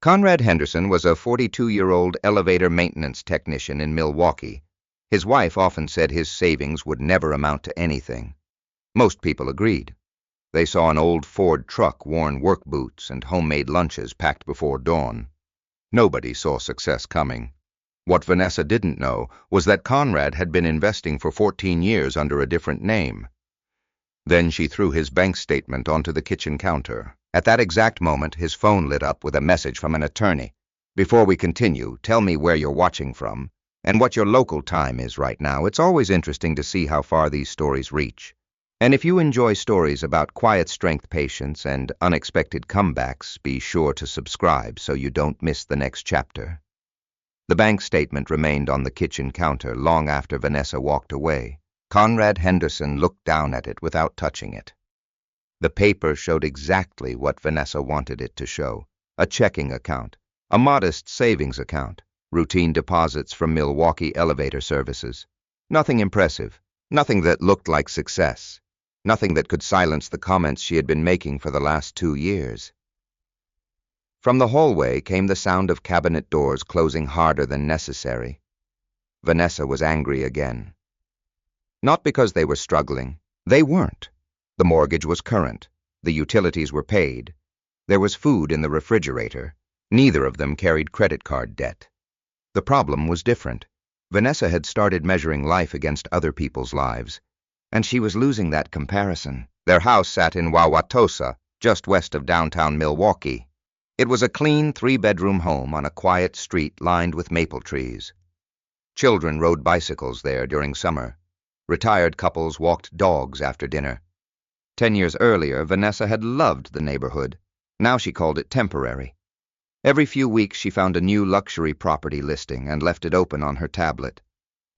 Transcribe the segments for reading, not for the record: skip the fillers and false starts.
Conrad Henderson was a 42-year-old elevator maintenance technician in Milwaukee. His wife often said his savings would never amount to anything. Most people agreed. They saw an old Ford truck, worn work boots, and homemade lunches packed before dawn. Nobody saw success coming. What Vanessa didn't know was that Conrad had been investing for 14 years under a different name. Then she threw his bank statement onto the kitchen counter. At that exact moment, his phone lit up with a message from an attorney. "Before we continue, tell me where you're watching from and what your local time is right now. It's always interesting to see how far these stories reach. And if you enjoy stories about quiet strength patients and unexpected comebacks, be sure to subscribe so you don't miss the next chapter." The bank statement remained on the kitchen counter long after Vanessa walked away. Conrad Henderson looked down at it without touching it. The paper showed exactly what Vanessa wanted it to show: a checking account, a modest savings account, routine deposits from Milwaukee elevator services. Nothing impressive, nothing that looked like success, nothing that could silence the comments she had been making for the last 2 years. From the hallway came the sound of cabinet doors closing harder than necessary. Vanessa was angry again. Not because they were struggling. They weren't. The mortgage was current. The utilities were paid. There was food in the refrigerator. Neither of them carried credit card debt. The problem was different. Vanessa had started measuring life against other people's lives, and she was losing that comparison. Their house sat in Wauwatosa, just west of downtown Milwaukee. It was a clean 3-bedroom home on a quiet street lined with maple trees. Children rode bicycles there during summer. Retired couples walked dogs after dinner. 10 years earlier, Vanessa had loved the neighborhood. Now she called it temporary. Every few weeks she found a new luxury property listing and left it open on her tablet.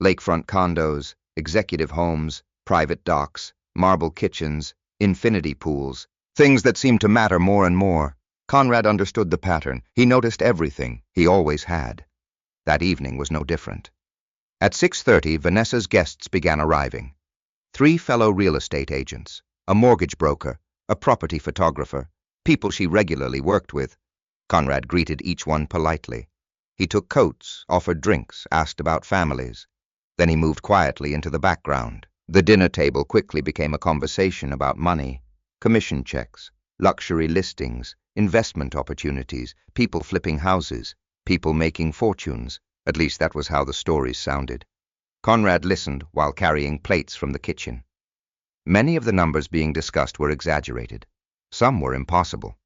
Lakefront condos, executive homes, private docks, marble kitchens, infinity pools, things that seemed to matter more and more. Conrad understood the pattern. He noticed everything. He always had. That evening was no different. At 6:30, Vanessa's guests began arriving. 3 fellow real estate agents, a mortgage broker, a property photographer, people she regularly worked with. Conrad greeted each one politely. He took coats, offered drinks, asked about families. Then he moved quietly into the background. The dinner table quickly became a conversation about money, commission checks, luxury listings, investment opportunities, people flipping houses, people making fortunes. At least that was how the stories sounded. Conrad listened while carrying plates from the kitchen. Many of the numbers being discussed were exaggerated. Some were impossible.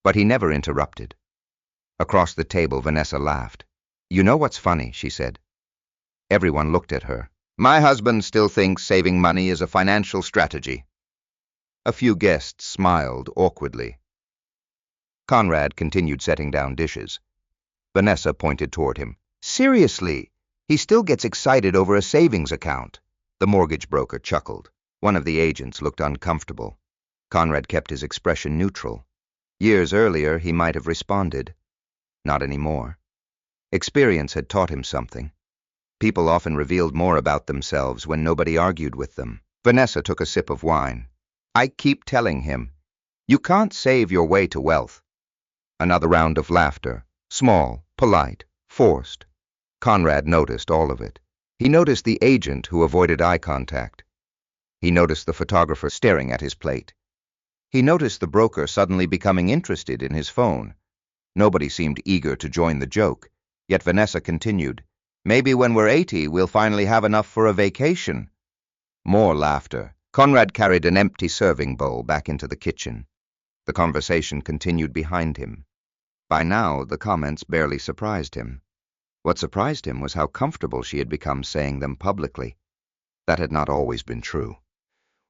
But he never interrupted. Across the table, Vanessa laughed. "You know what's funny?" she said. Everyone looked at her. "My husband still thinks saving money is a financial strategy." A few guests smiled awkwardly. Conrad continued setting down dishes. Vanessa pointed toward him. "Seriously, he still gets excited over a savings account." The mortgage broker chuckled. One of the agents looked uncomfortable. Conrad kept his expression neutral. Years earlier, he might have responded. Not anymore. Experience had taught him something. People often revealed more about themselves when nobody argued with them. Vanessa took a sip of wine. "I keep telling him, you can't save your way to wealth." Another round of laughter. Small, polite, forced. Conrad noticed all of it. He noticed the agent who avoided eye contact. He noticed the photographer staring at his plate. He noticed the broker suddenly becoming interested in his phone. Nobody seemed eager to join the joke, yet Vanessa continued, "Maybe when we're 80, we'll finally have enough for a vacation." More laughter. Conrad carried an empty serving bowl back into the kitchen. The conversation continued behind him. By now, the comments barely surprised him. What surprised him was how comfortable she had become saying them publicly. That had not always been true.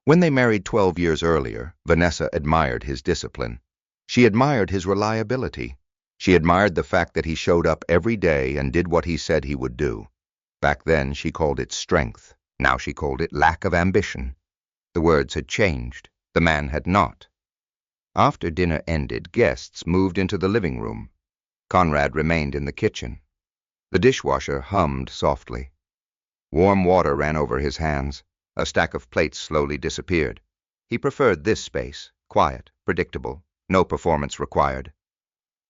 When they married 12 years earlier, Vanessa admired his discipline. She admired his reliability. She admired the fact that he showed up every day and did what he said he would do. Back then, she called it strength. Now she called it lack of ambition. The words had changed. The man had not. After dinner ended, guests moved into the living room. Conrad remained in the kitchen. The dishwasher hummed softly. Warm water ran over his hands. A stack of plates slowly disappeared. He preferred this space, quiet, predictable, no performance required.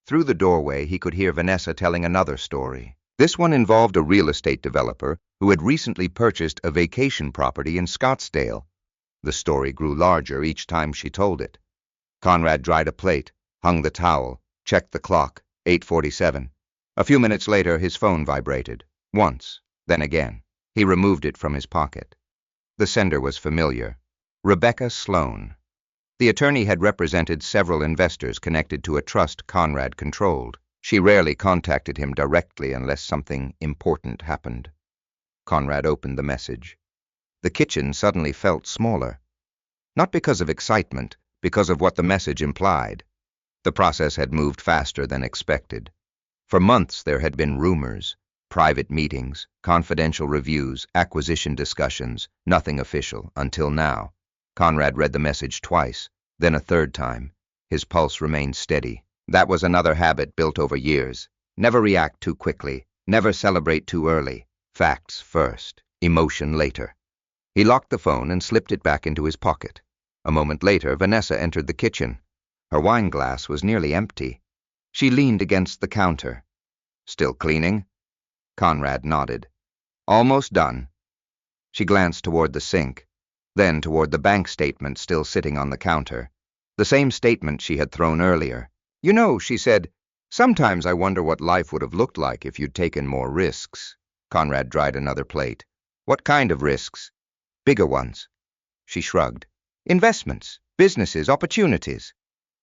Through the doorway, he could hear Vanessa telling another story. This one involved a real estate developer who had recently purchased a vacation property in Scottsdale. The story grew larger each time she told it. Conrad dried a plate, hung the towel, checked the clock, 8:47. A few minutes later, his phone vibrated. Once, then again. He removed it from his pocket. The sender was familiar. Rebecca Sloan. The attorney had represented several investors connected to a trust Conrad controlled. She rarely contacted him directly unless something important happened. Conrad opened the message. The kitchen suddenly felt smaller. Not because of excitement, because of what the message implied. The process had moved faster than expected. For months there had been rumors, private meetings, confidential reviews, acquisition discussions, nothing official, until now. Conrad read the message twice, then a third time. His pulse remained steady. That was another habit built over years. Never react too quickly, never celebrate too early. Facts first, emotion later. He locked the phone and slipped it back into his pocket. A moment later, Vanessa entered the kitchen. Her wine glass was nearly empty. She leaned against the counter. "Still cleaning?" Conrad nodded. "Almost done." She glanced toward the sink, then toward the bank statement still sitting on the counter. The same statement she had thrown earlier. "You know," she said, "sometimes I wonder what life would have looked like if you'd taken more risks." Conrad dried another plate. "What kind of risks?" "Bigger ones." She shrugged. "Investments, businesses, opportunities."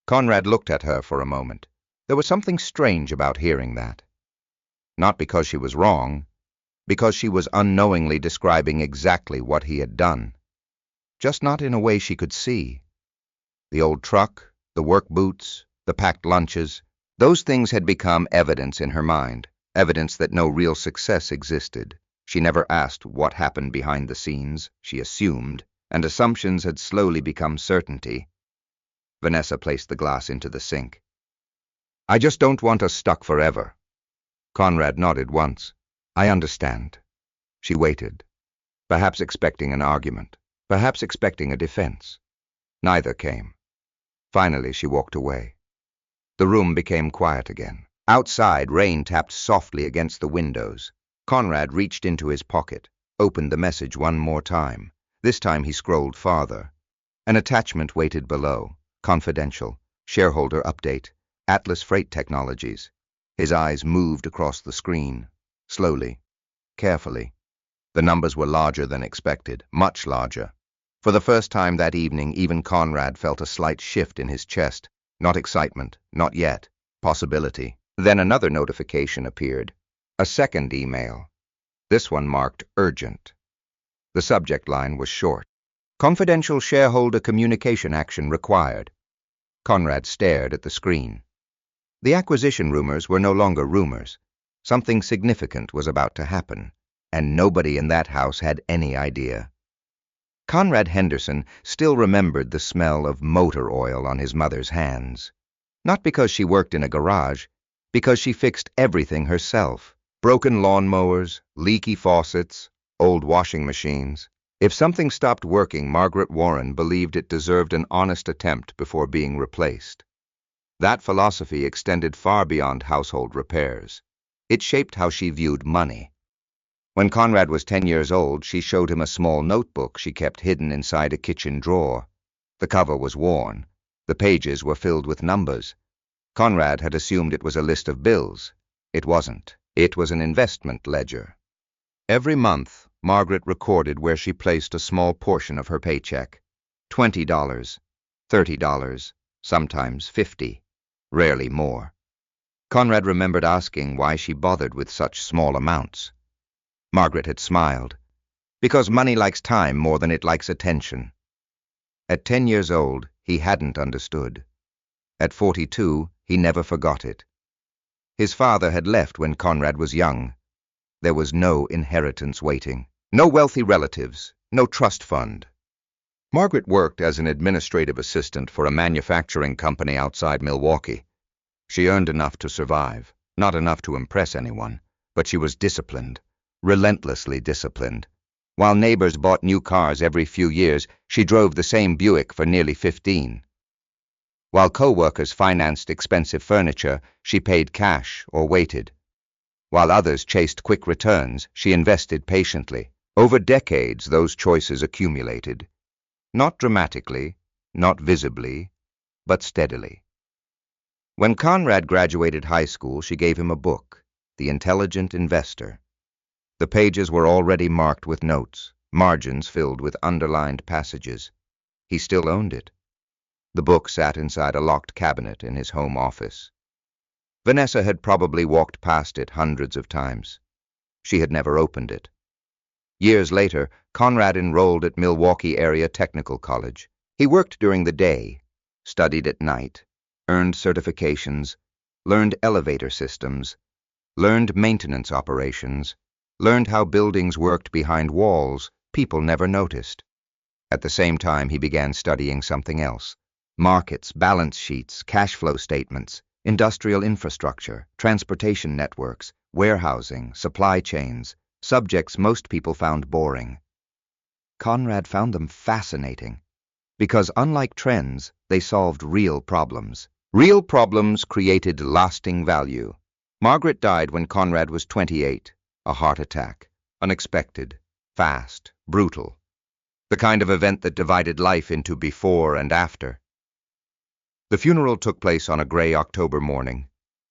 Conrad looked at her for a moment. There was something strange about hearing that. Not because she was wrong, because she was unknowingly describing exactly what he had done. Just not in a way she could see. The old truck, the work boots, the packed lunches, those things had become evidence in her mind, evidence that no real success existed. She never asked what happened behind the scenes, she assumed, and assumptions had slowly become certainty. Vanessa placed the glass into the sink. "I just don't want us stuck forever." Conrad nodded once. "I understand." She waited, perhaps expecting an argument, perhaps expecting a defense. Neither came. Finally, she walked away. The room became quiet again. Outside, rain tapped softly against the windows. Conrad reached into his pocket, opened the message one more time. This time he scrolled farther. An attachment waited below. Confidential. Shareholder update. Atlas Freight Technologies. His eyes moved across the screen. Slowly. Carefully. The numbers were larger than expected. Much larger. For the first time that evening, even Conrad felt a slight shift in his chest. Not excitement. Not yet. Possibility. Then another notification appeared. A second email. This one marked urgent. The subject line was short. Confidential shareholder communication action required. Conrad stared at the screen. The acquisition rumors were no longer rumors. Something significant was about to happen, and nobody in that house had any idea. Conrad Henderson still remembered the smell of motor oil on his mother's hands. Not because she worked in a garage, because she fixed everything herself. Broken lawnmowers, leaky faucets, old washing machines. If something stopped working, Margaret Warren believed it deserved an honest attempt before being replaced. That philosophy extended far beyond household repairs. It shaped how she viewed money. When Conrad was 10 years old, she showed him a small notebook she kept hidden inside a kitchen drawer. The cover was worn. The pages were filled with numbers. Conrad had assumed it was a list of bills. It wasn't. It was an investment ledger. Every month, Margaret recorded where she placed a small portion of her paycheck. $20, $30, sometimes $50, rarely more. Conrad remembered asking why she bothered with such small amounts. Margaret had smiled. Because money likes time more than it likes attention. At 10 years old, he hadn't understood. At 42, he never forgot it. His father had left when Conrad was young. There was no inheritance waiting. No wealthy relatives. No trust fund. Margaret worked as an administrative assistant for a manufacturing company outside Milwaukee. She earned enough to survive, not enough to impress anyone, but she was disciplined, relentlessly disciplined. While neighbors bought new cars every few years, she drove the same Buick for nearly 15. While co-workers financed expensive furniture, she paid cash or waited. While others chased quick returns, she invested patiently. Over decades, those choices accumulated. Not dramatically, not visibly, but steadily. When Conrad graduated high school, she gave him a book, The Intelligent Investor. The pages were already marked with notes, margins filled with underlined passages. He still owned it. The book sat inside a locked cabinet in his home office. Vanessa had probably walked past it hundreds of times. She had never opened it. Years later, Conrad enrolled at Milwaukee Area Technical College. He worked during the day, studied at night, earned certifications, learned elevator systems, learned maintenance operations, learned how buildings worked behind walls people never noticed. At the same time, he began studying something else: markets, balance sheets, cash flow statements, industrial infrastructure, transportation networks, warehousing, supply chains, subjects most people found boring. Conrad found them fascinating because, unlike trends, they solved real problems. Real problems created lasting value. Margaret died when Conrad was 28, a heart attack, unexpected, fast, brutal. The kind of event that divided life into before and after. The funeral took place on a gray October morning.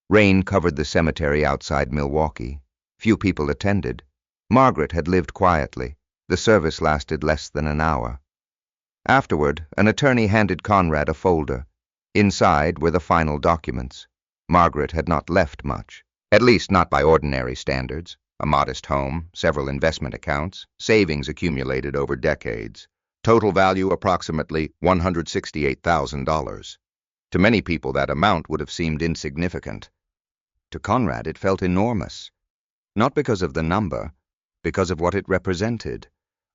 Rain covered the cemetery outside Milwaukee. Few people attended. Margaret had lived quietly. The service lasted less than an hour. Afterward, an attorney handed Conrad a folder. Inside were the final documents. Margaret had not left much, at least not by ordinary standards. A modest home, several investment accounts, savings accumulated over decades. Total value approximately $168,000. To many people, that amount would have seemed insignificant. To Conrad, it felt enormous. Not because of the number, because of what it represented.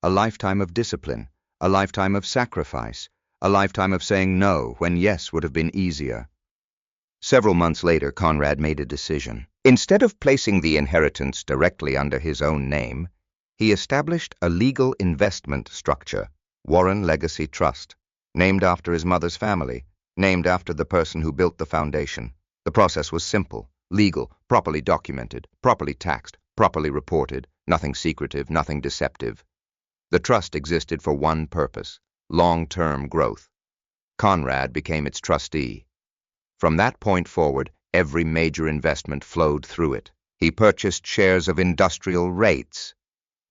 A lifetime of discipline, a lifetime of sacrifice, a lifetime of saying no when yes would have been easier. Several months later, Conrad made a decision. Instead of placing the inheritance directly under his own name, he established a legal investment structure, Warren Legacy Trust, named after his mother's family, named after the person who built the foundation. The process was simple, legal, properly documented, properly taxed, properly reported, nothing secretive, nothing deceptive. The trust existed for one purpose: long-term growth. Conrad became its trustee. From that point forward, every major investment flowed through it. He purchased shares of industrial rates,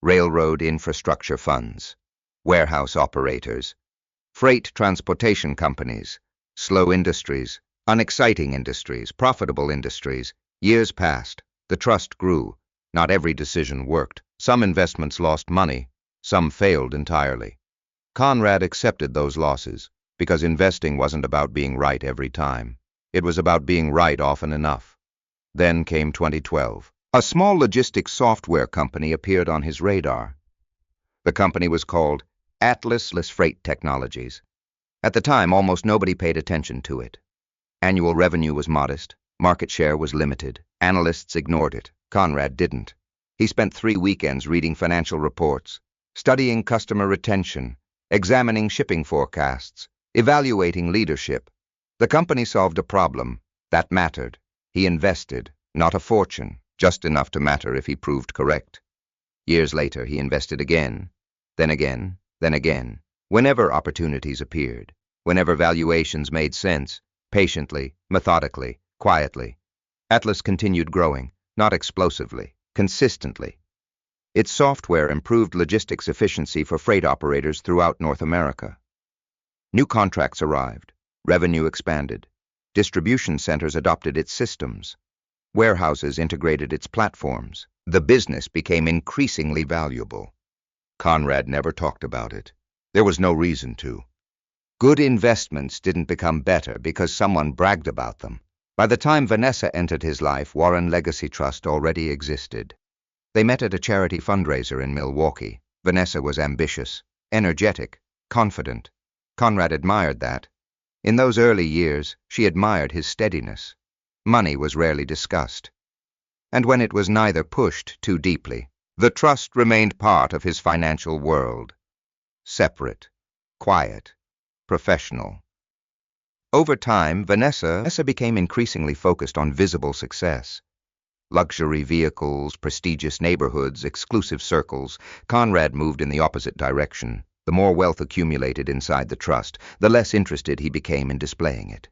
railroad infrastructure funds, warehouse operators, freight transportation companies, slow industries, unexciting industries, profitable industries. Years passed. The trust grew. Not every decision worked. Some investments lost money. Some failed entirely. Conrad accepted those losses because investing wasn't about being right every time. It was about being right often enough. Then came 2012. A small logistics software company appeared on his radar. The company was called Atlas Freight Technologies. At the time, almost nobody paid attention to it. Annual revenue was modest. Market share was limited. Analysts ignored it. Conrad didn't. He spent 3 weekends reading financial reports, studying customer retention, examining shipping forecasts, evaluating leadership. The company solved a problem that mattered. He invested, not a fortune, just enough to matter if he proved correct. Years later, he invested again, then again, then again. Whenever opportunities appeared, whenever valuations made sense, patiently, methodically, quietly. Atlas continued growing, not explosively, consistently. Its software improved logistics efficiency for freight operators throughout North America. New contracts arrived, revenue expanded, distribution centers adopted its systems, warehouses integrated its platforms. The business became increasingly valuable. Conrad never talked about it. There was no reason to. Good investments didn't become better because someone bragged about them. By the time Vanessa entered his life, Warren Legacy Trust already existed. They met at a charity fundraiser in Milwaukee. Vanessa was ambitious, energetic, confident. Conrad admired that. In those early years, she admired his steadiness. Money was rarely discussed. And when it was neither pushed too deeply, the trust remained part of his financial world. Separate, quiet, professional. Over time, Vanessa became increasingly focused on visible success. Luxury vehicles, prestigious neighborhoods, exclusive circles. Conrad moved in the opposite direction. The more wealth accumulated inside the trust, the less interested he became in displaying it.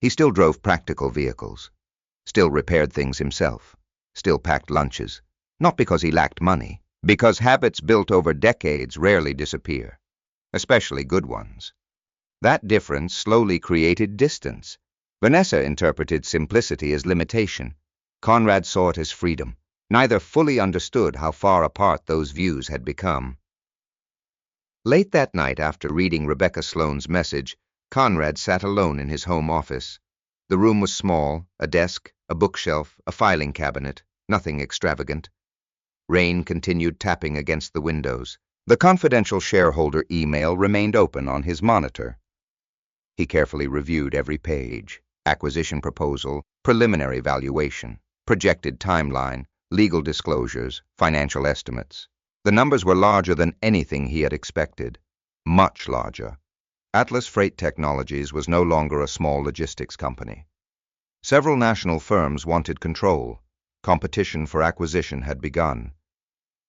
He still drove practical vehicles, still repaired things himself, still packed lunches, not because he lacked money, because habits built over decades rarely disappear, especially good ones. That difference slowly created distance. Vanessa interpreted simplicity as limitation. Conrad saw it as freedom. Neither fully understood how far apart those views had become. Late that night, after reading Rebecca Sloane's message, Conrad sat alone in his home office. The room was small, a desk, a bookshelf, a filing cabinet, nothing extravagant. Rain continued tapping against the windows. The confidential shareholder email remained open on his monitor. He carefully reviewed every page: acquisition proposal, preliminary valuation, projected timeline, legal disclosures, financial estimates. The numbers were larger than anything he had expected. Much larger. Atlas Freight Technologies was no longer a small logistics company. Several national firms wanted control. Competition for acquisition had begun.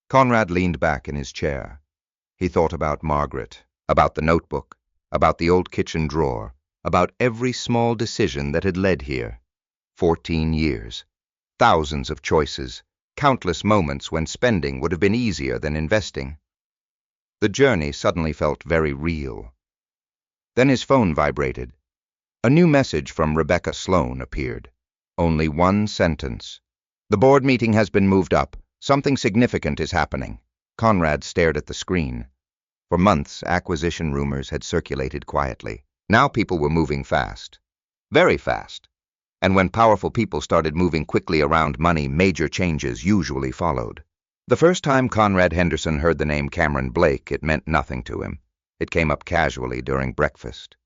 Conrad leaned back in his chair. He thought about Margaret, about the notebook, about the old kitchen drawer, about every small decision that had led here. 14 years. Thousands of choices, countless moments when spending would have been easier than investing. The journey suddenly felt very real. Then his phone vibrated. A new message from Rebecca Sloane appeared. Only one sentence. "The board meeting has been moved up. Something significant is happening." Conrad stared at the screen. For months, acquisition rumors had circulated quietly. Now people were moving fast. Very fast. And when powerful people started moving quickly around money, major changes usually followed. The first time Conrad Henderson heard the name Cameron Blake, it meant nothing to him. It came up casually during breakfast.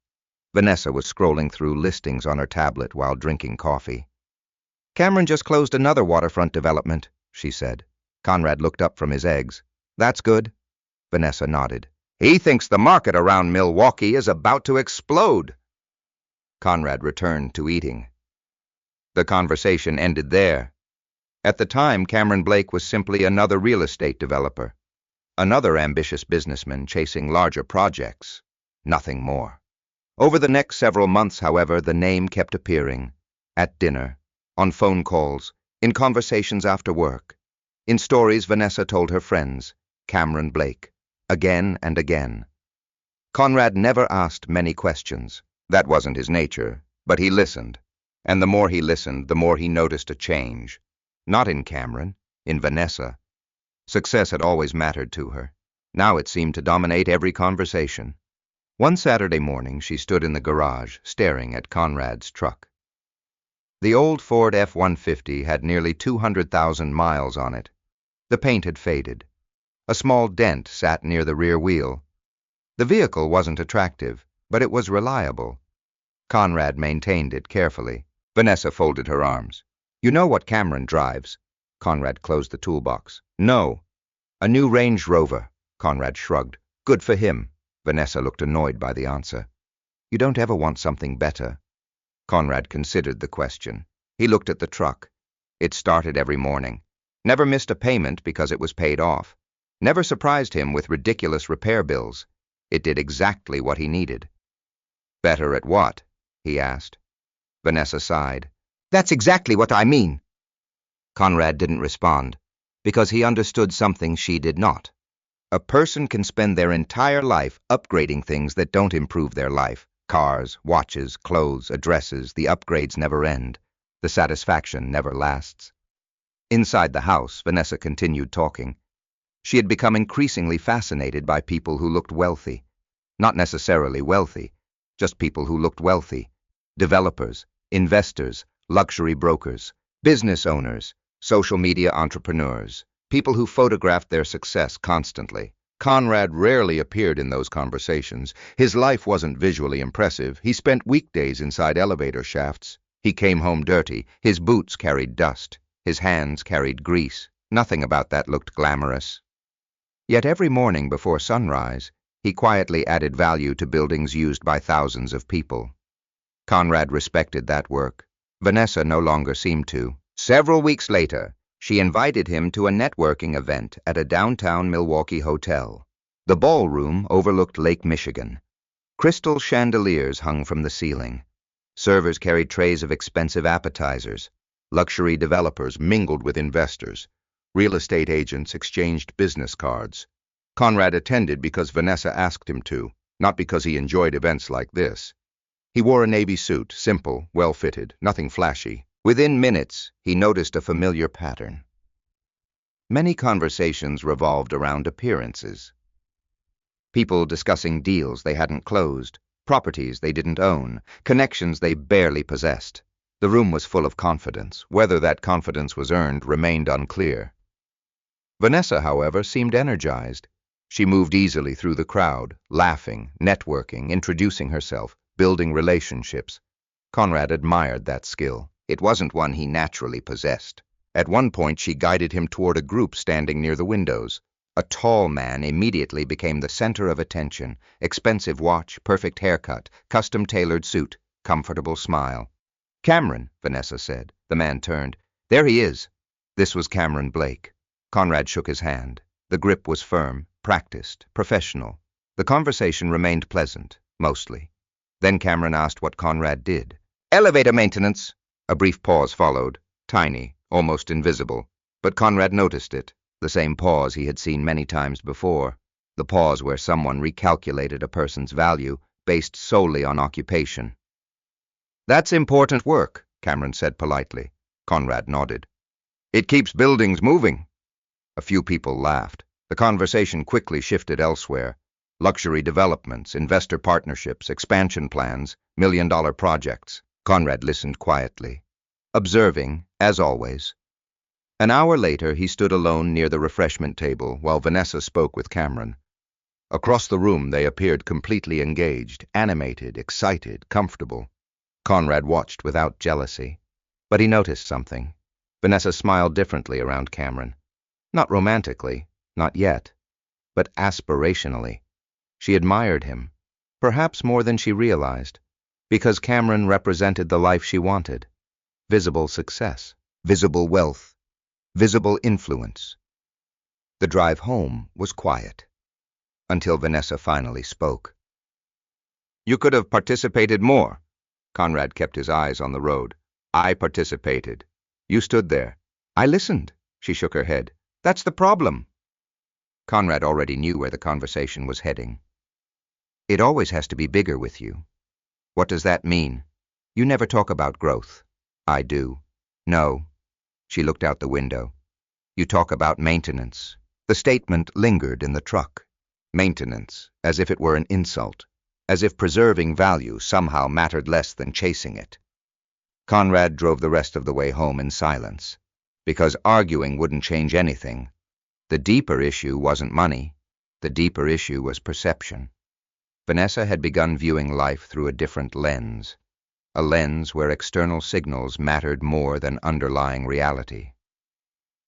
Vanessa was scrolling through listings on her tablet while drinking coffee. "Cameron just closed another waterfront development," she said. Conrad looked up from his eggs. "That's good." Vanessa nodded. "He thinks the market around Milwaukee is about to explode." Conrad returned to eating. The conversation ended there. At the time, Cameron Blake was simply another real estate developer, another ambitious businessman chasing larger projects, nothing more. Over the next several months, however, the name kept appearing. At dinner, on phone calls, in conversations after work. In stories Vanessa told her friends, Cameron Blake, again and again. Conrad never asked many questions. That wasn't his nature, but he listened. And the more he listened, the more he noticed a change. Not in Cameron, in Vanessa. Success had always mattered to her. Now it seemed to dominate every conversation. One Saturday morning, she stood in the garage, staring at Conrad's truck. The old Ford F-150 had nearly 200,000 miles on it. The paint had faded. A small dent sat near the rear wheel. The vehicle wasn't attractive, but it was reliable. Conrad maintained it carefully. Vanessa folded her arms. "You know what Cameron drives?" Conrad closed the toolbox. "No." "A new Range Rover." Conrad shrugged. "Good for him." Vanessa looked annoyed by the answer. "You don't ever want something better?" Conrad considered the question. He looked at the truck. It started every morning. Never missed a payment because it was paid off. Never surprised him with ridiculous repair bills. It did exactly what he needed. "Better at what?" he asked. Vanessa sighed. "That's exactly what I mean." Conrad didn't respond, because he understood something she did not. A person can spend their entire life upgrading things that don't improve their life. Cars, watches, clothes, addresses, the upgrades never end. The satisfaction never lasts. Inside the house, Vanessa continued talking. She had become increasingly fascinated by people who looked wealthy. Not necessarily wealthy, just people who looked wealthy. Developers, investors, luxury brokers, business owners, social media entrepreneurs, people who photographed their success constantly. Conrad rarely appeared in those conversations. His life wasn't visually impressive. He spent weekdays inside elevator shafts. He came home dirty. His boots carried dust. His hands carried grease. Nothing about that looked glamorous. Yet every morning before sunrise, he quietly added value to buildings used by thousands of people. Conrad respected that work. Vanessa no longer seemed to. Several weeks later, she invited him to a networking event at a downtown Milwaukee hotel. The ballroom overlooked Lake Michigan. Crystal chandeliers hung from the ceiling. Servers carried trays of expensive appetizers. Luxury developers mingled with investors. Real estate agents exchanged business cards. Conrad attended because Vanessa asked him to, not because he enjoyed events like this. He wore a navy suit, simple, well-fitted, nothing flashy. Within minutes, he noticed a familiar pattern. Many conversations revolved around appearances. People discussing deals they hadn't closed, properties they didn't own, connections they barely possessed. The room was full of confidence. Whether that confidence was earned remained unclear. Vanessa, however, seemed energized. She moved easily through the crowd, laughing, networking, introducing herself, building relationships. Conrad admired that skill. It wasn't one he naturally possessed. At one point, she guided him toward a group standing near the windows. A tall man immediately became the center of attention. Expensive watch, perfect haircut, custom-tailored suit, comfortable smile. "Cameron," Vanessa said. The man turned. "There he is." This was Cameron Blake. Conrad shook his hand. The grip was firm, practiced, professional. The conversation remained pleasant, mostly. Then Cameron asked what Conrad did. "Elevator maintenance." A brief pause followed, tiny, almost invisible. But Conrad noticed it, the same pause he had seen many times before, the pause where someone recalculated a person's value based solely on occupation. "That's important work," Cameron said politely. Conrad nodded. "It keeps buildings moving." A few people laughed. The conversation quickly shifted elsewhere. Luxury developments, investor partnerships, expansion plans, million-dollar projects. Conrad listened quietly, observing, as always. An hour later, he stood alone near the refreshment table while Vanessa spoke with Cameron. Across the room, they appeared completely engaged, animated, excited, comfortable. Conrad watched without jealousy. But he noticed something. Vanessa smiled differently around Cameron. Not romantically, not yet, but aspirationally. She admired him, perhaps more than she realized, because Cameron represented the life she wanted. Visible success, visible wealth, visible influence. The drive home was quiet, until Vanessa finally spoke. "You could have participated more." Conrad kept his eyes on the road. "I participated. You stood there." "I listened." She shook her head. "That's the problem." Conrad already knew where the conversation was heading. "It always has to be bigger with you." "What does that mean?" "You never talk about growth." "I do." "No." She looked out the window. "You talk about maintenance." The statement lingered in the truck. Maintenance, as if it were an insult, as if preserving value somehow mattered less than chasing it. Conrad drove the rest of the way home in silence, because arguing wouldn't change anything. The deeper issue wasn't money. The deeper issue was perception. Vanessa had begun viewing life through a different lens, a lens where external signals mattered more than underlying reality.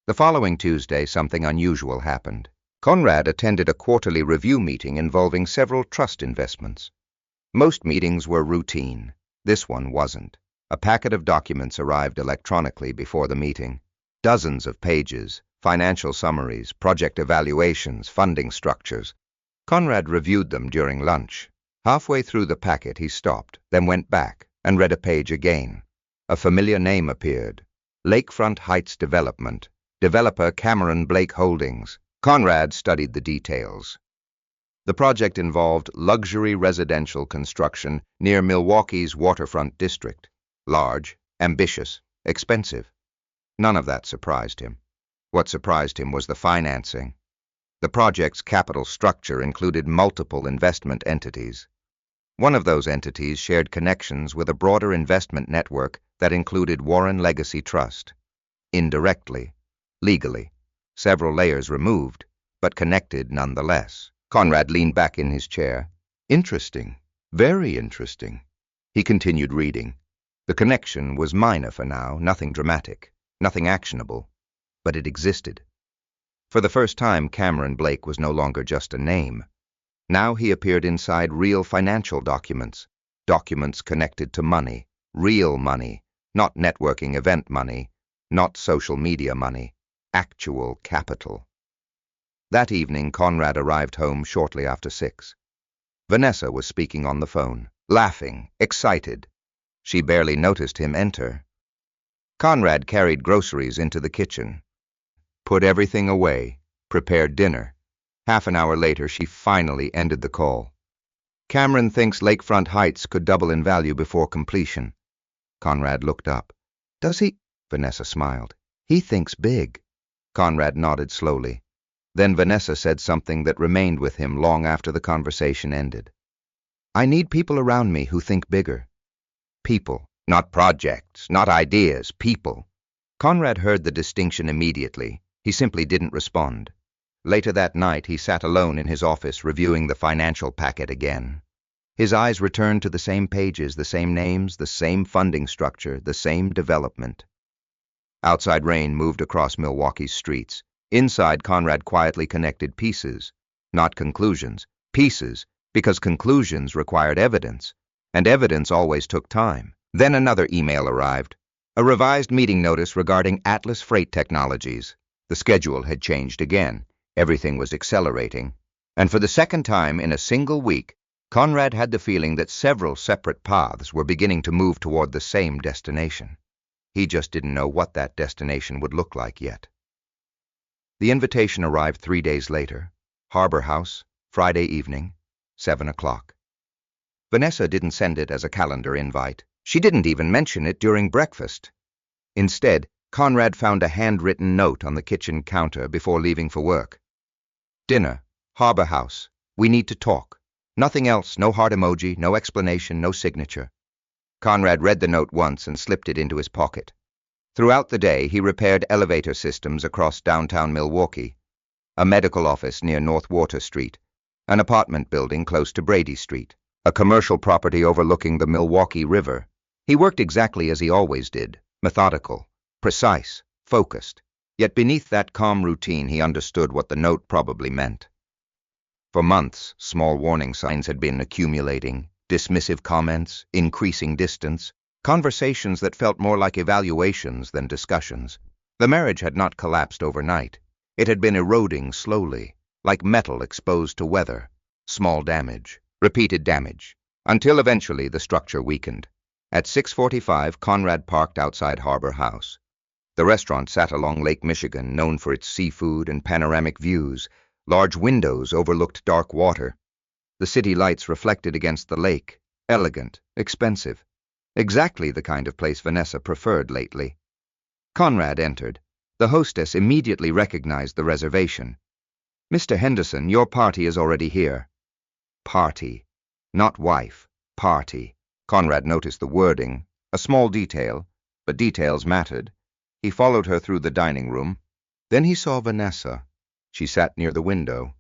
The following Tuesday, something unusual happened. Conrad attended a quarterly review meeting involving several trust investments. Most meetings were routine. This one wasn't. A packet of documents arrived electronically before the meeting. Dozens of pages, financial summaries, project evaluations, funding structures. Conrad reviewed them during lunch. Halfway through the packet, he stopped, then went back and read a page again. A familiar name appeared. Lakefront Heights Development. Developer Cameron Blake Holdings. Conrad studied the details. The project involved luxury residential construction near Milwaukee's waterfront district. Large, ambitious, expensive. None of that surprised him. What surprised him was the financing. The project's capital structure included multiple investment entities. One of those entities shared connections with a broader investment network that included Warren Legacy Trust. Indirectly, legally, several layers removed, but connected nonetheless. Conrad leaned back in his chair. Interesting, very interesting. He continued reading. The connection was minor for now, nothing dramatic, nothing actionable, but it existed. For the first time, Cameron Blake was no longer just a name. Now he appeared inside real financial documents, documents connected to money, real money, not networking event money, not social media money, actual capital. That evening, Conrad arrived home shortly after 6. Vanessa was speaking on the phone, laughing, excited. She barely noticed him enter. Conrad carried groceries into the kitchen, put everything away, prepared dinner. Half an hour later, she finally ended the call. Cameron thinks Lakefront Heights could double in value before completion. Conrad looked up. Does he? Vanessa smiled. He thinks big. Conrad nodded slowly. Then Vanessa said something that remained with him long after the conversation ended. I need people around me who think bigger. People, not projects, not ideas, people. Conrad heard the distinction immediately. He simply didn't respond. Later that night, he sat alone in his office reviewing the financial packet again. His eyes returned to the same pages, the same names, the same funding structure, the same development. Outside rain moved across Milwaukee's streets. Inside, Conrad quietly connected pieces, not conclusions. Pieces, because conclusions required evidence, and evidence always took time. Then another email arrived. A revised meeting notice regarding Atlas Freight Technologies. The schedule had changed again. Everything was accelerating. And for the second time in a single week, Conrad had the feeling that several separate paths were beginning to move toward the same destination. He just didn't know what that destination would look like yet. The invitation arrived 3 days later. Harbor House, Friday evening, 7 o'clock. Vanessa didn't send it as a calendar invite. She didn't even mention it during breakfast. Instead, Conrad found a handwritten note on the kitchen counter before leaving for work. Dinner, Harbor House. We need to talk. Nothing else, no heart emoji, no explanation, no signature. Conrad read the note once and slipped it into his pocket. Throughout the day, he repaired elevator systems across downtown Milwaukee, a medical office near North Water Street, an apartment building close to Brady Street, a commercial property overlooking the Milwaukee River. He worked exactly as he always did, methodical, precise, focused. Yet beneath that calm routine, he understood what the note probably meant. For months, small warning signs had been accumulating, dismissive comments, increasing distance, conversations that felt more like evaluations than discussions. The marriage had not collapsed overnight. It had been eroding slowly, like metal exposed to weather. Small damage, repeated damage, until eventually the structure weakened. At 6:45, Conrad parked outside Harbor House. The restaurant sat along Lake Michigan, known for its seafood and panoramic views. Large windows overlooked dark water. The city lights reflected against the lake, elegant, expensive. Exactly the kind of place Vanessa preferred lately. Conrad entered. The hostess immediately recognized the reservation. Mr. Henderson, your party is already here. Party. Not wife. Party. Conrad noticed the wording, a small detail, but details mattered. He followed her through the dining room. Then he saw Vanessa. She sat near the window,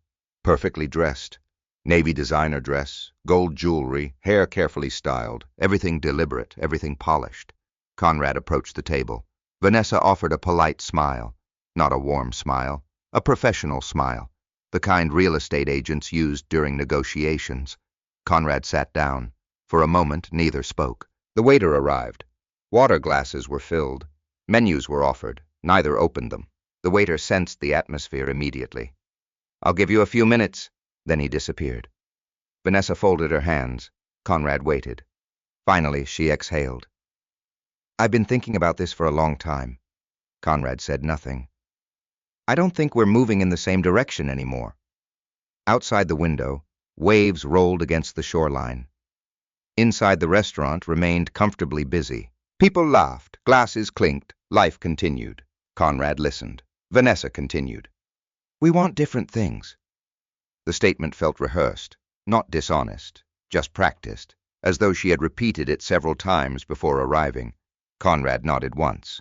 perfectly dressed. Navy designer dress, gold jewelry, hair carefully styled, everything deliberate, everything polished. Conrad approached the table. Vanessa offered a polite smile, not a warm smile, a professional smile, the kind real estate agents used during negotiations. Conrad sat down. For a moment, neither spoke. The waiter arrived. Water glasses were filled. Menus were offered. Neither opened them. The waiter sensed the atmosphere immediately. I'll give you a few minutes. Then he disappeared. Vanessa folded her hands. Conrad waited. Finally, she exhaled. I've been thinking about this for a long time. Conrad said nothing. I don't think we're moving in the same direction anymore. Outside the window, waves rolled against the shoreline. Inside the restaurant remained comfortably busy. People laughed, glasses clinked, life continued. Conrad listened. Vanessa continued. We want different things. The statement felt rehearsed, not dishonest, just practiced, as though she had repeated it several times before arriving. Conrad nodded once.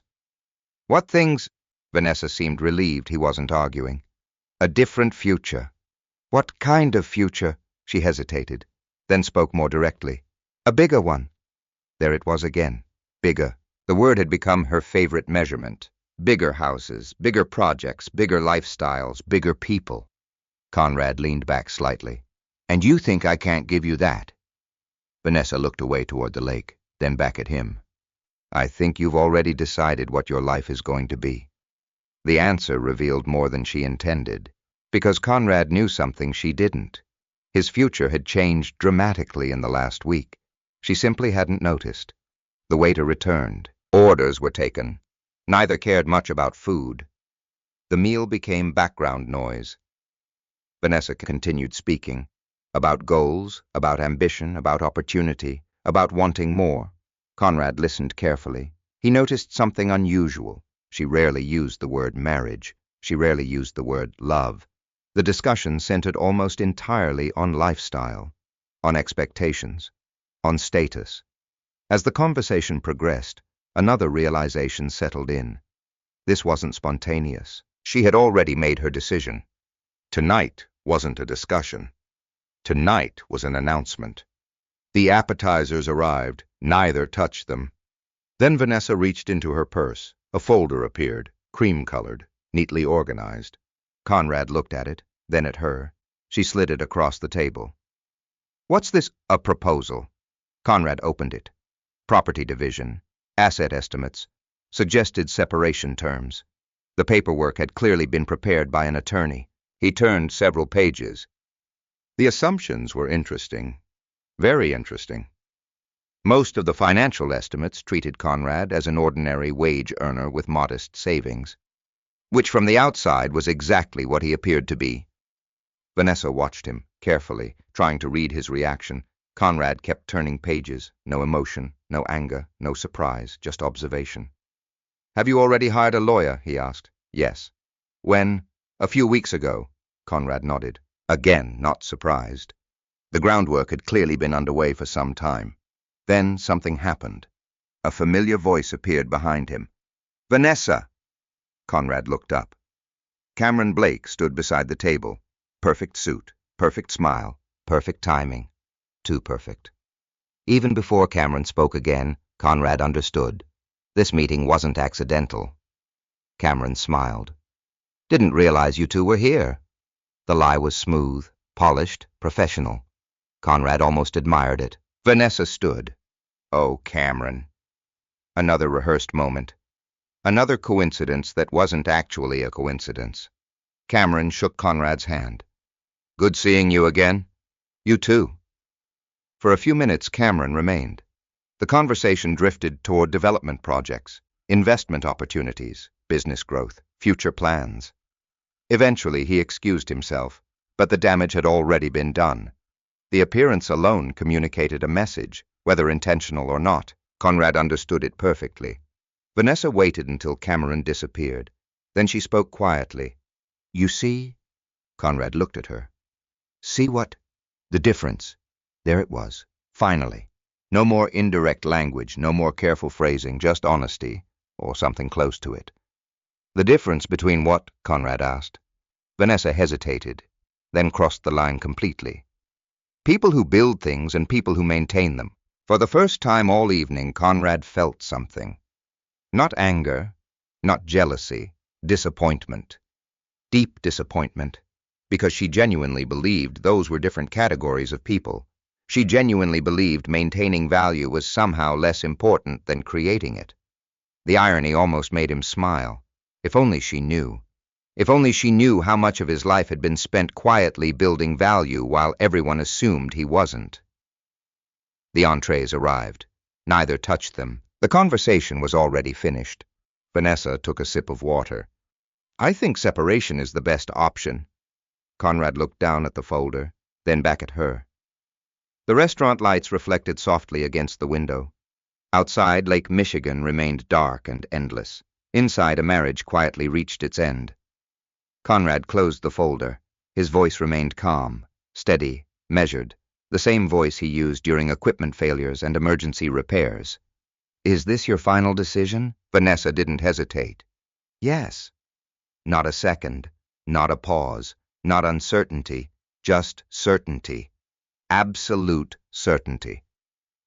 What things? Vanessa seemed relieved he wasn't arguing. A different future. What kind of future? She hesitated, then spoke more directly. A bigger one. There it was again. Bigger. The word had become her favorite measurement. Bigger houses, bigger projects, bigger lifestyles, bigger people. Conrad leaned back slightly. And you think I can't give you that? Vanessa looked away toward the lake, then back at him. I think you've already decided what your life is going to be. The answer revealed more than she intended, because Conrad knew something she didn't. His future had changed dramatically in the last week. She simply hadn't noticed. The waiter returned. Orders were taken. Neither cared much about food. The meal became background noise. Vanessa continued speaking, about goals, about ambition, about opportunity, about wanting more. Conrad listened carefully. He noticed something unusual. She rarely used the word marriage. She rarely used the word love. The discussion centered almost entirely on lifestyle, on expectations, on status. As the conversation progressed, another realization settled in. This wasn't spontaneous. She had already made her decision. Tonight wasn't a discussion. Tonight was an announcement. The appetizers arrived. Neither touched them. Then Vanessa reached into her purse. A folder appeared, cream-colored, neatly organized. Conrad looked at it, then at her. She slid it across the table. What's this, a proposal? Conrad opened it. Property division, asset estimates, suggested separation terms. The paperwork had clearly been prepared by an attorney. He turned several pages. The assumptions were interesting, very interesting. Most of the financial estimates treated Conrad as an ordinary wage earner with modest savings, which from the outside was exactly what he appeared to be. Vanessa watched him, carefully, trying to read his reaction. Conrad kept turning pages, no emotion, no anger, no surprise, just observation. Have you already hired a lawyer? He asked. Yes. When? A few weeks ago. Conrad nodded, again not surprised. The groundwork had clearly been underway for some time. Then something happened. A familiar voice appeared behind him. Vanessa! Conrad looked up. Cameron Blake stood beside the table. Perfect suit, perfect smile, perfect timing. Too perfect. Even before Cameron spoke again, Conrad understood. This meeting wasn't accidental. Cameron smiled. Didn't realize you two were here. The lie was smooth, polished, professional. Conrad almost admired it. Vanessa stood. Oh, Cameron. Another rehearsed moment. Another coincidence that wasn't actually a coincidence. Cameron shook Conrad's hand. Good seeing you again. You too. For a few minutes, Cameron remained. The conversation drifted toward development projects, investment opportunities, business growth, future plans. Eventually, he excused himself, but the damage had already been done. The appearance alone communicated a message, whether intentional or not. Conrad understood it perfectly. Vanessa waited until Cameron disappeared. Then she spoke quietly. You see? Conrad looked at her. See what? The difference. There it was. Finally. No more indirect language, no more careful phrasing, just honesty, or something close to it. The difference between what? Conrad asked. Vanessa hesitated, then crossed the line completely. People who build things and people who maintain them. For the first time all evening, Conrad felt something. Not anger, not jealousy, disappointment. Deep disappointment, because she genuinely believed those were different categories of people. She genuinely believed maintaining value was somehow less important than creating it. The irony almost made him smile. If only she knew. If only she knew how much of his life had been spent quietly building value while everyone assumed he wasn't. The entrees arrived. Neither touched them. The conversation was already finished. Vanessa took a sip of water. I think separation is the best option. Conrad looked down at the folder, then back at her. The restaurant lights reflected softly against the window. Outside, Lake Michigan remained dark and endless. Inside, a marriage quietly reached its end. Conrad closed the folder. His voice remained calm, steady, measured, the same voice he used during equipment failures and emergency repairs. Is this your final decision? Vanessa didn't hesitate. Yes. Not a second, not a pause, not uncertainty, just certainty. Absolute certainty.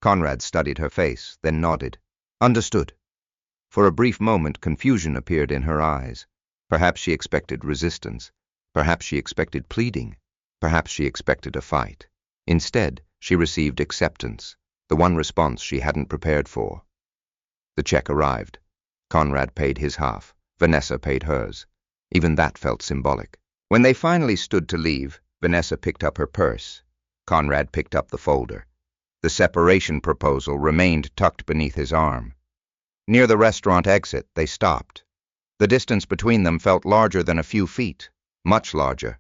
Conrad studied her face, then nodded. Understood. For a brief moment, confusion appeared in her eyes. Perhaps she expected resistance. Perhaps she expected pleading. Perhaps she expected a fight. Instead, she received acceptance. the one response she hadn't prepared for. The check arrived. Conrad paid his half. Vanessa paid hers. Even that felt symbolic. When they finally stood to leave, Vanessa picked up her purse. Conrad picked up the folder. The separation proposal remained tucked beneath his arm. Near the restaurant exit, they stopped. The distance between them felt larger than a few feet, much larger.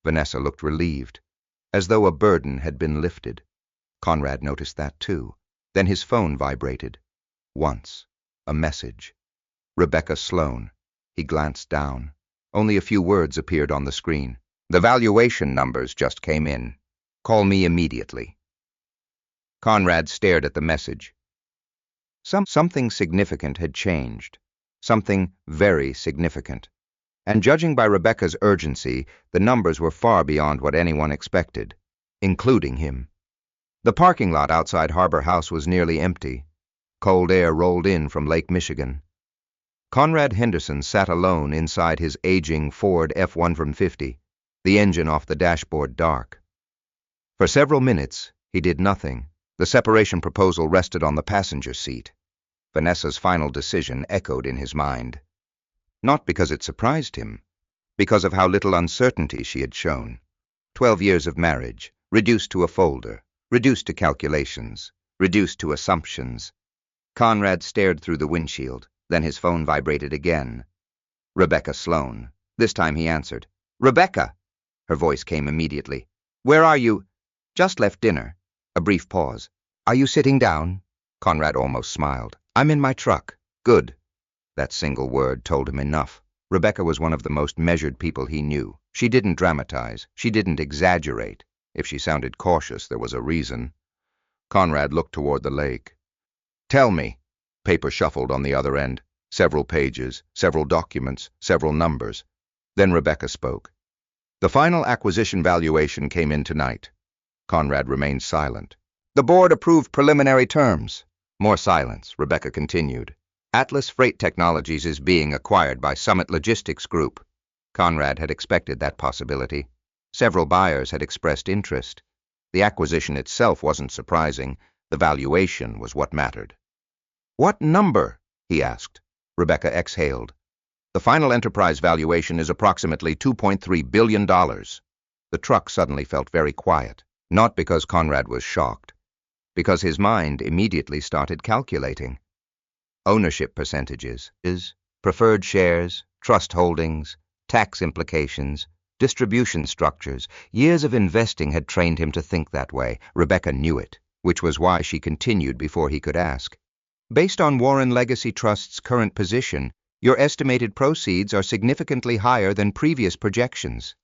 Vanessa looked relieved, as though a burden had been lifted. Conrad noticed that too. Then his phone vibrated. Once. A message. Rebecca Sloan. He glanced down. Only a few words appeared on the screen. The valuation numbers just came in. Call me immediately. Conrad stared at the message. Something significant had changed. Something very significant. And judging by Rebecca's urgency, the numbers were far beyond what anyone expected, including him. The parking lot outside Harbor House was nearly empty. Cold air rolled in from Lake Michigan. Conrad Henderson sat alone inside his aging Ford F-150, the engine off the dashboard dark. For several minutes, he did nothing. The separation proposal rested on the passenger seat. Vanessa's final decision echoed in his mind. Not because it surprised him, because of how little uncertainty she had shown. 12 years of marriage, reduced to a folder, reduced to calculations, reduced to assumptions. Conrad stared through the windshield, then his phone vibrated again. Rebecca Sloan. This time he answered. "Rebecca!" Her voice came immediately. "Where are you?" "Just left dinner." A brief pause. "Are you sitting down?" Conrad almost smiled. "I'm in my truck." "Good." That single word told him enough. Rebecca was one of the most measured people he knew. She didn't dramatize. She didn't exaggerate. If she sounded cautious, there was a reason. Conrad looked toward the lake. "Tell me." Paper shuffled on the other end. Several pages, several documents, several numbers. Then Rebecca spoke. "The final acquisition valuation came in tonight." Conrad remained silent. "The board approved preliminary terms." More silence. Rebecca continued. "Atlas Freight Technologies is being acquired by Summit Logistics Group." Conrad had expected that possibility. Several buyers had expressed interest. The acquisition itself wasn't surprising. The valuation was what mattered. "What number?" he asked. Rebecca exhaled. "The final enterprise valuation is approximately $2.3 billion. The truck suddenly felt very quiet, not because Conrad was shocked, because his mind immediately started calculating. Ownership percentages, preferred shares, trust holdings, tax implications, distribution structures. Years of investing had trained him to think that way. Rebecca knew it, which was why she continued before he could ask. "Based on Warren Legacy Trust's current position, your estimated proceeds are significantly higher than previous projections."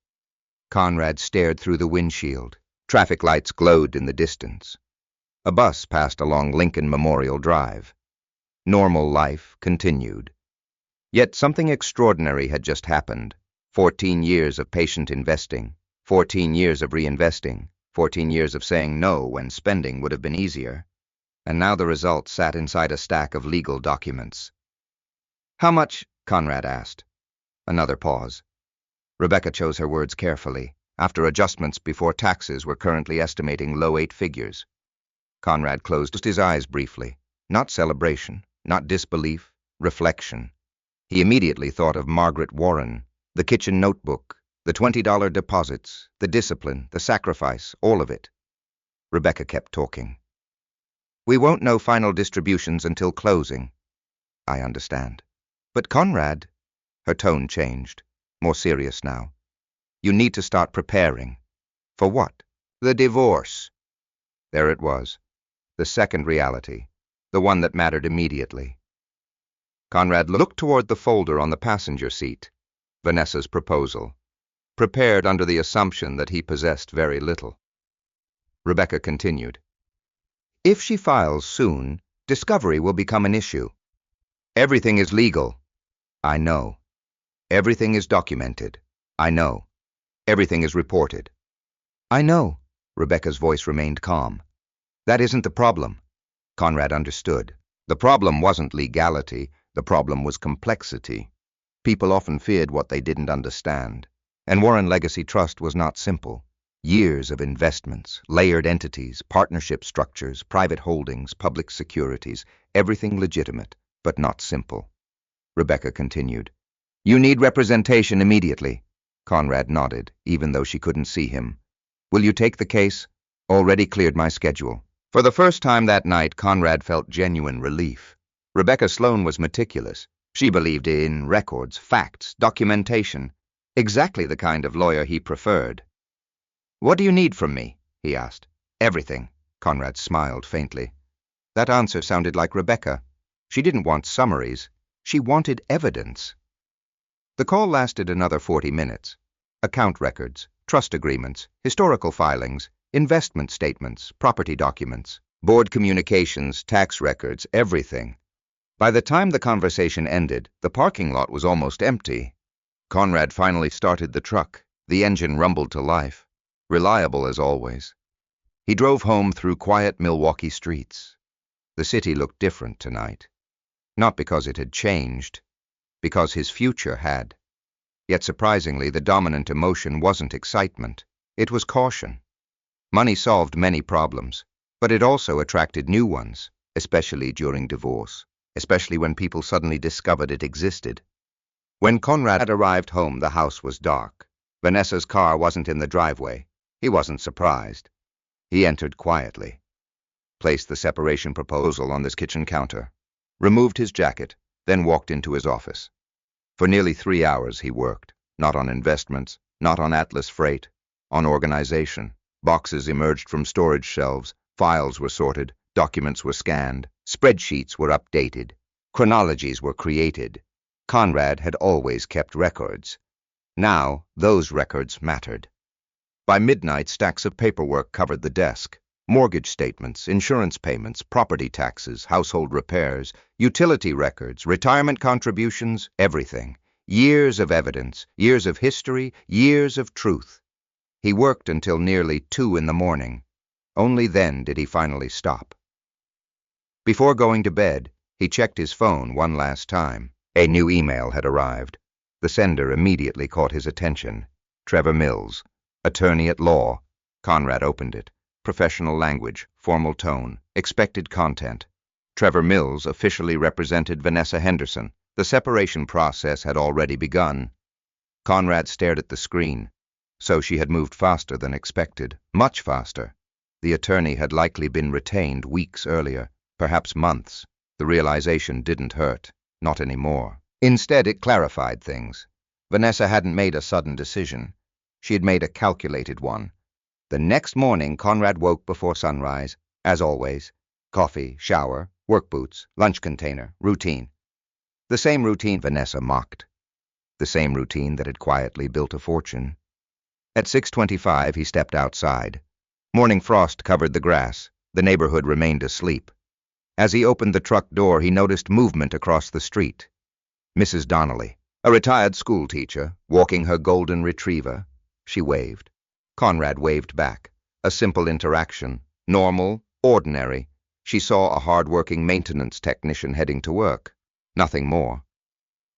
Conrad stared through the windshield. Traffic lights glowed in the distance. A bus passed along Lincoln Memorial Drive. Normal life continued. Yet something extraordinary had just happened. 14 years of patient investing, 14 years of reinvesting, 14 years of saying no when spending would have been easier. And now the result sat inside a stack of legal documents. "How much?" Conrad asked. Another pause. Rebecca chose her words carefully. After adjustments before taxes were currently estimating low 8 figures. Conrad closed his eyes briefly. Not celebration, not disbelief, reflection. He immediately thought of Margaret Warren, the kitchen notebook, the $20 deposits, the discipline, the sacrifice, all of it. Rebecca kept talking. "We won't know final distributions until closing." "I understand." "But Conrad," her tone changed, more serious now. "You need to start preparing." "For what?" "The divorce." There it was. The second reality, the one that mattered immediately. Conrad looked toward the folder on the passenger seat, Vanessa's proposal, prepared under the assumption that he possessed very little. Rebecca continued. "If she files soon, discovery will become an issue. Everything is legal." "I know. Everything is documented." "I know. Everything is reported." "I know." Rebecca's voice remained calm. "That isn't the problem." Conrad understood. The problem wasn't legality. The problem was complexity. People often feared what they didn't understand. And Warren Legacy Trust was not simple. Years of investments, layered entities, partnership structures, private holdings, public securities, everything legitimate, but not simple. Rebecca continued. You need representation immediately. Conrad nodded, even though she couldn't see him. Will you take the case? Already cleared my schedule. For the first time that night, Conrad felt genuine relief. Rebecca Sloan was meticulous. She believed in records, facts, documentation. Exactly the kind of lawyer he preferred. What do you need from me? He asked. Everything. Conrad smiled faintly. That answer sounded like Rebecca. She didn't want summaries. She wanted evidence. The call lasted another 40 minutes. Account records, trust agreements, historical filings, investment statements, property documents, board communications, tax records, everything. By the time the conversation ended, the parking lot was almost empty. Conrad finally started the truck. The engine rumbled to life, reliable as always. He drove home through quiet Milwaukee streets. The city looked different tonight. Not because it had changed, because his future had. Yet surprisingly, the dominant emotion wasn't excitement. It was caution. Money solved many problems, but it also attracted new ones, especially during divorce, especially when people suddenly discovered it existed. When Conrad arrived home, the house was dark. Vanessa's car wasn't in the driveway. He wasn't surprised. He entered quietly, placed the separation proposal on his kitchen counter, removed his jacket, then walked into his office. For nearly 3 hours he worked, not on investments, not on Atlas freight, on organization. Boxes emerged from storage shelves, files were sorted, documents were scanned, spreadsheets were updated, chronologies were created. Conrad had always kept records. Now, those records mattered. By midnight, stacks of paperwork covered the desk. Mortgage statements, insurance payments, property taxes, household repairs, utility records, retirement contributions, everything. Years of evidence, years of history, years of truth. He worked until nearly 2 in the morning. Only then did he finally stop. Before going to bed, he checked his phone one last time. A new email had arrived. The sender immediately caught his attention. Trevor Mills, attorney at law. Conrad opened it. Professional language, formal tone, expected content. Trevor Mills officially represented Vanessa Henderson. The separation process had already begun. Conrad stared at the screen. So she had moved faster than expected, much faster. The attorney had likely been retained weeks earlier, perhaps months. The realization didn't hurt, not anymore. Instead, it clarified things. Vanessa hadn't made a sudden decision. She had made a calculated one. The next morning, Conrad woke before sunrise, as always. Coffee, shower, work boots, lunch container, routine. The same routine Vanessa mocked. The same routine that had quietly built a fortune. At 6:25, he stepped outside. Morning frost covered the grass. The neighborhood remained asleep. As he opened the truck door, he noticed movement across the street. Mrs. Donnelly, a retired schoolteacher, walking her golden retriever. She waved. Conrad waved back. A simple interaction. Normal, ordinary. She saw a hardworking maintenance technician heading to work. Nothing more.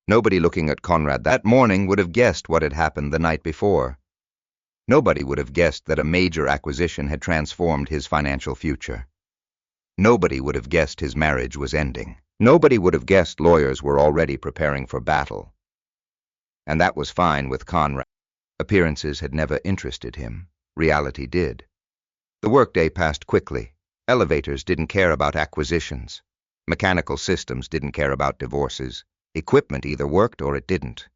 Nobody looking at Conrad that morning would have guessed what had happened the night before. Nobody would have guessed that a major acquisition had transformed his financial future. Nobody would have guessed his marriage was ending. Nobody would have guessed lawyers were already preparing for battle. And that was fine with Conrad. Appearances had never interested him. Reality did. The workday passed quickly. Elevators didn't care about acquisitions. Mechanical systems didn't care about divorces. Equipment either worked or it didn't.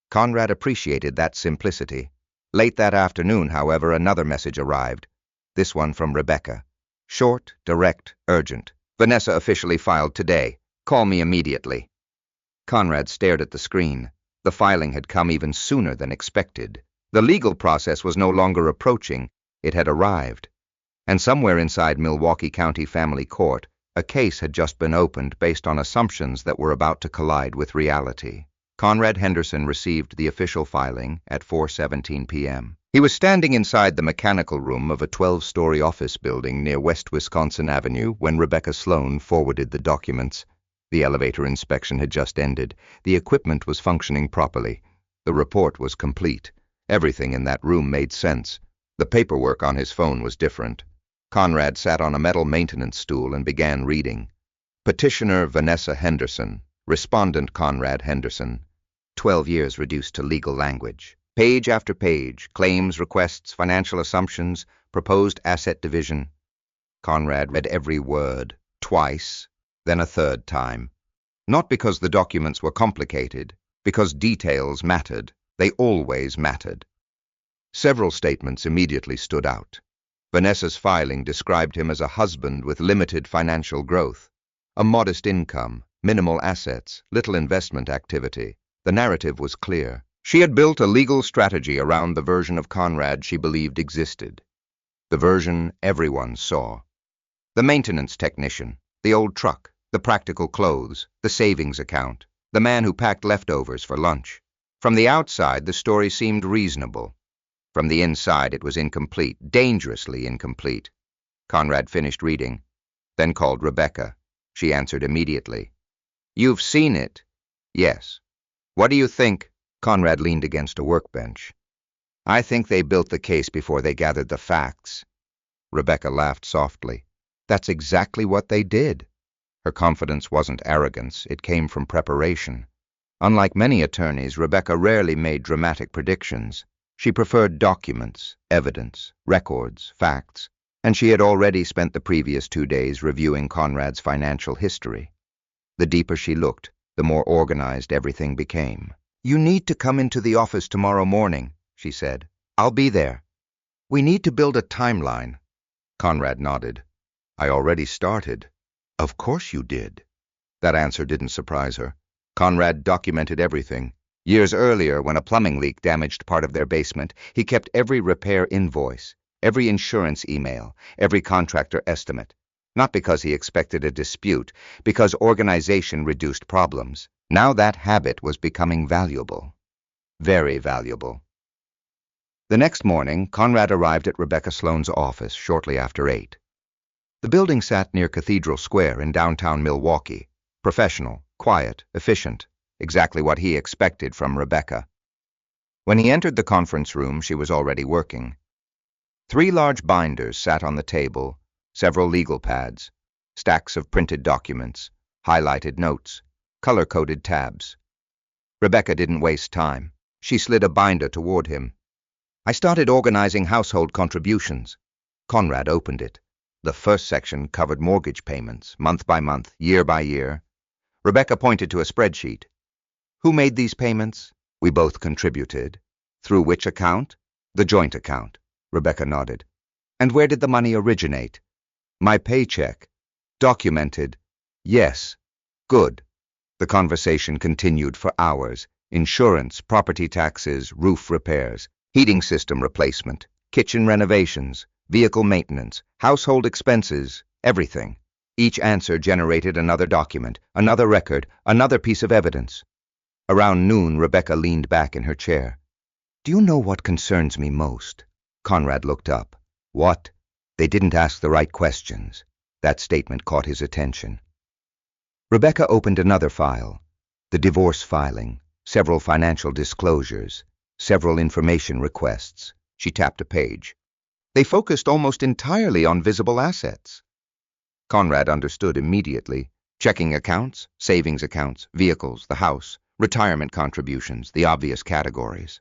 Conrad appreciated that simplicity. Late that afternoon, however, another message arrived. This one from Rebecca. Short, direct, urgent. Vanessa officially filed today. Call me immediately. Conrad stared at the screen. The filing had come even sooner than expected. The legal process was no longer approaching. It had arrived. And somewhere inside Milwaukee County Family Court, a case had just been opened based on assumptions that were about to collide with reality. Conrad Henderson received the official filing at 4:17 p.m. He was standing inside the mechanical room of a 12-story office building near West Wisconsin Avenue when Rebecca Sloan forwarded the documents. The elevator inspection had just ended. The equipment was functioning properly. The report was complete. Everything in that room made sense. The paperwork on his phone was different. Conrad sat on a metal maintenance stool and began reading. Petitioner Vanessa Henderson, Respondent Conrad Henderson. 12 years reduced to legal language. Page after page, claims, requests, financial assumptions, proposed asset division. Conrad read every word, twice, then a third time. Not because the documents were complicated, because details mattered. They always mattered. Several statements immediately stood out. Vanessa's filing described him as a husband with limited financial growth, a modest income, minimal assets, little investment activity. The narrative was clear. She had built a legal strategy around the version of Conrad she believed existed. The version everyone saw. The maintenance technician, the old truck, the practical clothes, the savings account, the man who packed leftovers for lunch. From the outside, the story seemed reasonable. From the inside, it was incomplete, dangerously incomplete. Conrad finished reading, then called Rebecca. She answered immediately. "You've seen it?" "Yes." "What do you think?" Conrad leaned against a workbench. "I think they built the case before they gathered the facts." Rebecca laughed softly. "That's exactly what they did." Her confidence wasn't arrogance, it came from preparation. Unlike many attorneys, Rebecca rarely made dramatic predictions. She preferred documents, evidence, records, facts, and she had already spent the previous 2 days reviewing Conrad's financial history. The deeper she looked, the more organized everything became. "You need to come into the office tomorrow morning," she said. "I'll be there. We need to build a timeline." Conrad nodded. "I already started." "Of course you did." That answer didn't surprise her. Conrad documented everything. Years earlier, when a plumbing leak damaged part of their basement, he kept every repair invoice, every insurance email, every contractor estimate. Not because he expected a dispute, because organization reduced problems. Now that habit was becoming valuable. Very valuable. The next morning, Conrad arrived at Rebecca Sloane's office shortly after 8. The building sat near Cathedral Square in downtown Milwaukee. Professional, quiet, efficient. Exactly what he expected from Rebecca. When he entered the conference room, she was already working. 3 large binders sat on the table, several legal pads, stacks of printed documents, highlighted notes, color-coded tabs. Rebecca didn't waste time. She slid a binder toward him. "I started organizing household contributions." Conrad opened it. The first section covered mortgage payments, month by month, year by year. Rebecca pointed to a spreadsheet. "Who made these payments?" "We both contributed." "Through which account?" "The joint account." Rebecca nodded. "And where did the money originate?" "My paycheck." "Documented?" "Yes." "Good." The conversation continued for hours. Insurance, property taxes, roof repairs, heating system replacement, kitchen renovations, vehicle maintenance, household expenses, everything. Each answer generated another document, another record, another piece of evidence. Around noon, Rebecca leaned back in her chair. "Do you know what concerns me most?" Conrad looked up. "What?" "They didn't ask the right questions." That statement caught his attention. Rebecca opened another file. The divorce filing, several financial disclosures, several information requests. She tapped a page. They focused almost entirely on visible assets. Conrad understood immediately. Checking accounts, savings accounts, vehicles, the house, retirement contributions, the obvious categories.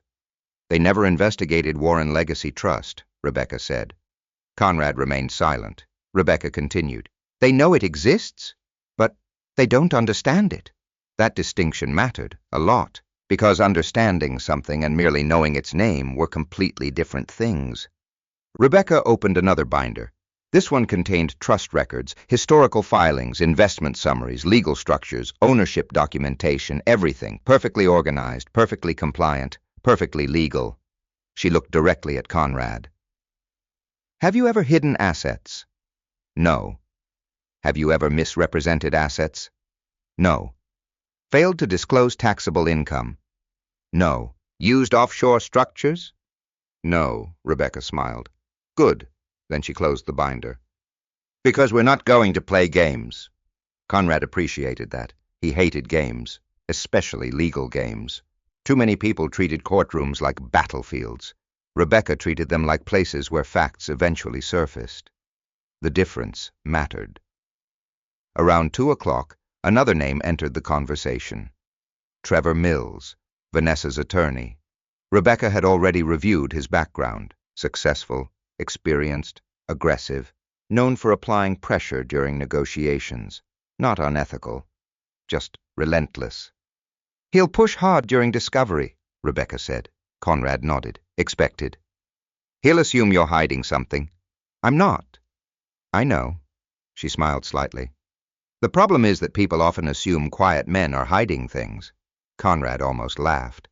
"They never investigated Warren Legacy Trust," Rebecca said. Conrad remained silent. Rebecca continued. "They know it exists, but they don't understand it." That distinction mattered a lot, because understanding something and merely knowing its name were completely different things. Rebecca opened another binder. This one contained trust records, historical filings, investment summaries, legal structures, ownership documentation, everything, perfectly organized, perfectly compliant, perfectly legal. She looked directly at Conrad. "Have you ever hidden assets?" "No." "Have you ever misrepresented assets?" "No." "Failed to disclose taxable income?" "No." "Used offshore structures?" "No," Rebecca smiled. "Good." Then she closed the binder. "Because we're not going to play games." Conrad appreciated that. He hated games, especially legal games. Too many people treated courtrooms like battlefields. Rebecca treated them like places where facts eventually surfaced. The difference mattered. Around 2 o'clock, another name entered the conversation. Trevor Mills, Vanessa's attorney. Rebecca had already reviewed his background: successful, experienced, aggressive, known for applying pressure during negotiations. Not unethical, just relentless. "He'll push hard during discovery," Rebecca said. Conrad nodded. "Expected." "He'll assume you're hiding something." "I'm not." "I know." She smiled slightly. "The problem is that people often assume quiet men are hiding things." Conrad almost laughed.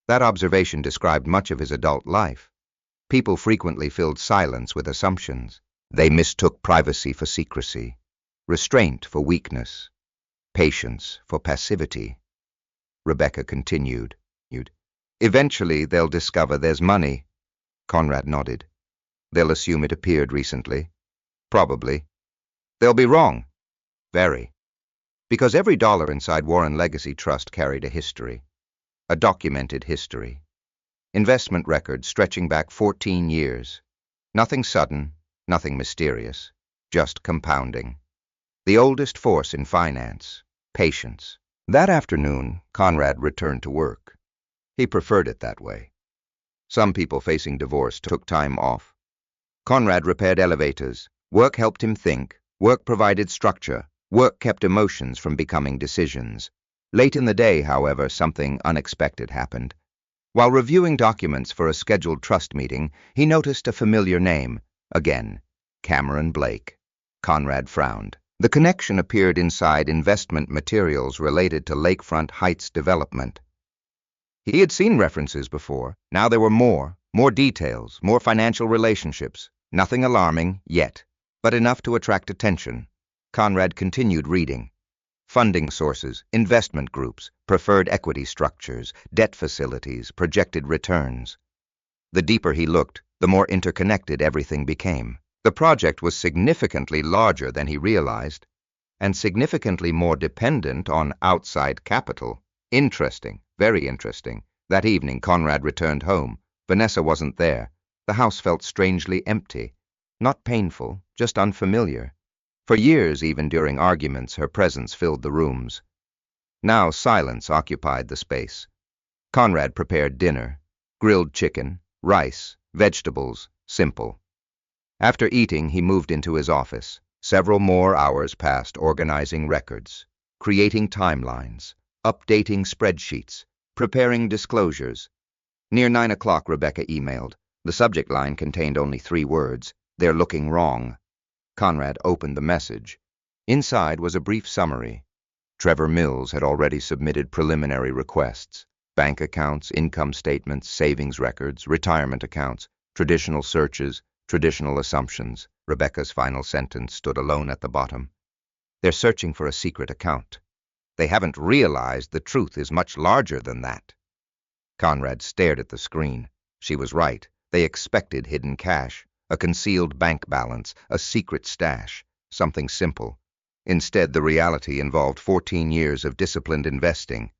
That observation described much of his adult life. People frequently filled silence with assumptions. They mistook privacy for secrecy, restraint for weakness, patience for passivity. Rebecca continued. "Eventually they'll discover there's money." Conrad nodded. "They'll assume it appeared recently." "Probably." "They'll be wrong." "Very." Because every dollar inside Warren Legacy Trust carried a history. A documented history. Investment records stretching back 14 years. Nothing sudden, nothing mysterious, just compounding. The oldest force in finance: patience. That afternoon, Conrad returned to work. He preferred it that way. Some people facing divorce took time off. Conrad repaired elevators. Work helped him think. Work provided structure. Work kept emotions from becoming decisions. Late in the day, however, something unexpected happened. While reviewing documents for a scheduled trust meeting, he noticed a familiar name. Again, Cameron Blake. Conrad frowned. The connection appeared inside investment materials related to Lakefront Heights development. He had seen references before. Now there were more details, more financial relationships. Nothing alarming yet, but enough to attract attention. Conrad continued reading. Funding sources, investment groups, preferred equity structures, debt facilities, projected returns. The deeper he looked, the more interconnected everything became. The project was significantly larger than he realized, and significantly more dependent on outside capital. Interesting, very interesting. That evening, Conrad returned home. Vanessa wasn't there. The house felt strangely empty. Not painful, just unfamiliar. For years, even during arguments, her presence filled the rooms. Now silence occupied the space. Conrad prepared dinner: grilled chicken, rice, vegetables, simple. After eating, he moved into his office. Several more hours passed organizing records, creating timelines, updating spreadsheets, preparing disclosures. Near 9 o'clock, Rebecca emailed. The subject line contained only 3 words: "They're looking wrong." Conrad opened the message. Inside was a brief summary. Trevor Mills had already submitted preliminary requests: bank accounts, income statements, savings records, retirement accounts, traditional searches, traditional assumptions. Rebecca's final sentence stood alone at the bottom. "They're searching for a secret account. They haven't realized the truth is much larger than that." Conrad stared at the screen. She was right. They expected hidden cash, a concealed bank balance, a secret stash, something simple. Instead, the reality involved 14 years of disciplined investing,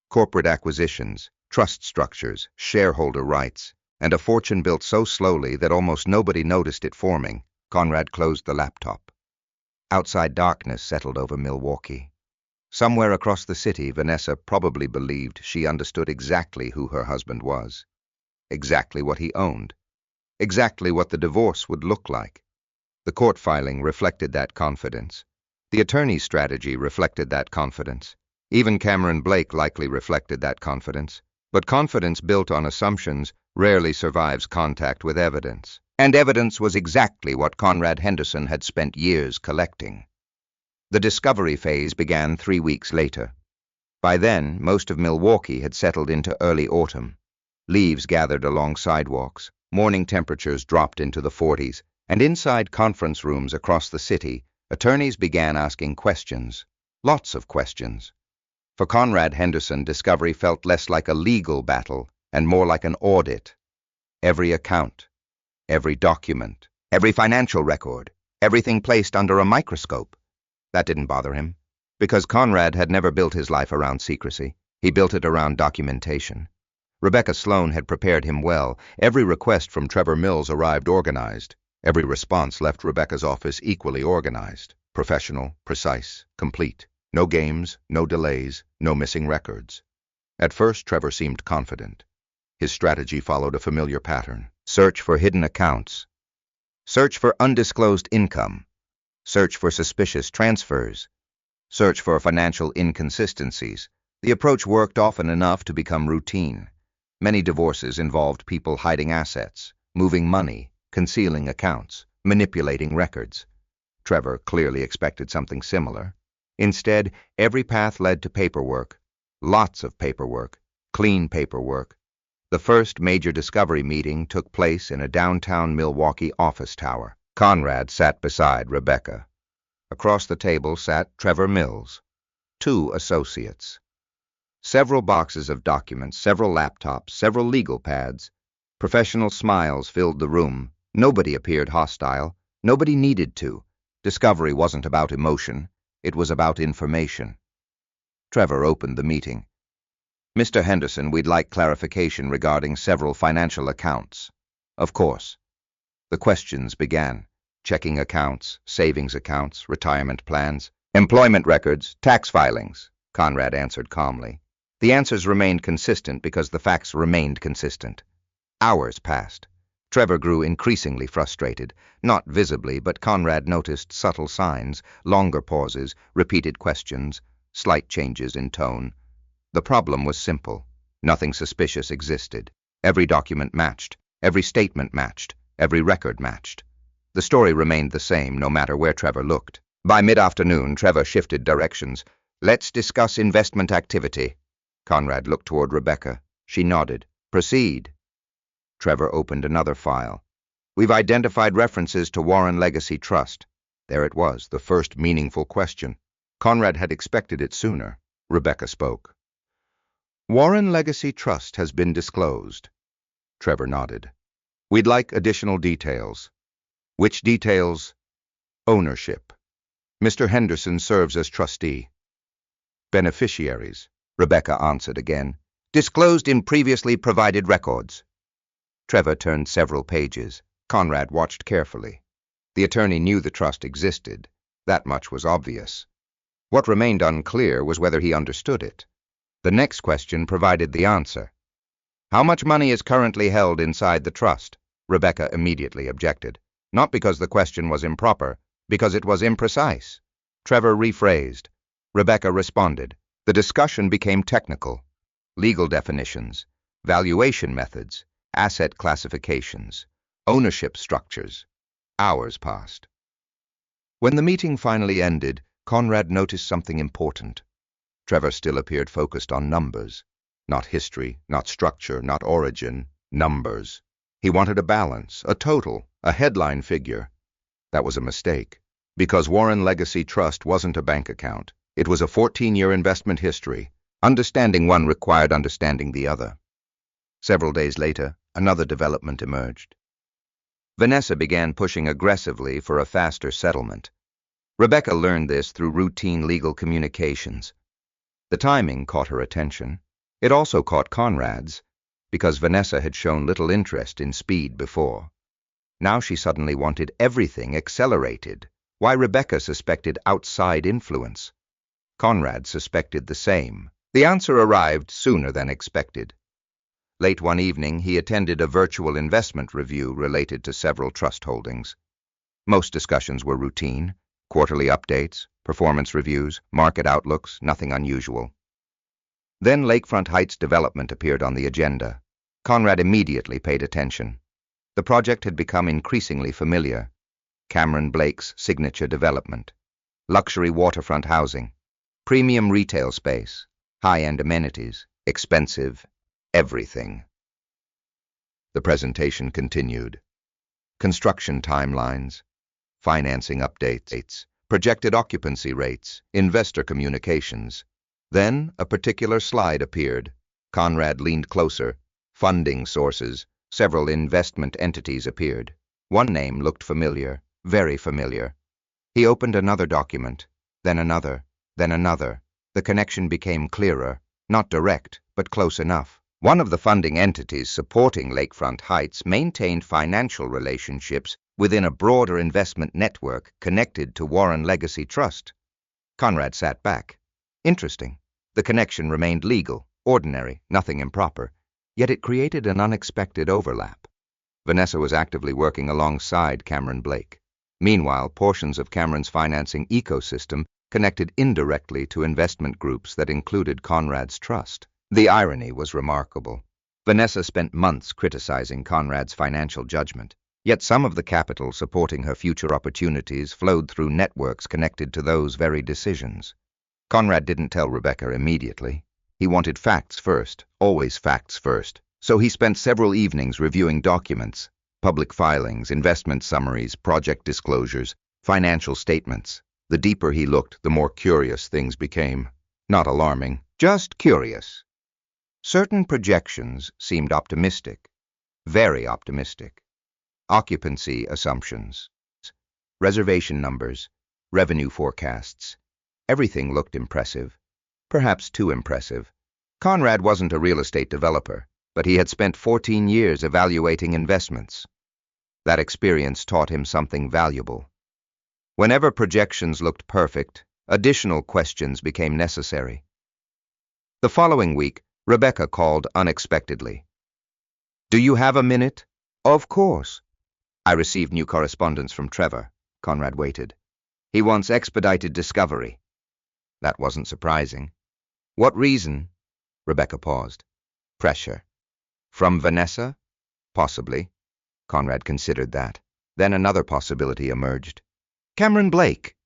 corporate acquisitions, trust structures, shareholder rights, and a fortune built so slowly that almost nobody noticed it forming. Conrad closed the laptop. Outside darkness settled over Milwaukee. Somewhere across the city, Vanessa probably believed she understood exactly who her husband was, exactly what he owned, exactly what the divorce would look like. The court filing reflected that confidence. The attorney's strategy reflected that confidence. Even Cameron Blake likely reflected that confidence. But confidence built on assumptions rarely survives contact with evidence. And evidence was exactly what Conrad Henderson had spent years collecting. The discovery phase began 3 weeks later. By then, most of Milwaukee had settled into early autumn. Leaves gathered along sidewalks, morning temperatures dropped into the 40s, and inside conference rooms across the city, attorneys began asking questions. Lots of questions. For Conrad Henderson, discovery felt less like a legal battle and more like an audit. Every account, every document, every financial record, everything placed under a microscope. That didn't bother him, because Conrad had never built his life around secrecy. He built it around documentation. Rebecca Sloane had prepared him well. Every request from Trevor Mills arrived organized. Every response left Rebecca's office equally organized, professional, precise, complete. No games, no delays, no missing records. At first, Trevor seemed confident. His strategy followed a familiar pattern. Search for hidden accounts. Search for undisclosed income. Search for suspicious transfers. Search for financial inconsistencies. The approach worked often enough to become routine. Many divorces involved people hiding assets, moving money, concealing accounts, manipulating records. Trevor clearly expected something similar. Instead, every path led to paperwork. Lots of paperwork. Clean paperwork. The first major discovery meeting took place in a downtown Milwaukee office tower. Conrad sat beside Rebecca. Across the table sat Trevor Mills, 2 associates. Several boxes of documents, several laptops, several legal pads. Professional smiles filled the room. Nobody appeared hostile. Nobody needed to. Discovery wasn't about emotion. It was about information. Trevor opened the meeting. "Mr. Henderson, we'd like clarification regarding several financial accounts." "Of course." The questions began. Checking accounts, savings accounts, retirement plans, employment records, tax filings, Conrad answered calmly. The answers remained consistent because the facts remained consistent. Hours passed. Trevor grew increasingly frustrated, not visibly, but Conrad noticed subtle signs, longer pauses, repeated questions, slight changes in tone. The problem was simple. Nothing suspicious existed. Every document matched. Every statement matched. Every record matched. The story remained the same no matter where Trevor looked. By mid-afternoon, Trevor shifted directions. "Let's discuss investment activity." Conrad looked toward Rebecca. She nodded. "Proceed." Trevor opened another file. "We've identified references to Warren Legacy Trust." There it was, the first meaningful question. Conrad had expected it sooner. Rebecca spoke. "Warren Legacy Trust has been disclosed." Trevor nodded. "We'd like additional details." "Which details?" "Ownership. Mr. Henderson serves as trustee." "Beneficiaries," Rebecca answered again. "Disclosed in previously provided records." Trevor turned several pages. Conrad watched carefully. The attorney knew the trust existed. That much was obvious. What remained unclear was whether he understood it. The next question provided the answer. "How much money is currently held inside the trust?" Rebecca immediately objected. Not because the question was improper, because it was imprecise. Trevor rephrased. Rebecca responded. The discussion became technical. Legal definitions, valuation methods, asset classifications, ownership structures. Hours passed. When the meeting finally ended, Conrad noticed something important. Trevor still appeared focused on numbers. Not history, not structure, not origin. Numbers. He wanted a balance, a total, a headline figure. That was a mistake. Because Warren Legacy Trust wasn't a bank account. It was a 14-year investment history. Understanding one required understanding the other. Several days later, another development emerged. Vanessa began pushing aggressively for a faster settlement. Rebecca learned this through routine legal communications. The timing caught her attention. It also caught Conrad's, because Vanessa had shown little interest in speed before. Now she suddenly wanted everything accelerated. Why Rebecca suspected outside influence. Conrad suspected the same. The answer arrived sooner than expected. Late one evening, he attended a virtual investment review related to several trust holdings. Most discussions were routine, quarterly updates, performance reviews, market outlooks, nothing unusual. Then Lakefront Heights development appeared on the agenda. Conrad immediately paid attention. The project had become increasingly familiar. Cameron Blake's signature development. Luxury waterfront housing. Premium retail space. High-end amenities. Expensive. Everything. The presentation continued. Construction timelines. Financing updates. Projected occupancy rates. Investor communications. Then a particular slide appeared. Conrad leaned closer. Funding sources. Several investment entities appeared. One name looked familiar, very familiar. He opened another document, then another, then another. The connection became clearer, not direct, but close enough. One of the funding entities supporting Lakefront Heights maintained financial relationships within a broader investment network connected to Warren Legacy Trust. Conrad sat back. Interesting. The connection remained legal, ordinary, nothing improper, yet it created an unexpected overlap. Vanessa was actively working alongside Cameron Blake. Meanwhile, portions of Cameron's financing ecosystem connected indirectly to investment groups that included Conrad's trust. The irony was remarkable. Vanessa spent months criticizing Conrad's financial judgment, yet some of the capital supporting her future opportunities flowed through networks connected to those very decisions. Conrad didn't tell Rebecca immediately. He wanted facts first, always facts first. So he spent several evenings reviewing documents, public filings, investment summaries, project disclosures, financial statements. The deeper he looked, the more curious things became. Not alarming, just curious. Certain projections seemed optimistic, very optimistic. Occupancy assumptions, reservation numbers, revenue forecasts. Everything looked impressive, perhaps too impressive. Conrad wasn't a real estate developer, but he had spent 14 years evaluating investments. That experience taught him something valuable. Whenever projections looked perfect, additional questions became necessary. The following week, Rebecca called unexpectedly. "Do you have a minute?" "Of course." "I received new correspondence from Trevor." Conrad waited. "He wants expedited discovery." That wasn't surprising. "What reason?" Rebecca paused. "Pressure." "From Vanessa?" "Possibly." Conrad considered that. Then another possibility emerged. "Cameron Blake."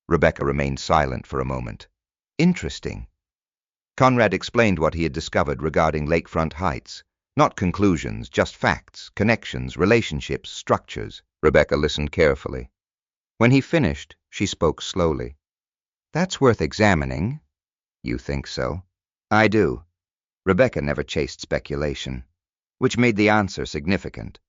Rebecca remained silent for a moment. "Interesting." Conrad explained what he had discovered regarding Lakefront Heights. Not conclusions, just facts, connections, relationships, structures. Rebecca listened carefully. When he finished, she spoke slowly. "That's worth examining." "You think so?" "I do." Rebecca never chased speculation, which made the answer significant.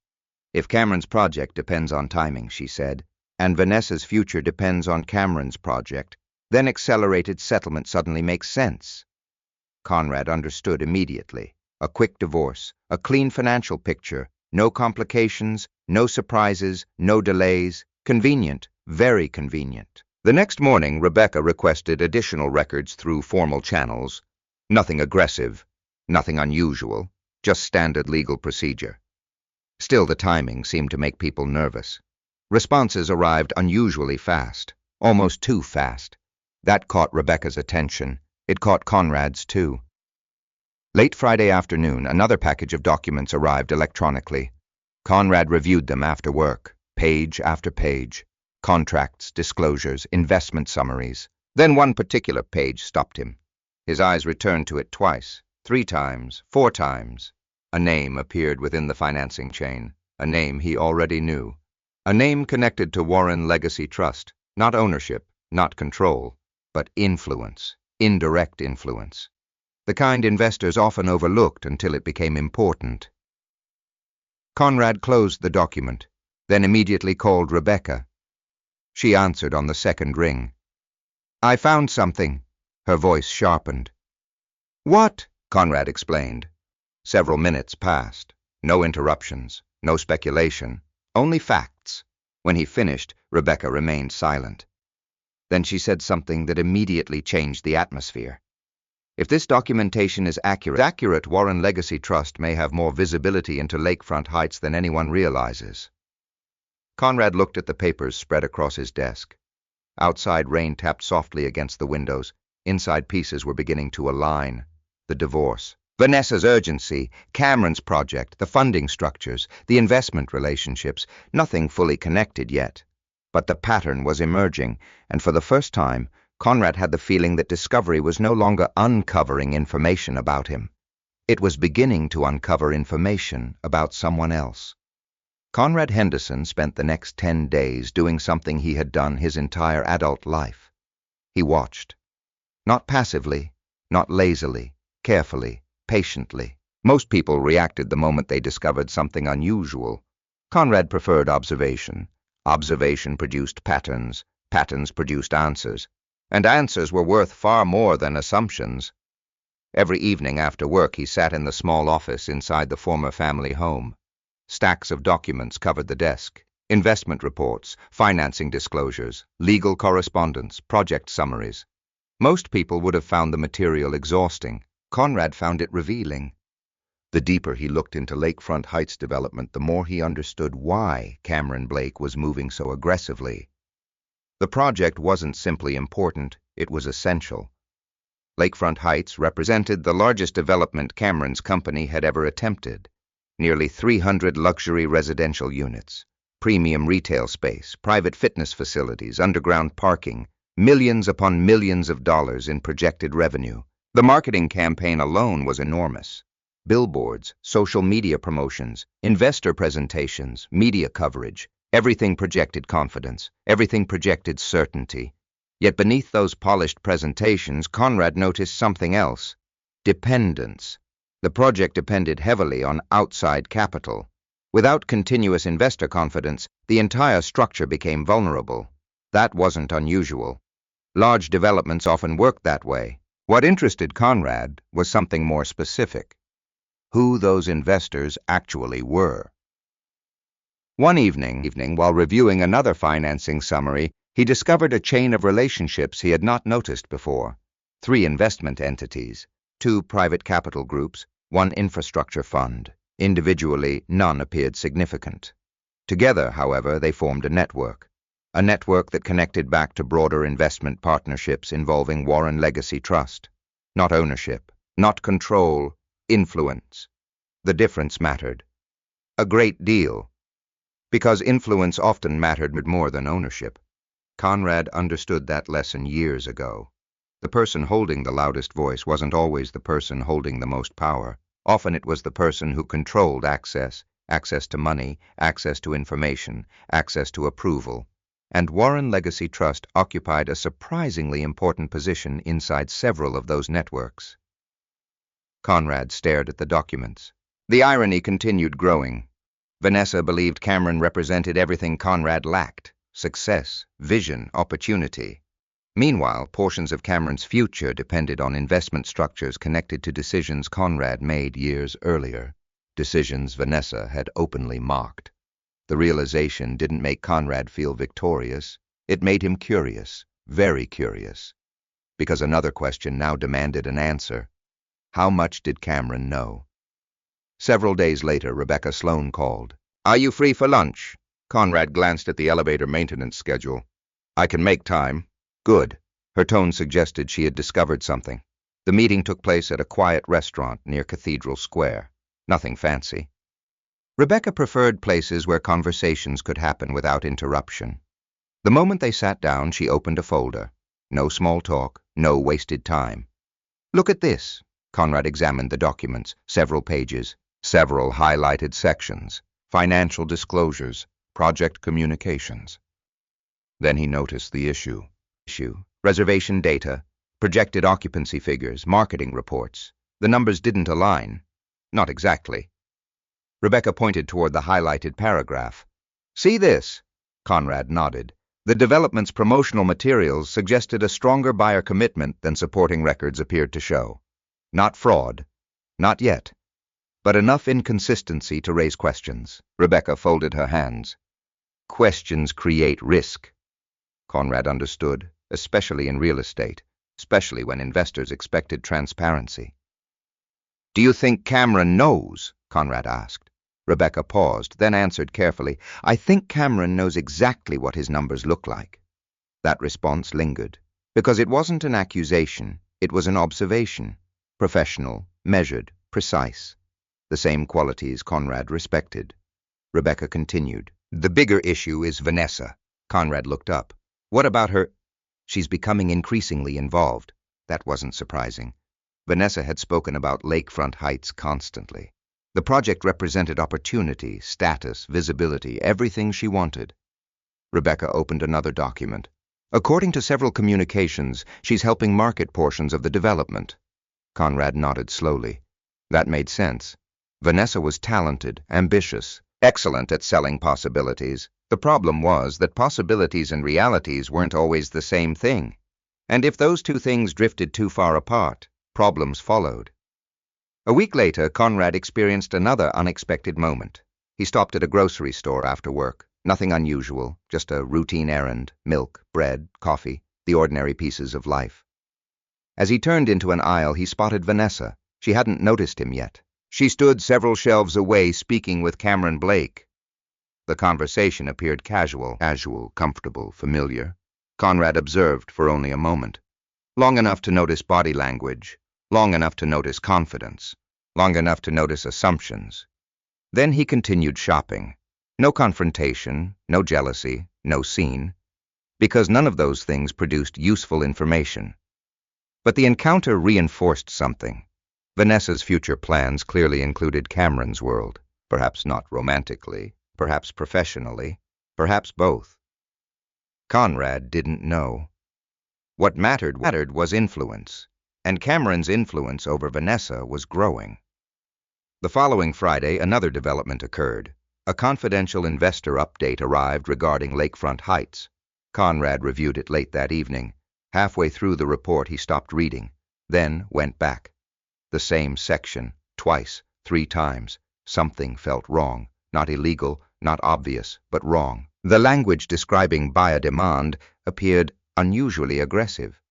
"If Cameron's project depends on timing," she said, "and Vanessa's future depends on Cameron's project, then accelerated settlement suddenly makes sense." Conrad understood immediately. A quick divorce, a clean financial picture, no complications, no surprises, no delays. Convenient, very convenient. The next morning, Rebecca requested additional records through formal channels. Nothing aggressive, nothing unusual, just standard legal procedure. Still, the timing seemed to make people nervous. Responses arrived unusually fast, almost too fast. That caught Rebecca's attention. It caught Conrad's too. Late Friday afternoon, another package of documents arrived electronically. Conrad reviewed them after work, page after page. Contracts, disclosures, investment summaries. Then one particular page stopped him. His eyes returned to it twice, 3 times, 4 times. A name appeared within the financing chain, a name he already knew. A name connected to Warren Legacy Trust, not ownership, not control, but influence, indirect influence. The kind investors often overlooked until it became important. Conrad closed the document, then immediately called Rebecca. She answered on the second ring. "I found something." Her voice sharpened. "What?" Conrad explained. Several minutes passed. No interruptions, no speculation, only facts. When he finished, Rebecca remained silent. Then she said something that immediately changed the atmosphere. "If this documentation is accurate, Warren Legacy Trust may have more visibility into Lakefront Heights than anyone realizes." Conrad looked at the papers spread across his desk. Outside, rain tapped softly against the windows. Inside, pieces were beginning to align. The divorce, Vanessa's urgency, Cameron's project, the funding structures, the investment relationships, nothing fully connected yet. But the pattern was emerging, and for the first time, Conrad had the feeling that discovery was no longer uncovering information about him. It was beginning to uncover information about someone else. Conrad Henderson spent the next 10 days doing something he had done his entire adult life. He watched. Not passively, not lazily, carefully, patiently. Most people reacted the moment they discovered something unusual. Conrad preferred observation. Observation produced patterns. Patterns produced answers. And answers were worth far more than assumptions. Every evening after work, he sat in the small office inside the former family home. Stacks of documents covered the desk. Investment reports, financing disclosures, legal correspondence, project summaries. Most people would have found the material exhausting. Conrad found it revealing. The deeper he looked into Lakefront Heights development, the more he understood why Cameron Blake was moving so aggressively. The project wasn't simply important, it was essential. Lakefront Heights represented the largest development Cameron's company had ever attempted. Nearly 300 luxury residential units, premium retail space, private fitness facilities, underground parking, millions upon millions of dollars in projected revenue. The marketing campaign alone was enormous. Billboards, social media promotions, investor presentations, media coverage, everything projected confidence, everything projected certainty. Yet beneath those polished presentations, Conrad noticed something else: dependence. The project depended heavily on outside capital. Without continuous investor confidence, the entire structure became vulnerable. That wasn't unusual. Large developments often worked that way. What interested Conrad was something more specific: who those investors actually were. One evening, while reviewing another financing summary, he discovered a chain of relationships he had not noticed before. 3 investment entities, 2 private capital groups, 1 infrastructure fund. Individually, none appeared significant. Together, however, they formed a network that connected back to broader investment partnerships involving Warren Legacy Trust. Not ownership, not control, influence. The difference mattered a great deal, because influence often mattered more than ownership. Conrad understood that lesson years ago. The person holding the loudest voice wasn't always the person holding the most power. Often it was the person who controlled access to money, access to information, access to approval. And Warren Legacy Trust occupied a surprisingly important position inside several of those networks. Conrad stared at the documents. The irony continued growing. Vanessa believed Cameron represented everything Conrad lacked: success, vision, opportunity. Meanwhile, portions of Cameron's future depended on investment structures connected to decisions Conrad made years earlier, decisions Vanessa had openly mocked. The realization didn't make Conrad feel victorious. It made him curious, very curious, because another question now demanded an answer. How much did Cameron know? Several days later, Rebecca Sloan called. "Are you free for lunch?" Conrad glanced at the elevator maintenance schedule. "I can make time." "Good." Her tone suggested she had discovered something. The meeting took place at a quiet restaurant near Cathedral Square. Nothing fancy. Rebecca preferred places where conversations could happen without interruption. The moment they sat down, she opened a folder. No small talk, no wasted time. "Look at this." Conrad examined the documents, several pages, several highlighted sections, financial disclosures, project communications. Then he noticed the issue. Reservation data, projected occupancy figures, marketing reports. The numbers didn't align. Not exactly. Rebecca pointed toward the highlighted paragraph. "See this?" Conrad nodded. The development's promotional materials suggested a stronger buyer commitment than supporting records appeared to show. Not fraud. Not yet. But enough inconsistency to raise questions. Rebecca folded her hands. Questions create risk. Conrad understood, especially in real estate, especially when investors expected transparency. "Do you think Cameron knows?" Conrad asked. Rebecca paused, then answered carefully, "I think Cameron knows exactly what his numbers look like." That response lingered, because it wasn't an accusation, it was an observation. Professional, measured, precise. The same qualities Conrad respected. Rebecca continued. "The bigger issue is Vanessa." Conrad looked up. "What about her?" "She's becoming increasingly involved." That wasn't surprising. Vanessa had spoken about Lakefront Heights constantly. The project represented opportunity, status, visibility, everything she wanted. Rebecca opened another document. "According to several communications, she's helping market portions of the development." Conrad nodded slowly. That made sense. Vanessa was talented, ambitious, excellent at selling possibilities. The problem was that possibilities and realities weren't always the same thing. And if those two things drifted too far apart, Problems followed. A week later, Conrad experienced another unexpected moment. He stopped at a grocery store after work. Nothing unusual, just a routine errand: milk, bread, coffee, the ordinary pieces of life. As he turned into an aisle, he spotted Vanessa. She hadn't noticed him yet. She stood several shelves away, speaking with Cameron Blake. The conversation appeared casual, comfortable, familiar. Conrad observed for only a moment. Long enough to notice body language, long enough to notice confidence, long enough to notice assumptions. Then he continued shopping. No confrontation, no jealousy, no scene, because none of those things produced useful information. But the encounter reinforced something. Vanessa's future plans clearly included Cameron's world, perhaps not romantically, perhaps professionally, perhaps both. Conrad didn't know. What mattered was influence, and Cameron's influence over Vanessa was growing. The following Friday, another development occurred. A confidential investor update arrived regarding Lakefront Heights. Conrad reviewed it late that evening. Halfway through the report, he stopped reading, then went back. The same section, twice, 3 times. Something felt wrong. Not illegal, not obvious, but wrong. The language describing buyer demand appeared unusually aggressive,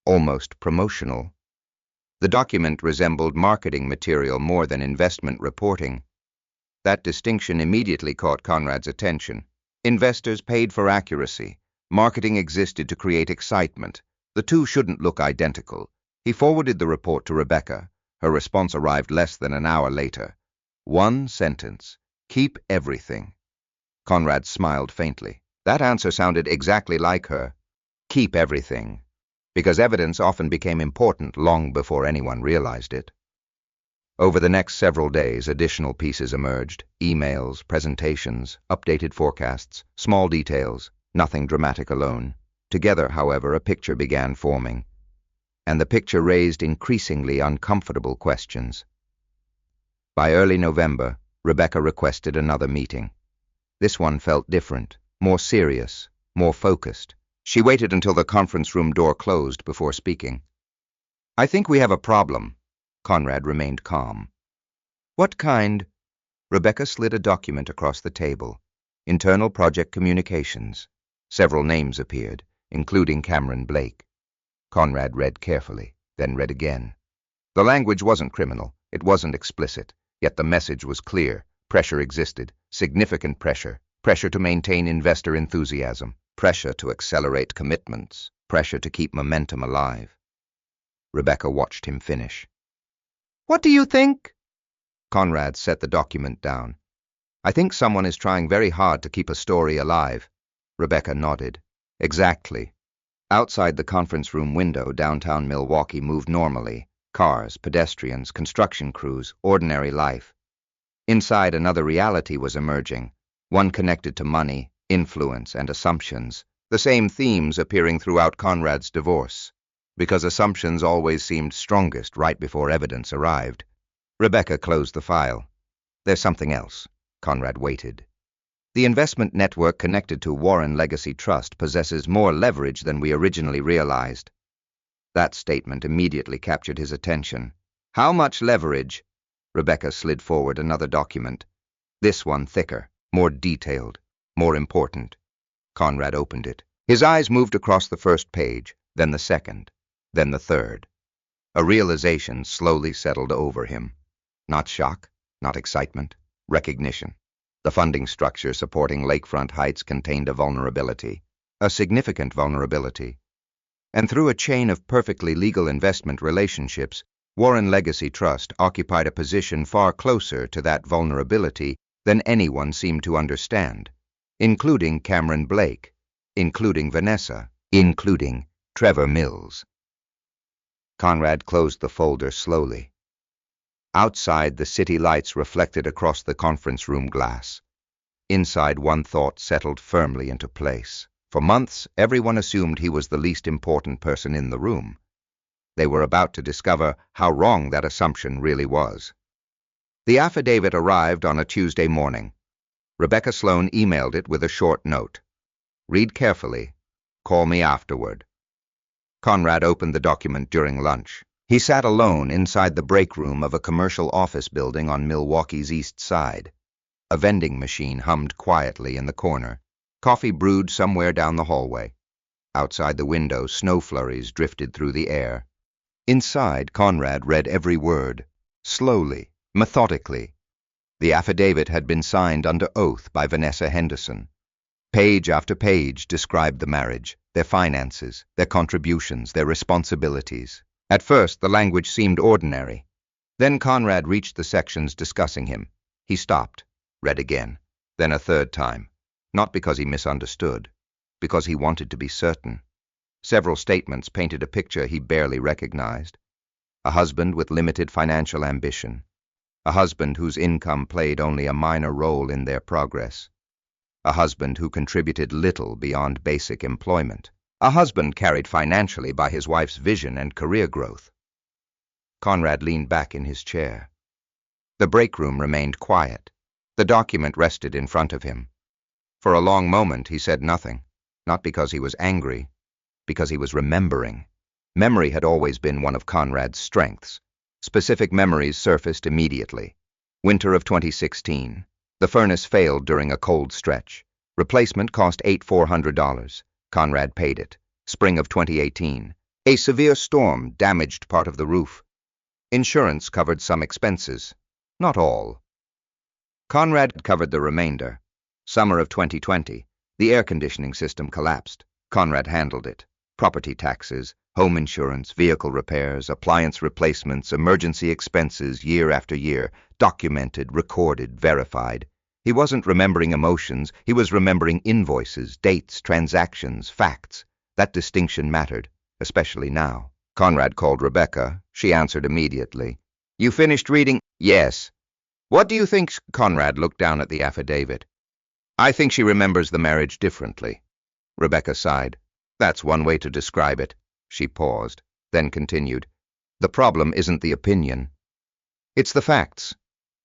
almost promotional. The document resembled marketing material more than investment reporting. That distinction immediately caught Conrad's attention. Investors paid for accuracy. Marketing existed to create excitement. The two shouldn't look identical. He forwarded the report to Rebecca. Her response arrived less than an hour later. 1 sentence. Keep everything. Conrad smiled faintly. That answer sounded exactly like her. Keep everything. Because evidence often became important long before anyone realized it. Over the next several days, additional pieces emerged: emails, presentations, updated forecasts, small details, nothing dramatic alone. Together, however, a picture began forming, and the picture raised increasingly uncomfortable questions. By early November, Rebecca requested another meeting. This one felt different, more serious, more focused. She waited until the conference room door closed before speaking. "I think we have a problem." Conrad remained calm. "What kind?" Rebecca slid a document across the table. Internal project communications. Several names appeared, including Cameron Blake. Conrad read carefully, then read again. The language wasn't criminal, it wasn't explicit, yet the message was clear. Pressure existed, significant pressure. Pressure to maintain investor enthusiasm. Pressure to accelerate commitments. Pressure to keep momentum alive. Rebecca watched him finish. "What do you think?" Conrad set the document down. "I think someone is trying very hard to keep a story alive." Rebecca nodded. "Exactly." Outside the conference room window, downtown Milwaukee moved normally. Cars, pedestrians, construction crews, ordinary life. Inside, another reality was emerging, one connected to money, influence, and assumptions. The same themes appearing throughout Conrad's divorce, because assumptions always seemed strongest right before evidence arrived. Rebecca closed the file. "There's something else." Conrad waited. "The investment network connected to Warren Legacy Trust possesses more leverage than we originally realized." That statement immediately captured his attention. "How much leverage?" Rebecca slid forward another document. This one thicker, more detailed, more important. Conrad opened it. His eyes moved across the first page, then the second, then the third. A realization slowly settled over him. Not shock, not excitement, recognition. The funding structure supporting Lakefront Heights contained a vulnerability, a significant vulnerability. And through a chain of perfectly legal investment relationships, Warren Legacy Trust occupied a position far closer to that vulnerability than anyone seemed to understand, including Cameron Blake, including Vanessa, including Trevor Mills. Conrad closed the folder slowly. Outside, the city lights reflected across the conference room glass. Inside, one thought settled firmly into place. For months, everyone assumed he was the least important person in the room. They were about to discover how wrong that assumption really was. The affidavit arrived on a Tuesday morning. Rebecca Sloan emailed it with a short note. "Read carefully. Call me afterward." Conrad opened the document during lunch. He sat alone inside the break room of a commercial office building on Milwaukee's east side. A vending machine hummed quietly in the corner. Coffee brewed somewhere down the hallway. Outside the window, snow flurries drifted through the air. Inside, Conrad read every word, slowly, methodically. The affidavit had been signed under oath by Vanessa Henderson. Page after page described the marriage, their finances, their contributions, their responsibilities. At first, the language seemed ordinary. Then Conrad reached the sections discussing him. He stopped, read again, then a third time, not because he misunderstood, because he wanted to be certain. Several statements painted a picture he barely recognized. A husband with limited financial ambition. A husband whose income played only a minor role in their progress. A husband who contributed little beyond basic employment. A husband carried financially by his wife's vision and career growth. Conrad leaned back in his chair. The break room remained quiet. The document rested in front of him. For a long moment he said nothing, not because he was angry, because he was remembering. Memory had always been one of Conrad's strengths. Specific memories surfaced immediately. Winter of 2016. The furnace failed during a cold stretch. Replacement cost $8,400. Conrad paid it. Spring of 2018. A severe storm damaged part of the roof. Insurance covered some expenses. Not all. Conrad covered the remainder. Summer of 2020. The air conditioning system collapsed. Conrad handled it. Property taxes, home insurance, vehicle repairs, appliance replacements, emergency expenses year after year, documented, recorded, verified. He wasn't remembering emotions, he was remembering invoices, dates, transactions, facts. That distinction mattered, especially now. Conrad called Rebecca. She answered immediately. "You finished reading?" "Yes." "What do you think?" Conrad looked down at the affidavit. "I think she remembers the marriage differently." Rebecca sighed. "That's one way to describe it." She paused, then continued. "The problem isn't the opinion. It's the facts."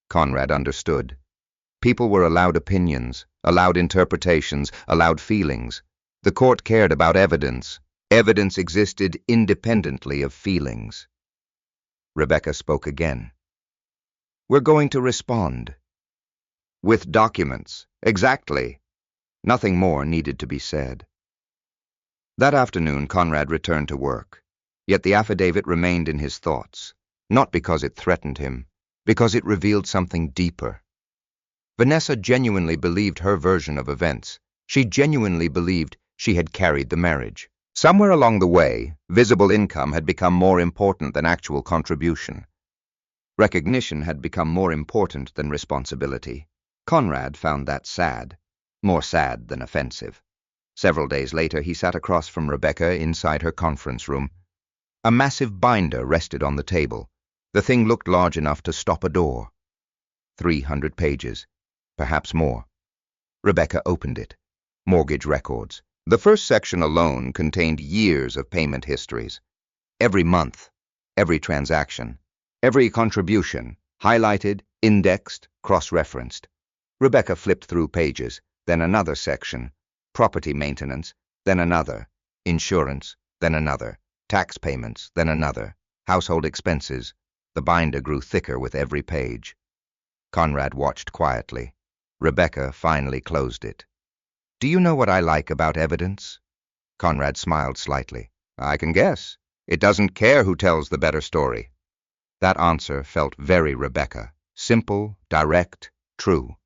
Conrad understood. People were allowed opinions, allowed interpretations, allowed feelings. The court cared about evidence. Evidence existed independently of feelings. Rebecca spoke again. "We're going to respond." "With documents." "Exactly." Nothing more needed to be said. That afternoon, Conrad returned to work. Yet the affidavit remained in his thoughts, not because it threatened him, because it revealed something deeper. Vanessa genuinely believed her version of events. She genuinely believed she had carried the marriage. Somewhere along the way, visible income had become more important than actual contribution. Recognition had become more important than responsibility. Conrad found that sad, more sad than offensive. Several days later, he sat across from Rebecca inside her conference room. A massive binder rested on the table. The thing looked large enough to stop a door. 300 pages, perhaps more. Rebecca opened it. Mortgage records. The first section alone contained years of payment histories. Every month, every transaction, every contribution, highlighted, indexed, cross-referenced. Rebecca flipped through pages, then another section. Property maintenance, then another. Insurance, then another. Tax payments, then another. Household expenses. The binder grew thicker with every page. Conrad watched quietly. Rebecca finally closed it. "Do you know what I like about evidence?" Conrad smiled slightly. "I can guess. It doesn't care who tells the better story." That answer felt very Rebecca. Simple, direct, true.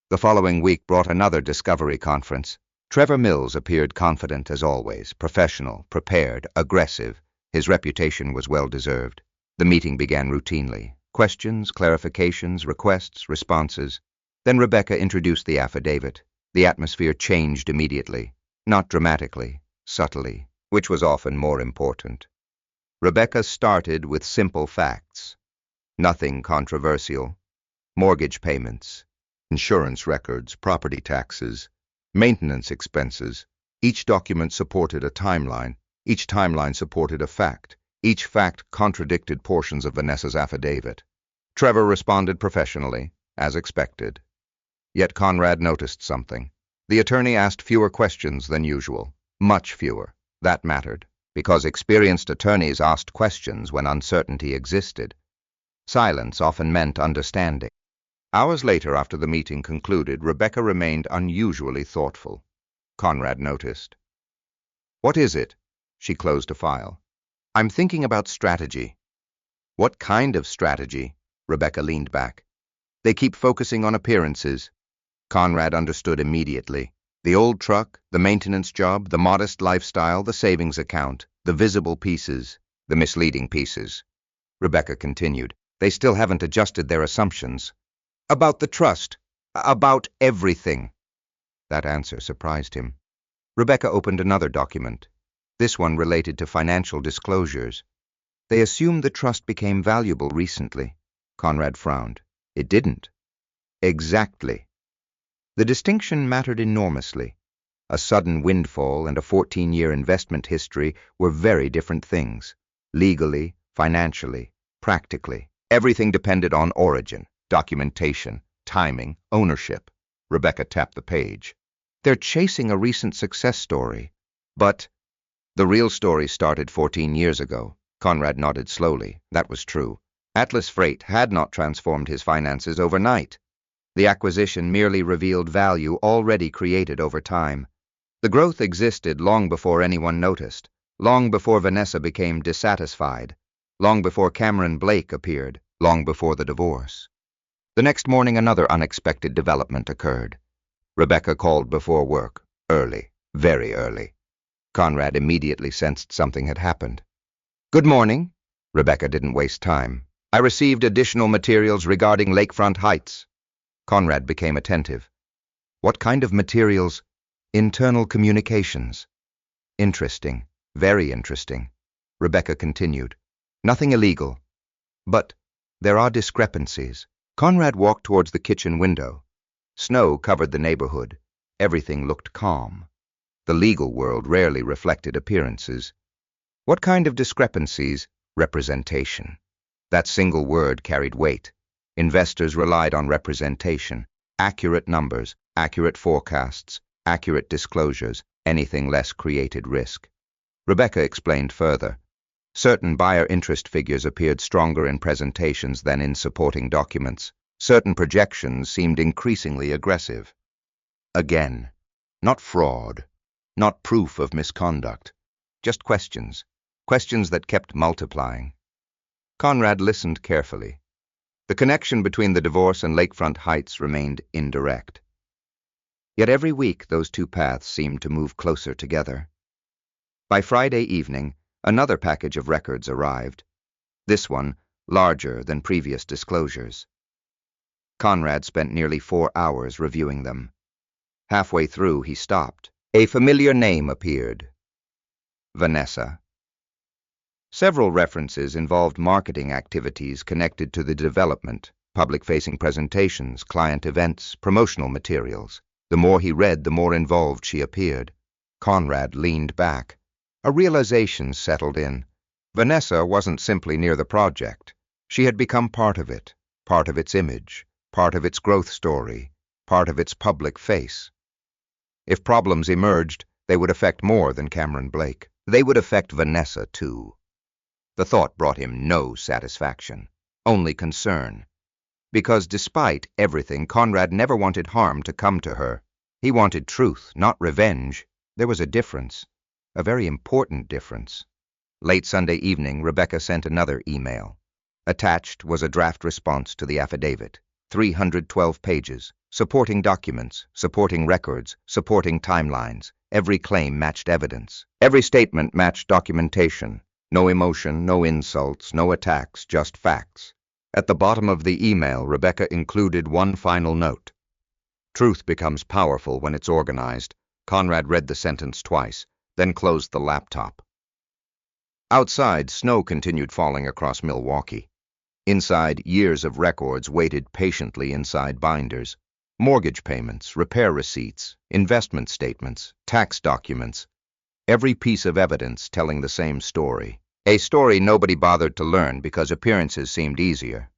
The following week brought another discovery conference. Trevor Mills appeared confident as always, professional, prepared, aggressive. His reputation was well-deserved. The meeting began routinely. Questions, clarifications, requests, responses. Then Rebecca introduced the affidavit. The atmosphere changed immediately. Not dramatically, subtly, which was often more important. Rebecca started with simple facts. Nothing controversial. Mortgage payments, insurance records, property taxes, maintenance expenses. Each document supported a timeline. Each timeline supported a fact. Each fact contradicted portions of Vanessa's affidavit. Trevor responded professionally, as expected. Yet Conrad noticed something. The attorney asked fewer questions than usual. Much fewer. That mattered. because experienced attorneys asked questions when uncertainty existed. Silence often meant understanding. Hours later, after the meeting concluded, Rebecca remained unusually thoughtful. Conrad noticed. "What is it?" She closed a file. "I'm thinking about strategy." "What kind of strategy?" Rebecca leaned back. "They keep focusing on appearances." Conrad understood immediately. The old truck, the maintenance job, the modest lifestyle, the savings account, the visible pieces, the misleading pieces. Rebecca continued. "They still haven't adjusted their assumptions. About the trust. About everything." That answer surprised him. Rebecca opened another document. This one related to financial disclosures. "They assumed the trust became valuable recently." Conrad frowned. "It didn't." "Exactly." The distinction mattered enormously. A sudden windfall and a 14-year investment history were very different things. Legally, financially, practically. Everything depended on origin, documentation, timing, ownership. Rebecca tapped the page. "They're chasing a recent success story. But the real story started 14 years ago." Conrad nodded slowly. That was true. Atlas Freight had not transformed his finances overnight. The acquisition merely revealed value already created over time. The growth existed long before anyone noticed, long before Vanessa became dissatisfied, long before Cameron Blake appeared, long before the divorce. The next morning, another unexpected development occurred. Rebecca called before work, early, very early. Conrad immediately sensed something had happened. "Good morning." Rebecca didn't waste time. "I received additional materials regarding Lakefront Heights." Conrad became attentive. "What kind of materials?" "Internal communications." "Interesting, very interesting." Rebecca continued. "Nothing illegal. But there are discrepancies." Conrad walked towards the kitchen window. Snow covered the neighborhood. Everything looked calm. The legal world rarely reflected appearances. "What kind of discrepancies?" "Representation." That single word carried weight. Investors relied on representation, accurate numbers, accurate forecasts, accurate disclosures. Anything less created risk. Rebecca explained further. Certain buyer interest figures appeared stronger in presentations than in supporting documents. Certain projections seemed increasingly aggressive. Again, not fraud, not proof of misconduct, just questions. Questions that kept multiplying. Conrad listened carefully. The connection between the divorce and Lakefront Heights remained indirect. Yet every week those two paths seemed to move closer together. By Friday evening, another package of records arrived. This one larger than previous disclosures. Conrad spent nearly 4 hours reviewing them. Halfway through, he stopped. A familiar name appeared. Vanessa. Several references involved marketing activities connected to the development, public-facing presentations, client events, promotional materials. The more he read, the more involved she appeared. Conrad leaned back. A realization settled in. Vanessa wasn't simply near the project. She had become part of it, part of its image, part of its growth story, part of its public face. If problems emerged, they would affect more than Cameron Blake. They would affect Vanessa, too. The thought brought him no satisfaction, only concern. Because despite everything, Conrad never wanted harm to come to her. He wanted truth, not revenge. There was a difference, a very important difference. Late Sunday evening, Rebecca sent another email. Attached was a draft response to the affidavit, 312 pages, supporting documents, supporting records, supporting timelines. Every claim matched evidence. Every statement matched documentation. No emotion, no insults, no attacks, just facts. At the bottom of the email, Rebecca included one final note. Truth becomes powerful when it's organized. Conrad read the sentence twice, then closed the laptop. Outside, snow continued falling across Milwaukee. Inside, years of records waited patiently inside binders. Mortgage payments, repair receipts, investment statements, tax documents. Every piece of evidence telling the same story. A story nobody bothered to learn because appearances seemed easier.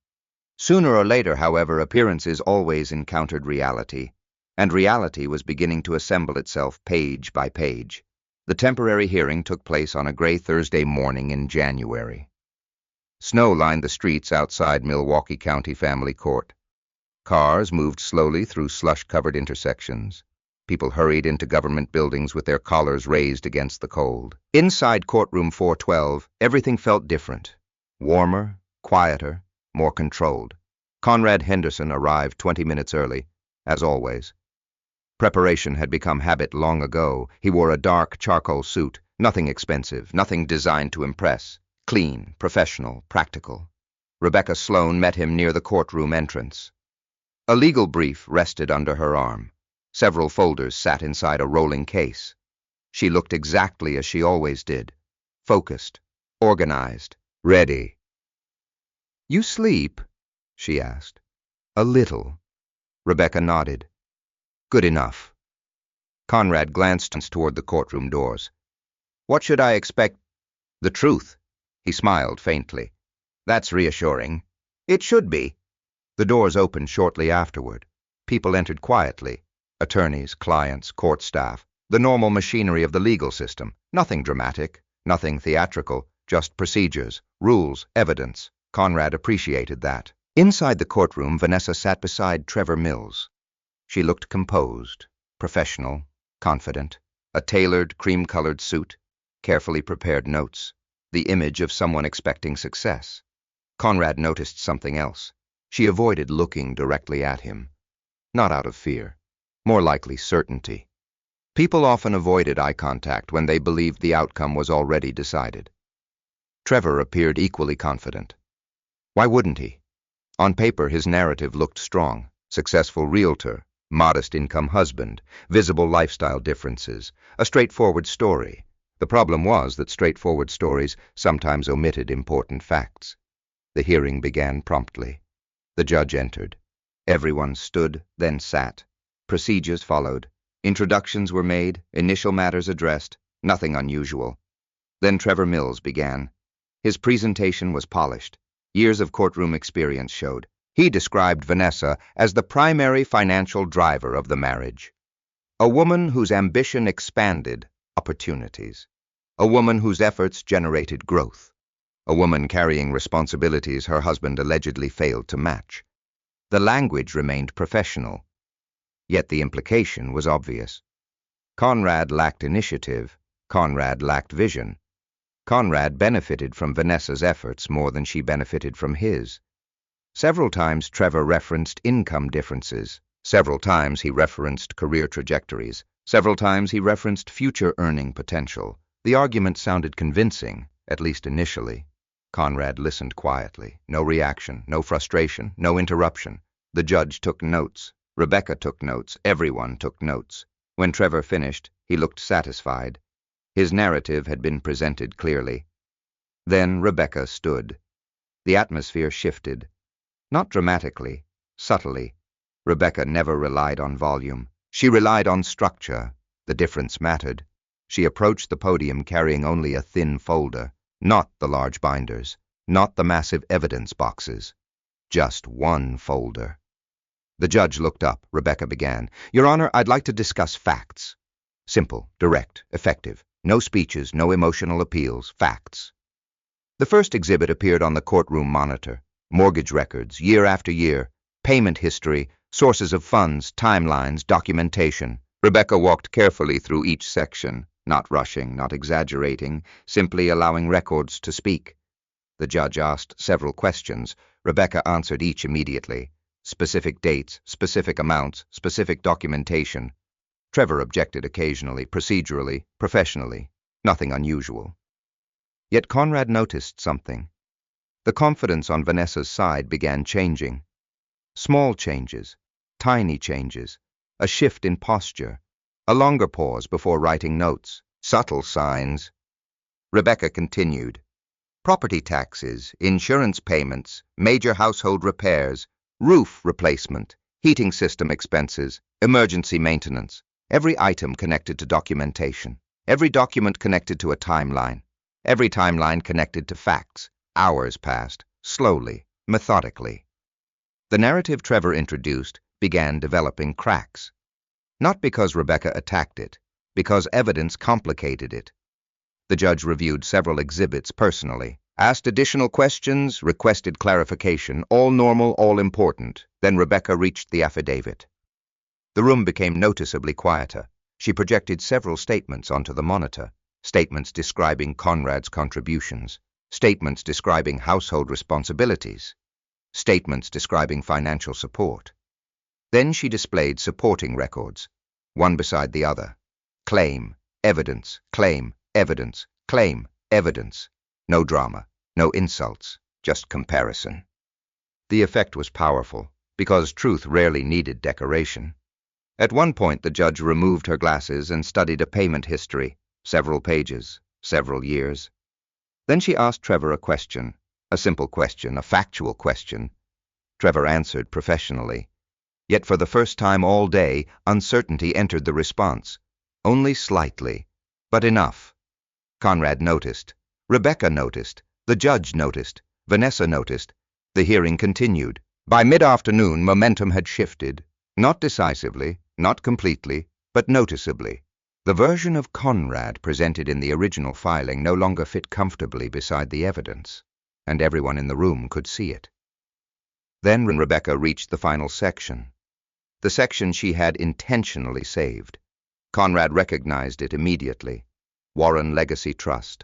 Sooner or later, however, appearances always encountered reality, and reality was beginning to assemble itself page by page. The temporary hearing took place on a gray Thursday morning in January. Snow lined the streets outside Milwaukee County Family Court. Cars moved slowly through slush-covered intersections. People hurried into government buildings with their collars raised against the cold. Inside courtroom 412, everything felt different. Warmer, quieter, more controlled. Conrad Henderson arrived 20 minutes early, as always. Preparation had become habit long ago. He wore a dark charcoal suit, nothing expensive, nothing designed to impress. Clean, professional, practical. Rebecca Sloan met him near the courtroom entrance. A legal brief rested under her arm. Several folders sat inside a rolling case. She looked exactly as she always did. Focused, organized, ready. "You sleep?" she asked. "A little." Rebecca nodded. "Good enough." Conrad glanced toward the courtroom doors. "What should I expect?" "The truth." He smiled faintly. "That's reassuring." "It should be." The doors opened shortly afterward. People entered quietly. Attorneys, clients, court staff, the normal machinery of the legal system. Nothing dramatic, nothing theatrical, just procedures, rules, evidence. Conrad appreciated that. Inside the courtroom, Vanessa sat beside Trevor Mills. She looked composed, professional, confident. A tailored, cream-colored suit, carefully prepared notes, the image of someone expecting success. Conrad noticed something else. She avoided looking directly at him. Not out of fear, more likely certainty. People often avoided eye contact when they believed the outcome was already decided. Trevor appeared equally confident. Why wouldn't he? On paper, his narrative looked strong. Successful realtor, modest income husband, visible lifestyle differences, a straightforward story. The problem was that straightforward stories sometimes omitted important facts. The hearing began promptly. The judge entered. Everyone stood, then sat. Procedures followed. Introductions were made, initial matters addressed, nothing unusual. Then Trevor Mills began. His presentation was polished. Years of courtroom experience showed. He described Vanessa as the primary financial driver of the marriage. A woman whose ambition expanded opportunities. A woman whose efforts generated growth. A woman carrying responsibilities her husband allegedly failed to match. The language remained professional, yet the implication was obvious. Conrad lacked initiative. Conrad lacked vision. Conrad benefited from Vanessa's efforts more than she benefited from his. Several times Trevor referenced income differences. Several times he referenced career trajectories. Several times he referenced future earning potential. The argument sounded convincing, at least initially. Conrad listened quietly. No reaction, no frustration, no interruption. The judge took notes. Rebecca took notes. Everyone took notes. When Trevor finished, he looked satisfied. His narrative had been presented clearly. Then Rebecca stood. The atmosphere shifted. Not dramatically, subtly. Rebecca never relied on volume. She relied on structure. The difference mattered. She approached the podium carrying only a thin folder. Not the large binders, not the massive evidence boxes. Just one folder. The judge looked up. Rebecca began. "Your Honor, I'd like to discuss facts. Simple, direct, effective. No speeches, no emotional appeals. Facts." The first exhibit appeared on the courtroom monitor. Mortgage records, year after year. Payment history, sources of funds, timelines, documentation. Rebecca walked carefully through each section. Not rushing, not exaggerating, simply allowing records to speak. The judge asked several questions. Rebecca answered each immediately. Specific dates, specific amounts, specific documentation. Trevor objected occasionally, procedurally, professionally. Nothing unusual. Yet Conrad noticed something. The confidence on Vanessa's side began changing. Small changes, tiny changes, a shift in posture. A longer pause before writing notes. Subtle signs. Rebecca continued. Property taxes, insurance payments, major household repairs, roof replacement, heating system expenses, emergency maintenance. Every item connected to documentation. Every document connected to a timeline. Every timeline connected to facts. Hours passed, slowly, methodically. The narrative Trevor introduced began developing cracks. Not because Rebecca attacked it, because evidence complicated it. The judge reviewed several exhibits personally, asked additional questions, requested clarification, all normal, all important. Then Rebecca reached the affidavit. The room became noticeably quieter. She projected several statements onto the monitor, statements describing Conrad's contributions, statements describing household responsibilities, statements describing financial support. Then she displayed supporting records, one beside the other. Claim, evidence, claim, evidence, claim, evidence. No drama, no insults, just comparison. The effect was powerful, because truth rarely needed decoration. At one point, the judge removed her glasses and studied a payment history, several pages, several years. Then she asked Trevor a question, a simple question, a factual question. Trevor answered professionally. Yet for the first time all day, uncertainty entered the response. Only slightly, but enough. Conrad noticed. Rebecca noticed. The judge noticed. Vanessa noticed. The hearing continued. By mid-afternoon, momentum had shifted. Not decisively, not completely, but noticeably. The version of Conrad presented in the original filing no longer fit comfortably beside the evidence, and everyone in the room could see it. Then Rebecca reached the final section, the section she had intentionally saved. Conrad recognized it immediately. Warren Legacy Trust.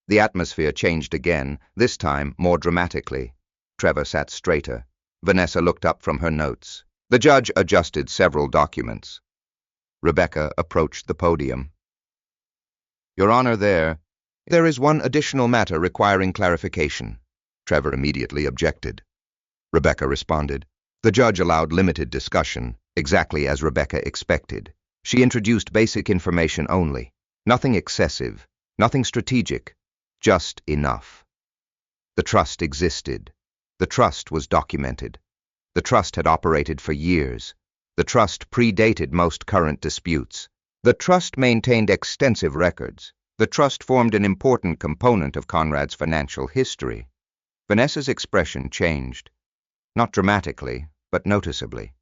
The atmosphere changed again, this time more dramatically. Trevor sat straighter. Vanessa looked up from her notes. The judge adjusted several documents. Rebecca approached the podium. Your Honor, there is one additional matter requiring clarification. Trevor immediately objected. Rebecca responded. The judge allowed limited discussion, exactly as Rebecca expected. She introduced basic information only. Nothing excessive, nothing strategic, just enough. The trust existed. The trust was documented. The trust had operated for years. The trust predated most current disputes. The trust maintained extensive records. The trust formed an important component of Conrad's financial history. Vanessa's expression changed. Not dramatically, but noticeably.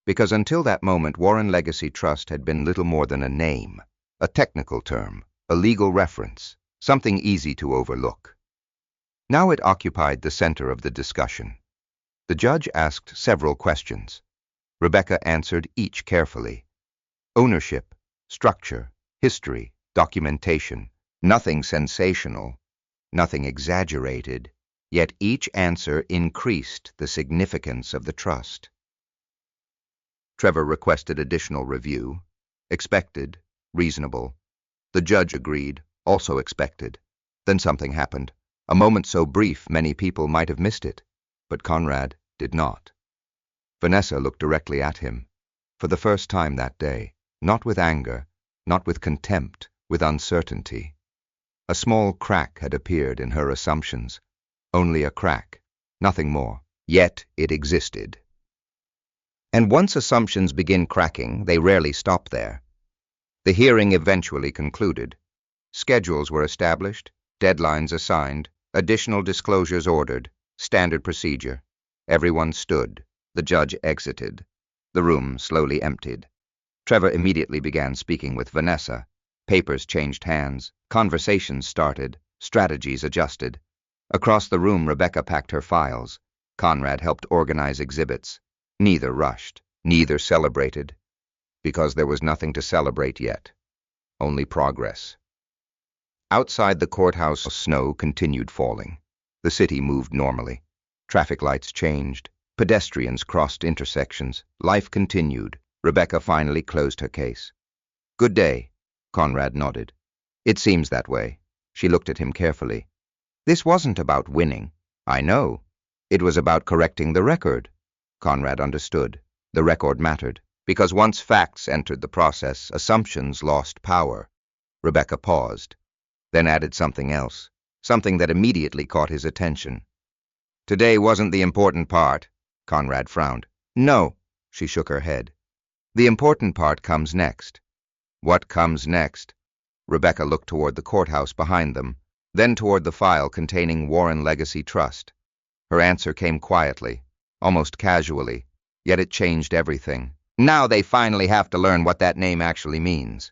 Because until that moment, Warren Legacy Trust had been little more than a name, a technical term, a legal reference, something easy to overlook. Now it occupied the center of the discussion. The judge asked several questions. Rebecca answered each carefully. Ownership, structure, history, documentation, nothing sensational, nothing exaggerated, yet each answer increased the significance of the trust. Trevor requested additional review. Expected, reasonable. The judge agreed, also expected. Then something happened, a moment so brief many people might have missed it, but Conrad did not. Vanessa looked directly at him, for the first time that day, not with anger, not with contempt, with uncertainty. A small crack had appeared in her assumptions, only a crack, nothing more, yet it existed. And once assumptions begin cracking, they rarely stop there. The hearing eventually concluded. Schedules were established, deadlines assigned, additional disclosures ordered, standard procedure. Everyone stood. The judge exited. The room slowly emptied. Trevor immediately began speaking with Vanessa. Papers changed hands, conversations started, strategies adjusted. Across the room, Rebecca packed her files. Conrad helped organize exhibits. Neither rushed, neither celebrated, because there was nothing to celebrate yet, only progress. Outside the courthouse, snow continued falling. The city moved normally. Traffic lights changed. Pedestrians crossed intersections. Life continued. Rebecca finally closed her case. Good day, Conrad nodded. It seems that way. She looked at him carefully. This wasn't about winning. I know. It was about correcting the record. Conrad understood. The record mattered, because once facts entered the process, assumptions lost power. Rebecca paused, then added something else, something that immediately caught his attention. Today wasn't the important part, Conrad frowned. No, she shook her head. The important part comes next. What comes next? Rebecca looked toward the courthouse behind them, then toward the file containing Warren Legacy Trust. Her answer came quietly, almost casually, yet it changed everything. Now they finally have to learn what that name actually means.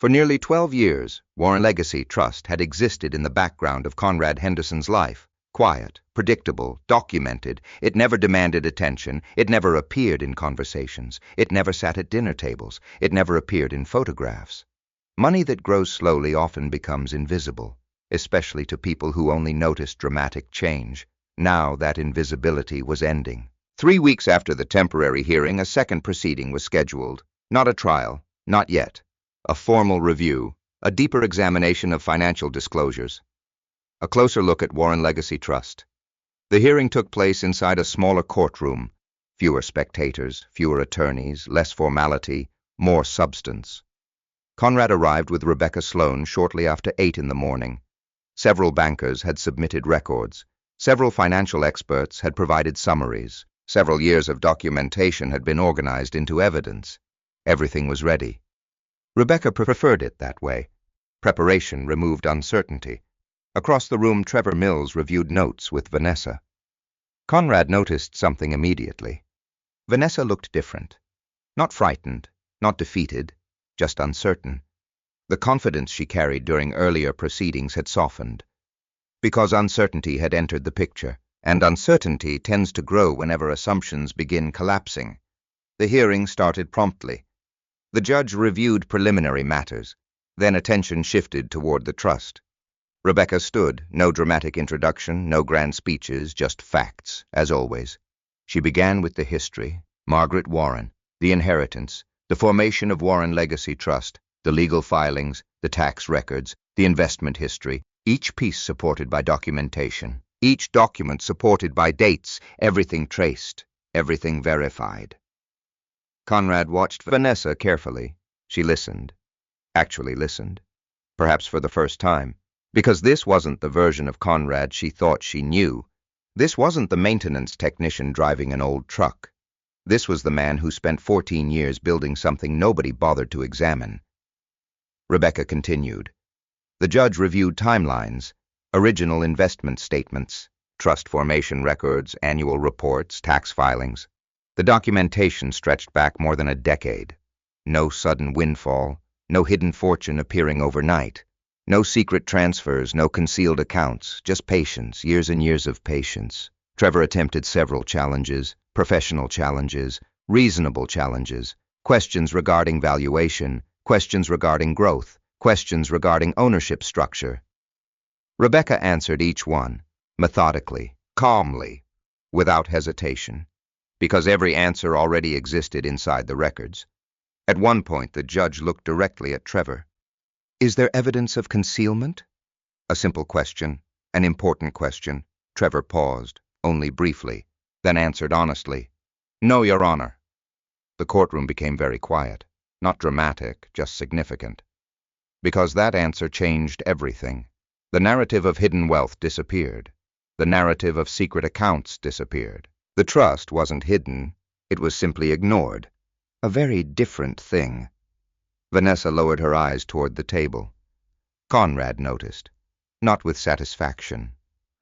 For nearly 12 years, Warren Legacy Trust had existed in the background of Conrad Henderson's life. Quiet, predictable, documented. It never demanded attention. It never appeared in conversations. It never sat at dinner tables. It never appeared in photographs. Money that grows slowly often becomes invisible, especially to people who only notice dramatic change. Now that invisibility was ending. 3 weeks after the temporary hearing, a second proceeding was scheduled. Not a trial, not yet. A formal review, a deeper examination of financial disclosures. A closer look at Warren Legacy Trust. The hearing took place inside a smaller courtroom. Fewer spectators, fewer attorneys, less formality, more substance. Conrad arrived with Rebecca Sloan shortly after 8 in the morning. Several bankers had submitted records. Several financial experts had provided summaries. Several years of documentation had been organized into evidence. Everything was ready. Rebecca preferred it that way. Preparation removed uncertainty. Across the room, Trevor Mills reviewed notes with Vanessa. Conrad noticed something immediately. Vanessa looked different. Not frightened, not defeated, just uncertain. The confidence she carried during earlier proceedings had softened. Because uncertainty had entered the picture, and uncertainty tends to grow whenever assumptions begin collapsing. The hearing started promptly. The judge reviewed preliminary matters. Then attention shifted toward the trust. Rebecca stood, no dramatic introduction, no grand speeches, just facts, as always. She began with the history, Margaret Warren, the inheritance, the formation of Warren Legacy Trust, the legal filings, the tax records, the investment history, each piece supported by documentation, each document supported by dates, everything traced, everything verified. Conrad watched Vanessa carefully. She listened. Actually listened. Perhaps for the first time. Because this wasn't the version of Conrad she thought she knew. This wasn't the maintenance technician driving an old truck. This was the man who spent 14 years building something nobody bothered to examine. Rebecca continued. The judge reviewed timelines, original investment statements, trust formation records, annual reports, tax filings. The documentation stretched back more than a decade. No sudden windfall, no hidden fortune appearing overnight. No secret transfers, no concealed accounts, just patience, years and years of patience. Trevor attempted several challenges, professional challenges, reasonable challenges, questions regarding valuation, questions regarding growth, questions regarding ownership structure. Rebecca answered each one, methodically, calmly, without hesitation, because every answer already existed inside the records. At one point, the judge looked directly at Trevor. Is there evidence of concealment? A simple question, an important question. Trevor paused, only briefly, then answered honestly, No, Your Honor. The courtroom became very quiet, not dramatic, just significant. Because that answer changed everything. The narrative of hidden wealth disappeared. The narrative of secret accounts disappeared. The trust wasn't hidden, it was simply ignored. A very different thing. Vanessa lowered her eyes toward the table. Conrad noticed, not with satisfaction,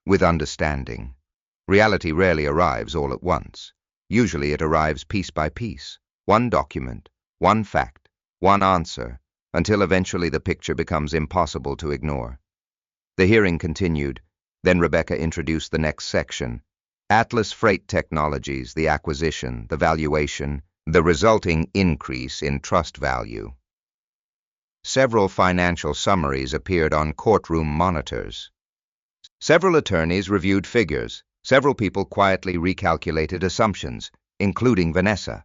with understanding. Reality rarely arrives all at once. Usually it arrives piece by piece, one document, one fact, one answer, until eventually the picture becomes impossible to ignore. The hearing continued. Then Rebecca introduced the next section. Atlas Freight Technologies, the acquisition, the valuation, the resulting increase in trust value. Several financial summaries appeared on courtroom monitors. Several attorneys reviewed figures. Several people quietly recalculated assumptions, including Vanessa.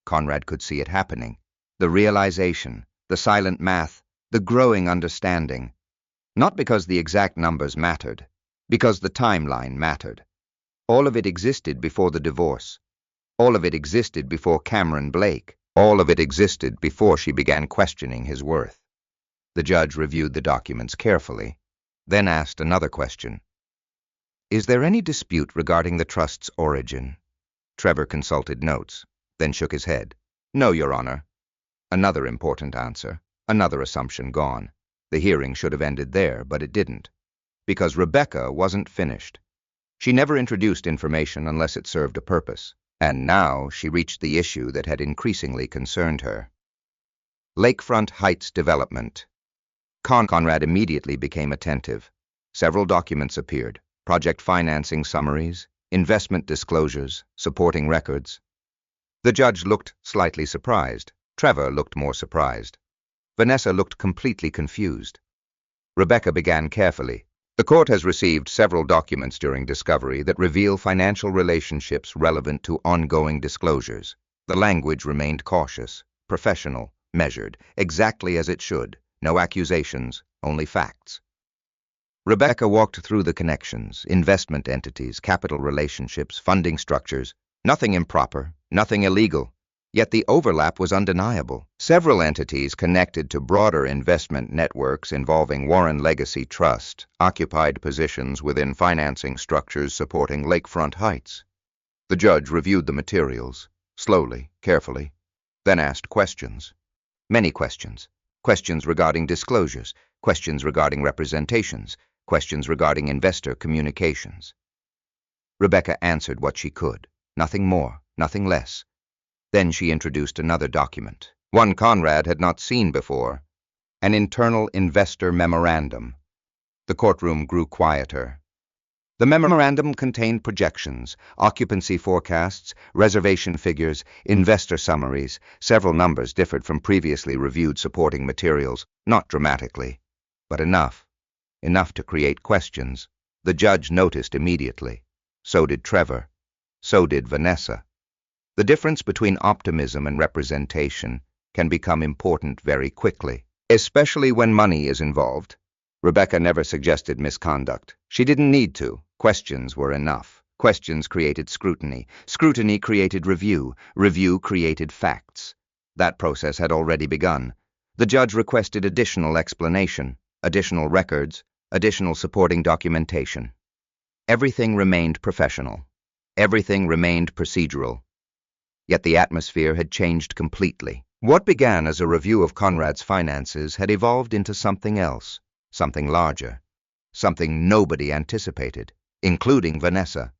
Conrad could see it happening. The realization, the silent math, the growing understanding. Not because the exact numbers mattered, because the timeline mattered. All of it existed before the divorce. All of it existed before Cameron Blake. All of it existed before she began questioning his worth. The judge reviewed the documents carefully, then asked another question. Is there any dispute regarding the trust's origin? Trevor consulted notes, then shook his head. No, Your Honor. Another important answer, another assumption gone. The hearing should have ended there, but it didn't. Because Rebecca wasn't finished. She never introduced information unless it served a purpose. And now she reached the issue that had increasingly concerned her. Lakefront Heights Development. Conrad immediately became attentive. Several documents appeared: project financing summaries, investment disclosures, supporting records. The judge looked slightly surprised. Trevor looked more surprised. Vanessa looked completely confused. Rebecca began carefully. The court has received several documents during discovery that reveal financial relationships relevant to ongoing disclosures. The language remained cautious, professional, measured, exactly as it should. No accusations, only facts. Rebecca walked through the connections: investment entities, capital relationships, funding structures. Nothing improper, nothing illegal. Yet the overlap was undeniable. Several entities connected to broader investment networks involving Warren Legacy Trust occupied positions within financing structures supporting Lakefront Heights. The judge reviewed the materials, slowly, carefully, then asked questions. Many questions. Questions regarding disclosures, questions regarding representations, questions regarding investor communications. Rebecca answered what she could. Nothing more, nothing less. Then she introduced another document, one Conrad had not seen before: an internal investor memorandum. The courtroom grew quieter. The memorandum contained projections, occupancy forecasts, reservation figures, investor summaries. Several numbers differed from previously reviewed supporting materials, not dramatically, but enough to create questions. The judge noticed immediately. So did Trevor. So did Vanessa. The difference between optimism and representation can become important very quickly, especially when money is involved. Rebecca never suggested misconduct. She didn't need to. Questions were enough. Questions created scrutiny. Scrutiny created review. Review created facts. That process had already begun. The judge requested additional explanation, additional records, additional supporting documentation. Everything remained professional. Everything remained procedural. Yet the atmosphere had changed completely. What began as a review of Conrad's finances had evolved into something else, something larger, something nobody anticipated, including Vanessa.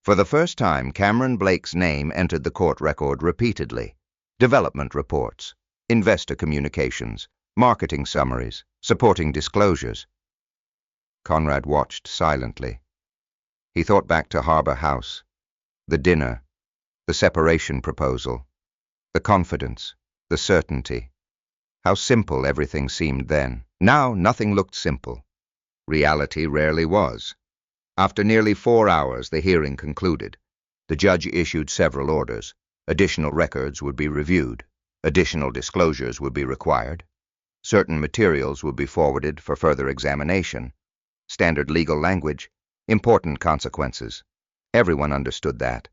For the first time, Cameron Blake's name entered the court record repeatedly. Development reports, investor communications, marketing summaries, supporting disclosures. Conrad watched silently. He thought back to Harbor House, the dinner, the separation proposal, the confidence, the certainty. How simple everything seemed then. Now nothing looked simple. Reality rarely was. After nearly 4 hours, the hearing concluded. The judge issued several orders. Additional records would be reviewed. Additional disclosures would be required. Certain materials would be forwarded for further examination. Standard legal language. Important consequences. Everyone understood that.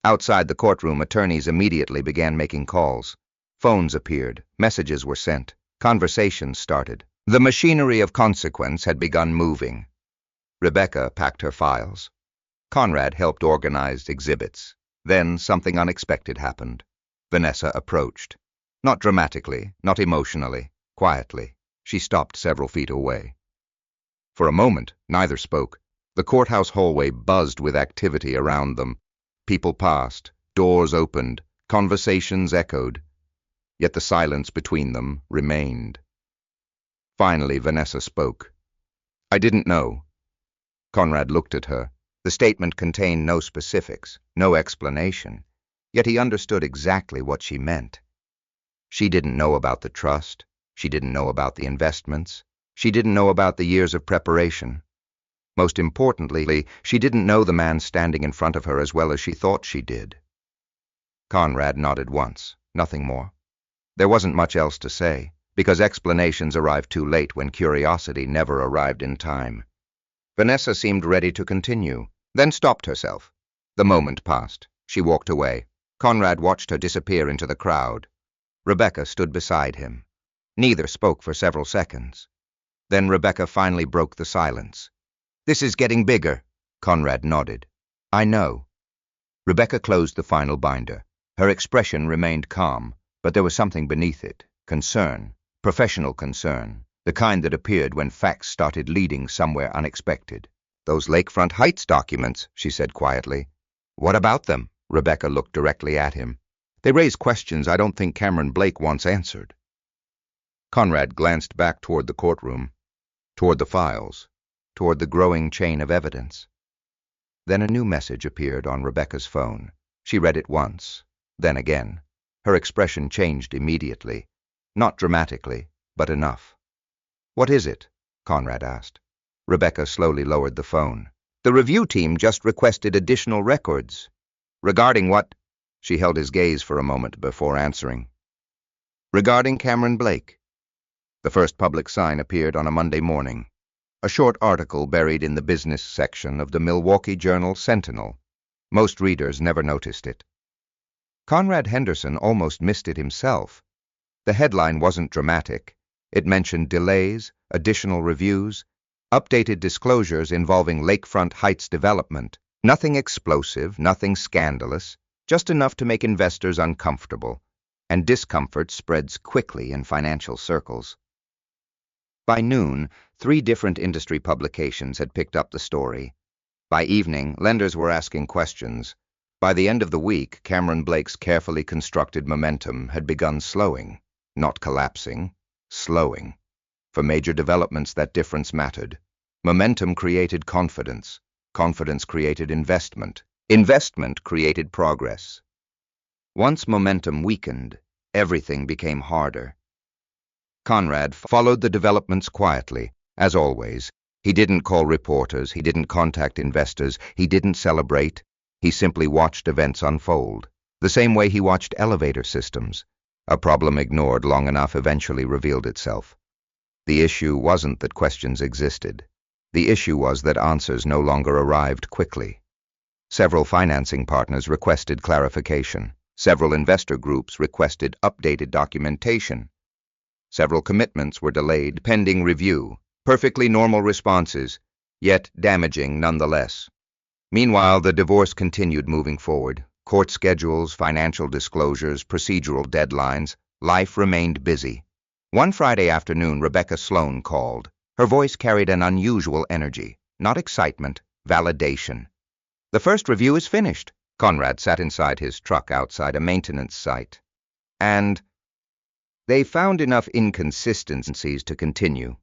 Outside the courtroom, attorneys immediately began making calls. Phones appeared, messages were sent, conversations started. The machinery of consequence had begun moving. Rebecca packed her files. Conrad helped organize exhibits. Then something unexpected happened. Vanessa approached. Not dramatically, not emotionally, quietly. She stopped several feet away. For a moment, neither spoke. The courthouse hallway buzzed with activity around them. People passed, doors opened, conversations echoed. Yet the silence between them remained. Finally, Vanessa spoke. "I didn't know." Conrad looked at her. The statement contained no specifics, no explanation, yet he understood exactly what she meant. She didn't know about the trust. She didn't know about the investments. She didn't know about the years of preparation. Most importantly, she didn't know the man standing in front of her as well as she thought she did. Conrad nodded once, nothing more. There wasn't much else to say, because explanations arrived too late when curiosity never arrived in time. Vanessa seemed ready to continue, then stopped herself. The moment passed. She walked away. Conrad watched her disappear into the crowd. Rebecca stood beside him. Neither spoke for several seconds. Then Rebecca finally broke the silence. "This is getting bigger." Conrad nodded. "I know." Rebecca closed the final binder. Her expression remained calm, but there was something beneath it. Concern. Professional concern. The kind that appeared when facts started leading somewhere unexpected. "Those Lakefront Heights documents," she said quietly. "What about them?" Rebecca looked directly at him. "They raise questions I don't think Cameron Blake wants answered." Conrad glanced back toward the courtroom, toward the files, toward the growing chain of evidence. Then a new message appeared on Rebecca's phone. She read it once, then again. Her expression changed immediately, not dramatically, but enough. "What is it?" Conrad asked. Rebecca slowly lowered the phone. "The review team just requested additional records." "Regarding what?" She held his gaze for a moment before answering. "Regarding Cameron Blake." The first public sign appeared on a Monday morning. A short article buried in the business section of the Milwaukee Journal Sentinel. Most readers never noticed it. Conrad Henderson almost missed it himself. The headline wasn't dramatic. It mentioned delays, additional reviews, updated disclosures involving Lakefront Heights development. Nothing explosive, nothing scandalous, just enough to make investors uncomfortable, and discomfort spreads quickly in financial circles. By noon, 3 different industry publications had picked up the story. By evening, lenders were asking questions. By the end of the week, Cameron Blake's carefully constructed momentum had begun slowing, not collapsing, slowing. For major developments, that difference mattered. Momentum created confidence. Confidence created investment. Investment created progress. Once momentum weakened, everything became harder. Conrad followed the developments quietly, as always. He didn't call reporters, he didn't contact investors, he didn't celebrate. He simply watched events unfold, the same way he watched elevator systems. A problem ignored long enough eventually revealed itself. The issue wasn't that questions existed. The issue was that answers no longer arrived quickly. Several financing partners requested clarification. Several investor groups requested updated documentation. Several commitments were delayed pending review. Perfectly normal responses, yet damaging nonetheless. Meanwhile, the divorce continued moving forward. Court schedules, financial disclosures, procedural deadlines. Life remained busy. One Friday afternoon, Rebecca Sloan called. Her voice carried an unusual energy, not excitement, validation. "The first review is finished." Conrad sat inside his truck outside a maintenance site. "And they found enough inconsistencies to continue."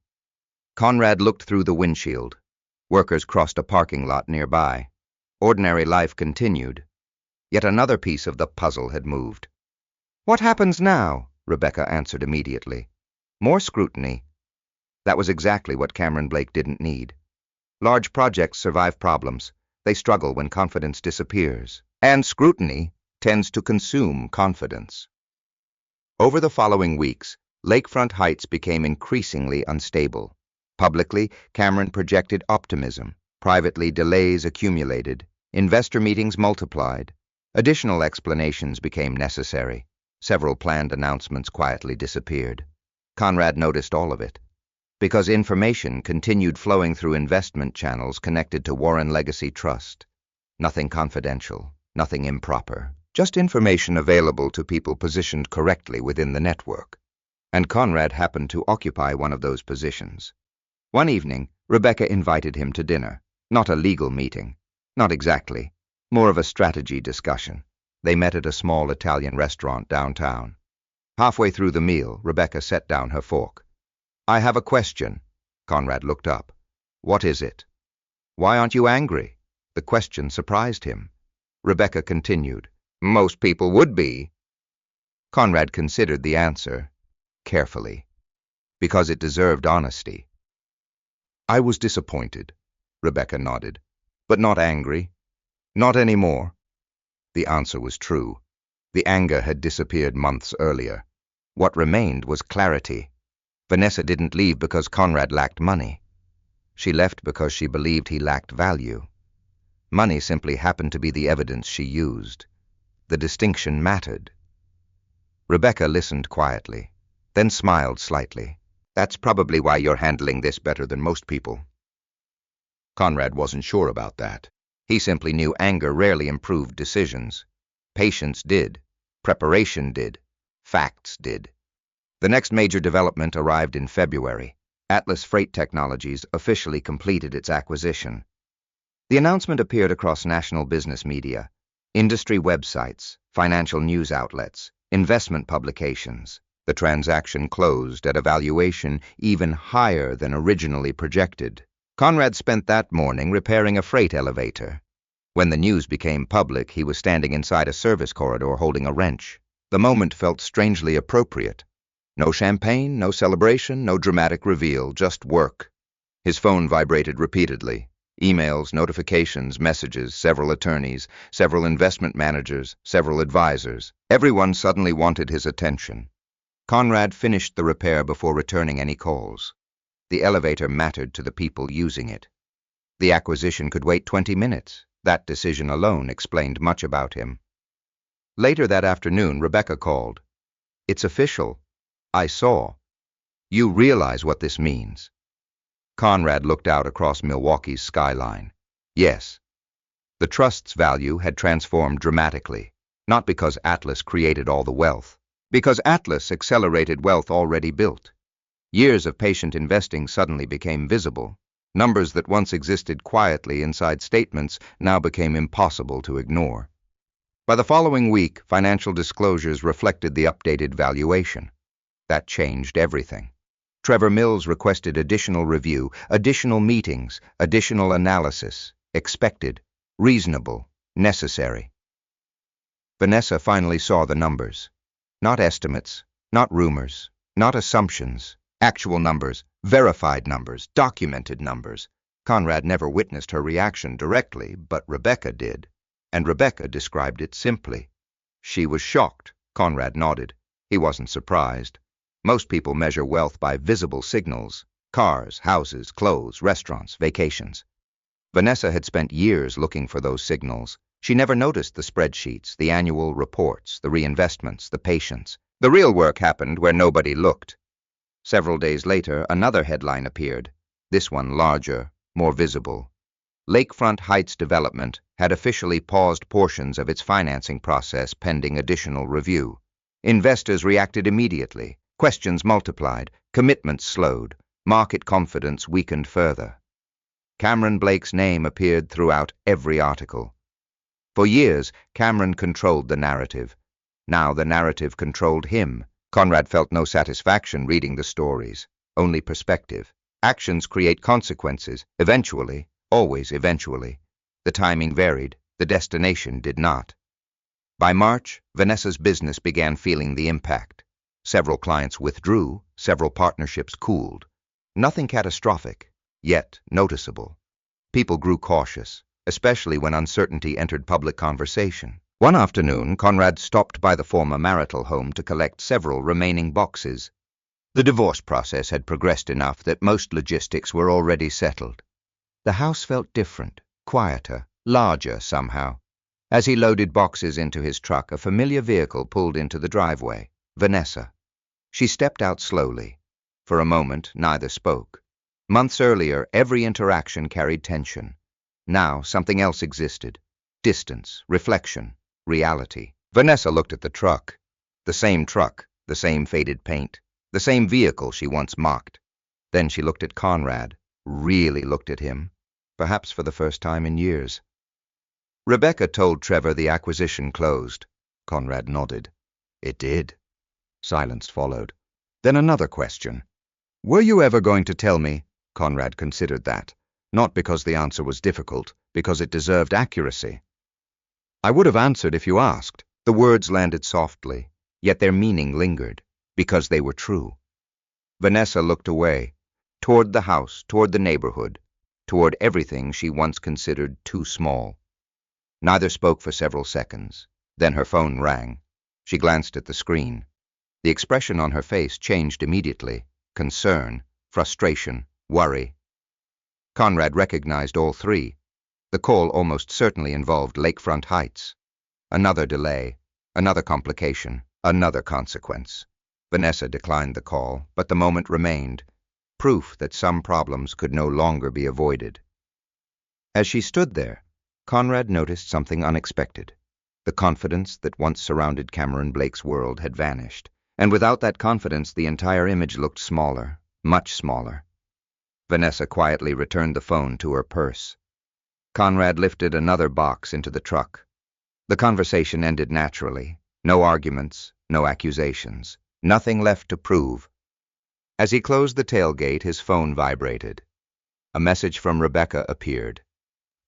Conrad looked through the windshield. Workers crossed a parking lot nearby. Ordinary life continued. Yet another piece of the puzzle had moved. "What happens now?" Rebecca answered immediately. "More scrutiny." That was exactly what Cameron Blake didn't need. Large projects survive problems. They struggle when confidence disappears. And scrutiny tends to consume confidence. Over the following weeks, Lakefront Heights became increasingly unstable. Publicly, Cameron projected optimism. Privately, delays accumulated. Investor meetings multiplied. Additional explanations became necessary. Several planned announcements quietly disappeared. Conrad noticed all of it. Because information continued flowing through investment channels connected to Warren Legacy Trust. Nothing confidential, nothing improper. Just information available to people positioned correctly within the network. And Conrad happened to occupy one of those positions. One evening, Rebecca invited him to dinner. Not a legal meeting. Not exactly. More of a strategy discussion. They met at a small Italian restaurant downtown. Halfway through the meal, Rebecca set down her fork. "I have a question." Conrad looked up. "What is it?" "Why aren't you angry?" The question surprised him. Rebecca continued. "Most people would be." Conrad considered the answer carefully, because it deserved honesty. "I was disappointed," Rebecca nodded, "but not angry. Not anymore." The answer was true. The anger had disappeared months earlier. What remained was clarity. Vanessa didn't leave because Conrad lacked money. She left because she believed he lacked value. Money simply happened to be the evidence she used. The distinction mattered. Rebecca listened quietly, then smiled slightly. "That's probably why you're handling this better than most people." Conrad wasn't sure about that. He simply knew anger rarely improved decisions. Patience did. Preparation did. Facts did. The next major development arrived in February. Atlas Freight Technologies officially completed its acquisition. The announcement appeared across national business media, industry websites, financial news outlets, investment publications. The transaction closed at a valuation even higher than originally projected. Conrad spent that morning repairing a freight elevator. When the news became public, he was standing inside a service corridor holding a wrench. The moment felt strangely appropriate. No champagne, no celebration, no dramatic reveal, just work. His phone vibrated repeatedly. Emails, notifications, messages, several attorneys, several investment managers, several advisors. Everyone suddenly wanted his attention. Conrad finished the repair before returning any calls. The elevator mattered to the people using it. The acquisition could wait 20 minutes. That decision alone explained much about him. Later that afternoon, Rebecca called. "It's official. I saw. You realize what this means." Conrad looked out across Milwaukee's skyline. Yes. The trust's value had transformed dramatically, not because Atlas created all the wealth, because Atlas accelerated wealth already built. Years of patient investing suddenly became visible. Numbers that once existed quietly inside statements now became impossible to ignore. By the following week, financial disclosures reflected the updated valuation. That changed everything. Trevor Mills requested additional review, additional meetings, additional analysis, expected, reasonable, necessary. Vanessa finally saw the numbers. Not estimates, not rumors, not assumptions, actual numbers, verified numbers, documented numbers. Conrad never witnessed her reaction directly, but Rebecca did, and Rebecca described it simply. She was shocked. Conrad nodded. He wasn't surprised. Most people measure wealth by visible signals: cars, houses, clothes, restaurants, vacations. Vanessa had spent years looking for those signals. She never noticed the spreadsheets, the annual reports, the reinvestments, the patience. The real work happened where nobody looked. Several days later, another headline appeared, this one larger, more visible. Lakefront Heights Development had officially paused portions of its financing process pending additional review. Investors reacted immediately. Questions multiplied, commitments slowed, market confidence weakened further. Cameron Blake's name appeared throughout every article. For years, Cameron controlled the narrative. Now the narrative controlled him. Conrad felt no satisfaction reading the stories, only perspective. Actions create consequences, eventually, always eventually. The timing varied, the destination did not. By March, Vanessa's business began feeling the impact. Several clients withdrew, several partnerships cooled. Nothing catastrophic, yet noticeable. People grew cautious, especially when uncertainty entered public conversation. One afternoon, Conrad stopped by the former marital home to collect several remaining boxes. The divorce process had progressed enough that most logistics were already settled. The house felt different, quieter, larger somehow. As he loaded boxes into his truck, a familiar vehicle pulled into the driveway. Vanessa. She stepped out slowly. For a moment, neither spoke. Months earlier, every interaction carried tension. Now, something else existed. Distance, reflection, reality. Vanessa looked at the truck. The same faded paint, the same vehicle she once mocked. Then she looked at Conrad, really looked at him, perhaps for the first time in years. Rebecca told Trevor the acquisition closed. Conrad nodded. It did. Silence followed. Then another question. Were you ever going to tell me? Conrad considered that, not because the answer was difficult, because it deserved accuracy. I would have answered if you asked. The words landed softly, yet their meaning lingered, because they were true. Vanessa looked away, toward the house, toward the neighborhood, toward everything she once considered too small. Neither spoke for several seconds. Then her phone rang. She glanced at the screen. The expression on her face changed immediately. Concern, frustration, worry. Conrad recognized all three. The call almost certainly involved Lakefront Heights. Another delay, another complication, another consequence. Vanessa declined the call, but the moment remained, proof that some problems could no longer be avoided. As she stood there, Conrad noticed something unexpected. The confidence that once surrounded Cameron Blake's world had vanished, and without that confidence the entire image looked smaller, much smaller. Vanessa quietly returned the phone to her purse. Conrad lifted another box into the truck. The conversation ended naturally. No arguments, no accusations, Nothing left to prove. As he closed the tailgate, his phone vibrated. A message from Rebecca appeared.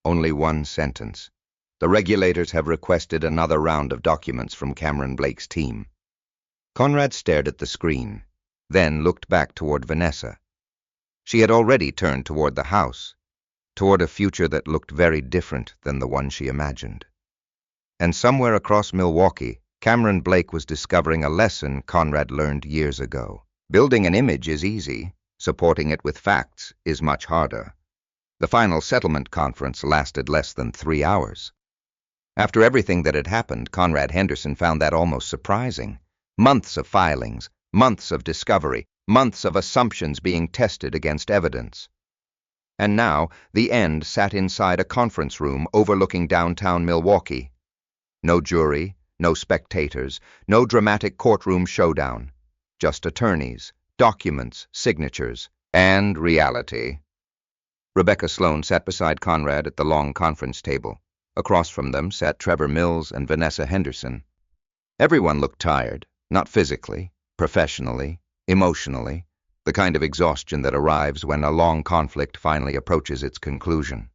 Only one sentence. The regulators have requested another round of documents from Cameron Blake's team. Conrad stared at the screen, then looked back toward Vanessa. She had already turned toward the house, toward a future that looked very different than the one she imagined. And somewhere across Milwaukee, Cameron Blake was discovering a lesson Conrad learned years ago. Building an image is easy. Supporting it with facts is much harder. The final settlement conference lasted less than 3 hours. After everything that had happened, Conrad Henderson found that almost surprising. Months of filings, months of discovery, months of assumptions being tested against evidence. And now, the end sat inside a conference room overlooking downtown Milwaukee. No jury, no spectators, no dramatic courtroom showdown. Just attorneys, documents, signatures, and reality. Rebecca Sloan sat beside Conrad at the long conference table. Across from them sat Trevor Mills and Vanessa Henderson. Everyone looked tired, not physically, professionally, emotionally, the kind of exhaustion that arrives when a long conflict finally approaches its conclusion.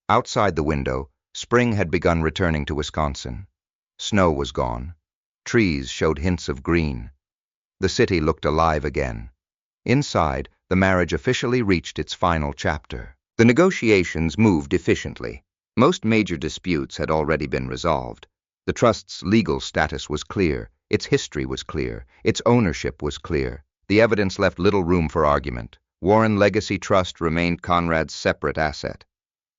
Outside the window, spring had begun returning to Wisconsin. Snow was gone. Trees showed hints of green. The city looked alive again. Inside, the marriage officially reached its final chapter. The negotiations moved efficiently. Most major disputes had already been resolved. The trust's legal status was clear, its history was clear, its ownership was clear. The evidence left little room for argument. Warren Legacy Trust remained Conrad's separate asset.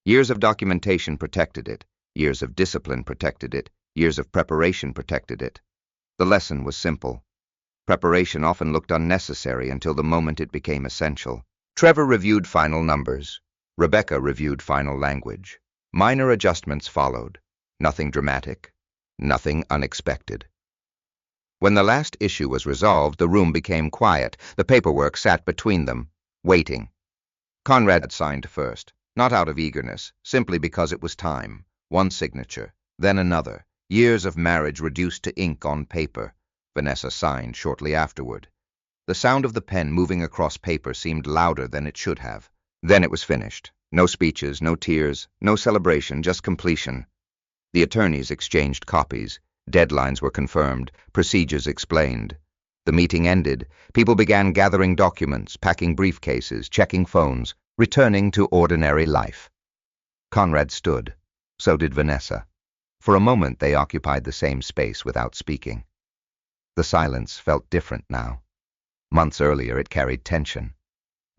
Years of documentation protected it. Years of discipline protected it. Years of preparation protected it. The lesson was simple. Preparation often looked unnecessary until the moment it became essential. Trevor reviewed final numbers. Rebecca reviewed final language. Minor adjustments followed. Nothing dramatic. Nothing unexpected. When the last issue was resolved, the room became quiet. The paperwork sat between them, waiting. Conrad had signed first, not out of eagerness, simply because it was time. One signature, then another. Years of marriage reduced to ink on paper. Vanessa signed shortly afterward. The sound of the pen moving across paper seemed louder than it should have. Then it was finished. No speeches, no tears, no celebration, just completion. The attorneys exchanged copies. Deadlines were confirmed, procedures explained. The meeting ended. People began gathering documents, packing briefcases, checking phones, returning to ordinary life. Conrad stood. So did Vanessa. For a moment they occupied the same space without speaking. The silence felt different now. Months earlier it carried tension.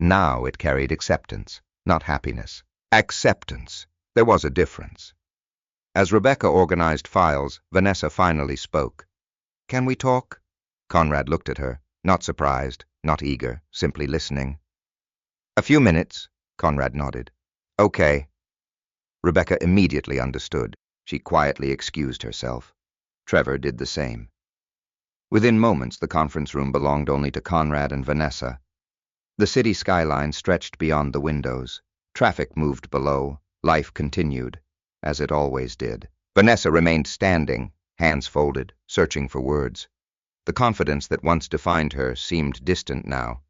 Now it carried acceptance, not happiness. Acceptance. There was a difference. As Rebecca organized files, Vanessa finally spoke. "Can we talk?" Conrad looked at her, not surprised, not eager, simply listening. "A few minutes," Conrad nodded. "Okay." Rebecca immediately understood. She quietly excused herself. Trevor did the same. Within moments, the conference room belonged only to Conrad and Vanessa. The city skyline stretched beyond the windows. Traffic moved below. Life continued, as it always did. Vanessa remained standing, hands folded, searching for words. The confidence that once defined her seemed distant now.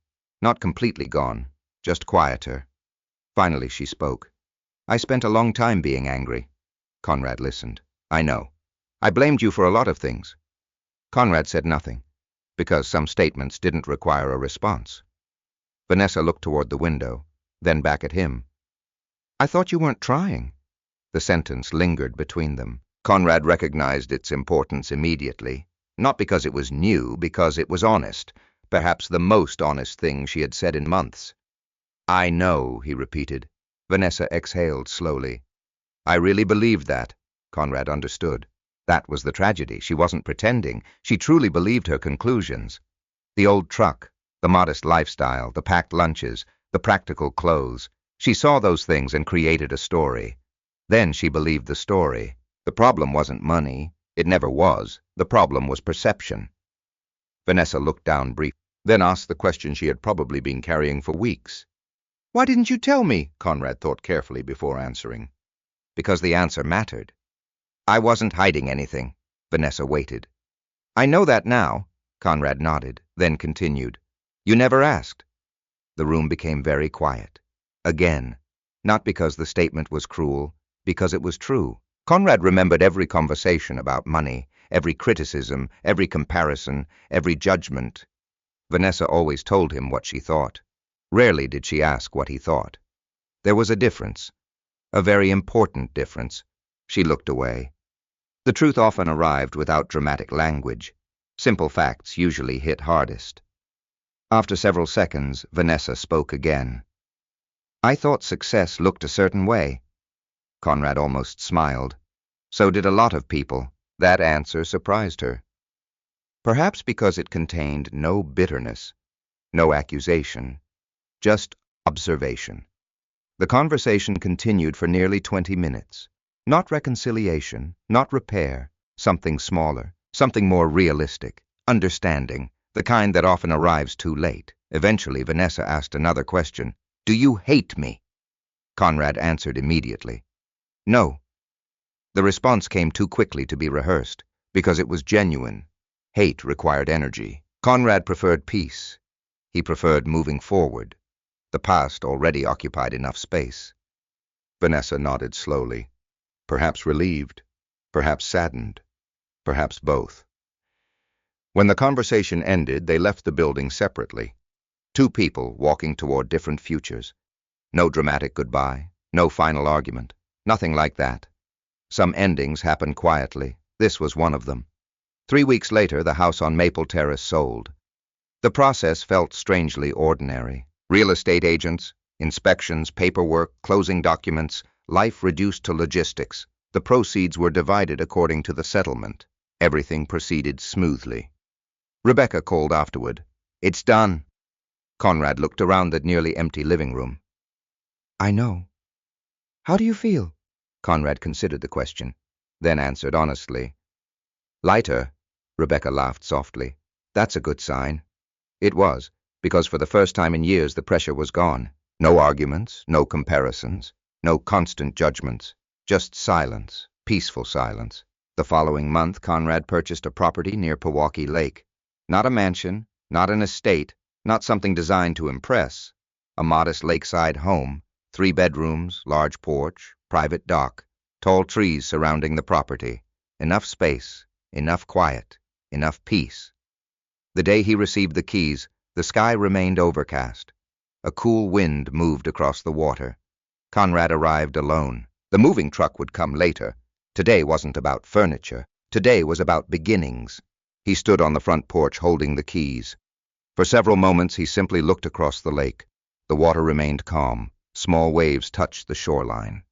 Not completely gone, just quieter. Finally she spoke. "I spent a long time being angry." Conrad listened. "I know. I blamed you for a lot of things." Conrad said nothing, because some statements didn't require a response. Vanessa looked toward the window, then back at him. "I thought you weren't trying." The sentence lingered between them. Conrad recognized its importance immediately, not because it was new, because it was honest, perhaps the most honest thing she had said in months. "I know," he repeated. Vanessa exhaled slowly. "I really believed that." Conrad understood. That was the tragedy. She wasn't pretending. She truly believed her conclusions. The old truck, the modest lifestyle, the packed lunches, the practical clothes. She saw those things and created a story. Then she believed the story. The problem wasn't money. It never was. The problem was perception. Vanessa looked down briefly, then asked the question she had probably been carrying for weeks. "Why didn't you tell me?" Conrad thought carefully before answering. Because the answer mattered. "I wasn't hiding anything." Vanessa waited. "I know that now." Conrad nodded, then continued. You never asked. The room became very quiet. Again, not because the statement was cruel, because it was true. Conrad remembered every conversation about money, every criticism, every comparison, every judgment. Vanessa always told him what she thought. Rarely did she ask what he thought. There was a difference, a very important difference. She looked away. The truth often arrived without dramatic language. Simple facts usually hit hardest. After several seconds, Vanessa spoke again. I thought success looked a certain way. Conrad almost smiled. So did a lot of people. That answer surprised her. Perhaps because it contained no bitterness, no accusation, just observation. The conversation continued for nearly 20 minutes. Not reconciliation, not repair, something smaller, something more realistic, understanding, the kind that often arrives too late. Eventually, Vanessa asked another question. Do you hate me? Conrad answered immediately. No. The response came too quickly to be rehearsed, because it was genuine. Hate required energy. Conrad preferred peace. He preferred moving forward. The past already occupied enough space. Vanessa nodded slowly. Perhaps relieved, perhaps saddened, perhaps both. When the conversation ended, they left the building separately. Two people walking toward different futures. No dramatic goodbye, no final argument, nothing like that. Some endings happened quietly. This was one of them. 3 weeks later, the house on Maple Terrace sold. The process felt strangely ordinary. Real estate agents, inspections, paperwork, closing documents, life reduced to logistics. The proceeds were divided according to the settlement. Everything proceeded smoothly. Rebecca called afterward. It's done. Conrad looked around the nearly empty living room. I know. How do you feel? Conrad considered the question, then answered honestly. Lighter. Rebecca laughed softly. That's a good sign. It was, because for the first time in years the pressure was gone. No arguments, no comparisons, no constant judgments, just silence, peaceful silence. The following month, Conrad purchased a property near Pewaukee Lake. Not a mansion, not an estate, not something designed to impress. A modest lakeside home, 3 bedrooms, large porch, private dock, tall trees surrounding the property. Enough space, enough quiet, enough peace. The day he received the keys, the sky remained overcast. A cool wind moved across the water. Conrad arrived alone. The moving truck would come later. Today wasn't about furniture. Today was about beginnings. He stood on the front porch holding the keys. For several moments he simply looked across the lake. The water remained calm. Small waves touched the shoreline.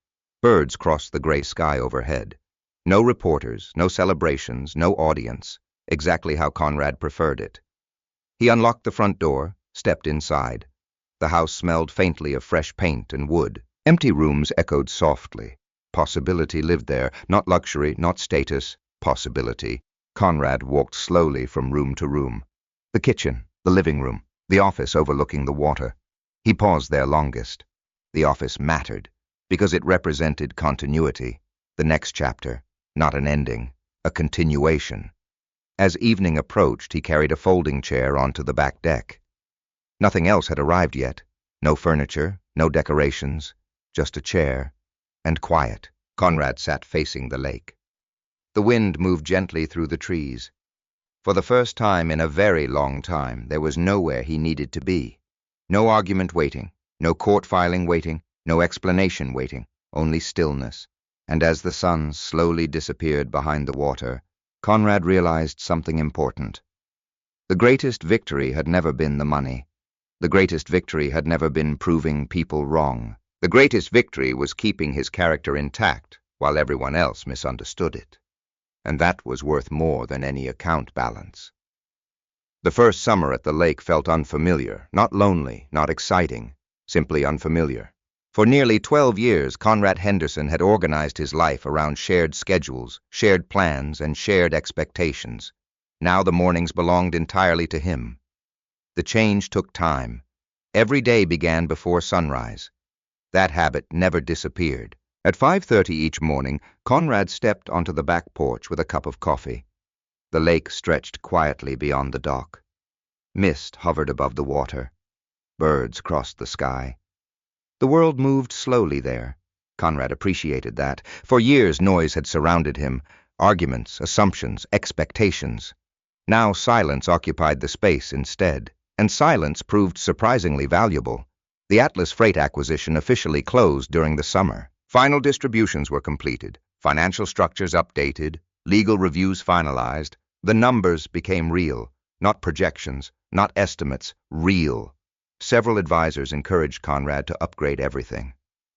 Birds crossed the gray sky overhead. No reporters, no celebrations, no audience. Exactly how Conrad preferred it. He unlocked the front door, stepped inside. The house smelled faintly of fresh paint and wood. Empty rooms echoed softly. Possibility lived there, not luxury, not status, possibility. Conrad walked slowly from room to room. The kitchen, the living room, the office overlooking the water. He paused there longest. The office mattered, because it represented continuity. The next chapter, not an ending, a continuation. As evening approached, he carried a folding chair onto the back deck. Nothing else had arrived yet. No furniture, no decorations, just a chair, and quiet. Conrad sat facing the lake. The wind moved gently through the trees. For the first time in a very long time, there was nowhere he needed to be. No argument waiting, no court filing waiting, no explanation waiting, only stillness. And as the sun slowly disappeared behind the water, Conrad realized something important. The greatest victory had never been the money. The greatest victory had never been proving people wrong. The greatest victory was keeping his character intact while everyone else misunderstood it. And that was worth more than any account balance. The first summer at the lake felt unfamiliar, not lonely, not exciting, simply unfamiliar. For nearly 12 years, Conrad Henderson had organized his life around shared schedules, shared plans, and shared expectations. Now the mornings belonged entirely to him. The change took time. Every day began before sunrise. That habit never disappeared. At 5:30 each morning, Conrad stepped onto the back porch with a cup of coffee. The lake stretched quietly beyond the dock. Mist hovered above the water. Birds crossed the sky. The world moved slowly there. Conrad appreciated that. For years noise had surrounded him, arguments, assumptions, expectations. Now silence occupied the space instead, and silence proved surprisingly valuable. The Atlas Freight acquisition officially closed during the summer. Final distributions were completed, financial structures updated, legal reviews finalized. The numbers became real, not projections, not estimates, real. Several advisors encouraged Conrad to upgrade everything.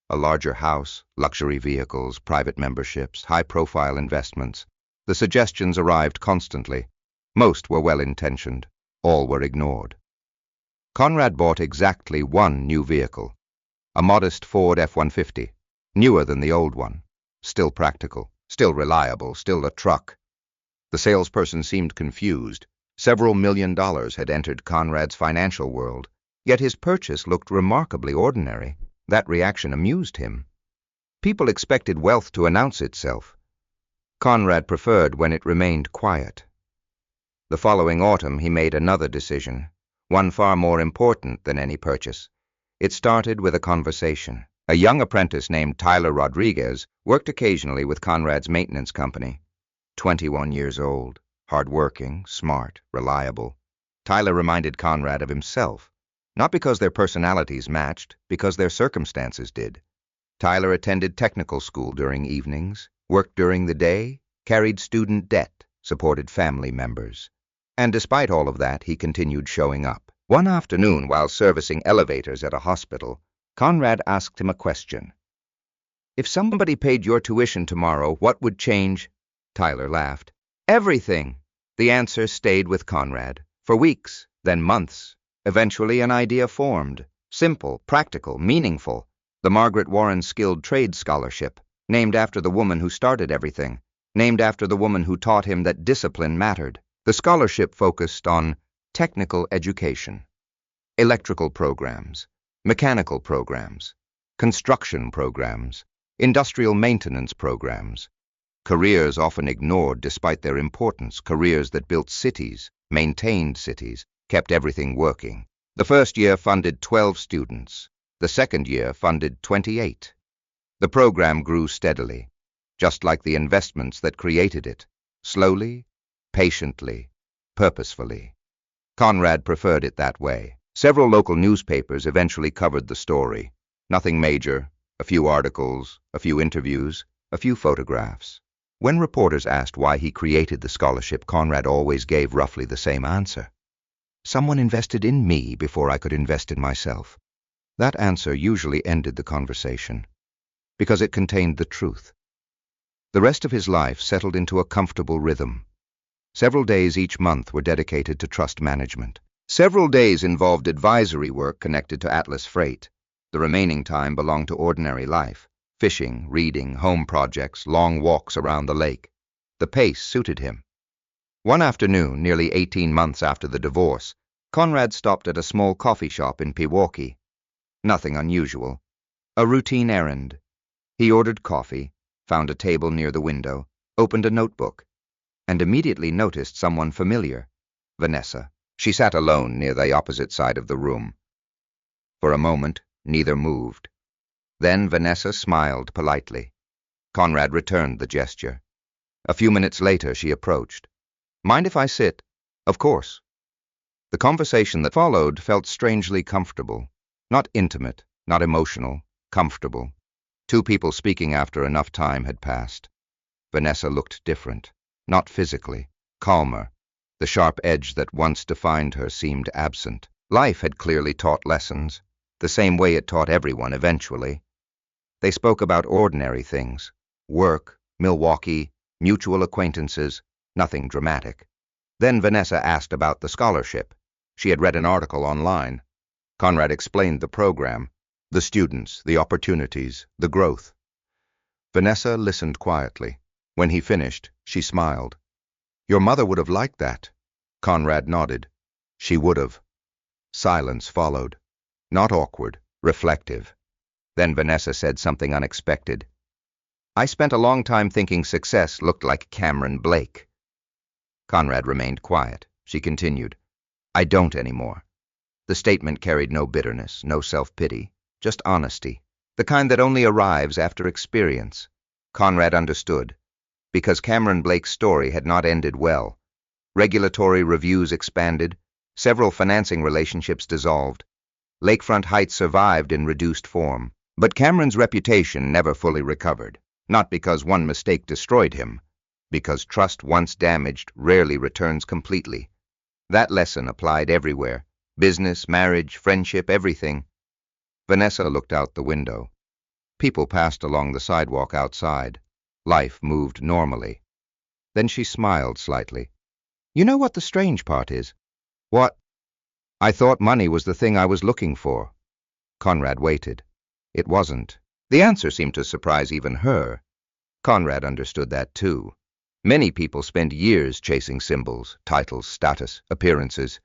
A larger house, luxury vehicles, private memberships, high-profile investments. The suggestions arrived constantly. Most were well-intentioned. All were ignored. Conrad bought exactly one new vehicle, a modest Ford F-150, newer than the old one, still practical, still reliable, still a truck. The salesperson seemed confused. Several $1 million had entered Conrad's financial world, yet his purchase looked remarkably ordinary. That reaction amused him. People expected wealth to announce itself. Conrad preferred when it remained quiet. The following autumn he made another decision, one far more important than any purchase. It started with a conversation. A young apprentice named Tyler Rodriguez worked occasionally with Conrad's maintenance company. 21 years old, hardworking, smart, reliable. Tyler reminded Conrad of himself, not because their personalities matched, because their circumstances did. Tyler attended technical school during evenings, worked during the day, carried student debt, supported family members. And despite all of that, he continued showing up. One afternoon, while servicing elevators at a hospital, Conrad asked him a question. "If somebody paid your tuition tomorrow, what would change?" Tyler laughed. "Everything." The answer stayed with Conrad for weeks, then months. Eventually an idea formed. Simple, practical, meaningful. The Margaret Warren Skilled Trades Scholarship, named after the woman who started everything, named after the woman who taught him that discipline mattered. The scholarship focused on technical education, electrical programs, mechanical programs, construction programs, industrial maintenance programs, careers often ignored despite their importance, careers that built cities, maintained cities, kept everything working. The first year funded 12 students. The second year funded 28. The program grew steadily, just like the investments that created it, slowly, patiently, purposefully. Conrad preferred it that way. Several local newspapers eventually covered the story. Nothing major, a few articles, a few interviews, a few photographs. When reporters asked why he created the scholarship, Conrad always gave roughly the same answer. "Someone invested in me before I could invest in myself." That answer usually ended the conversation, because it contained the truth. The rest of his life settled into a comfortable rhythm. Several days each month were dedicated to trust management. Several days involved advisory work connected to Atlas Freight. The remaining time belonged to ordinary life, fishing, reading, home projects, long walks around the lake. The pace suited him. One afternoon, nearly 18 months after the divorce, Conrad stopped at a small coffee shop in Pewaukee. Nothing unusual. A routine errand. He ordered coffee, found a table near the window, opened a notebook, and immediately noticed someone familiar, Vanessa. She sat alone near the opposite side of the room. For a moment, neither moved. Then Vanessa smiled politely. Conrad returned the gesture. A few minutes later, she approached. "Mind if I sit?" "Of course." The conversation that followed felt strangely comfortable. Not intimate, not emotional, comfortable. Two people speaking after enough time had passed. Vanessa looked different, not physically, calmer. The sharp edge that once defined her seemed absent. Life had clearly taught lessons, the same way it taught everyone eventually. They spoke about ordinary things, work, Milwaukee, mutual acquaintances, nothing dramatic. Then Vanessa asked about the scholarship. She had read an article online. Conrad explained the program, the students, the opportunities, the growth. Vanessa listened quietly. When he finished, she smiled. "Your mother would have liked that." Conrad nodded. "She would have." Silence followed. Not awkward, reflective. Then Vanessa said something unexpected. "I spent a long time thinking success looked like Cameron Blake." Conrad remained quiet. She continued, "I don't anymore." The statement carried no bitterness, no self-pity, just honesty, the kind that only arrives after experience. Conrad understood, because Cameron Blake's story had not ended well. Regulatory reviews expanded, several financing relationships dissolved. Lakefront Heights survived in reduced form, but Cameron's reputation never fully recovered, not because one mistake destroyed him, because trust once damaged rarely returns completely. That lesson applied everywhere: business, marriage, friendship, everything. Vanessa looked out the window. People passed along the sidewalk outside. Life moved normally. Then she smiled slightly. "You know what the strange part is?" "What?" "I thought money was the thing I was looking for." Conrad waited. It wasn't. The answer seemed to surprise even her. Conrad understood that too. Many people spend years chasing symbols, titles, status, appearances,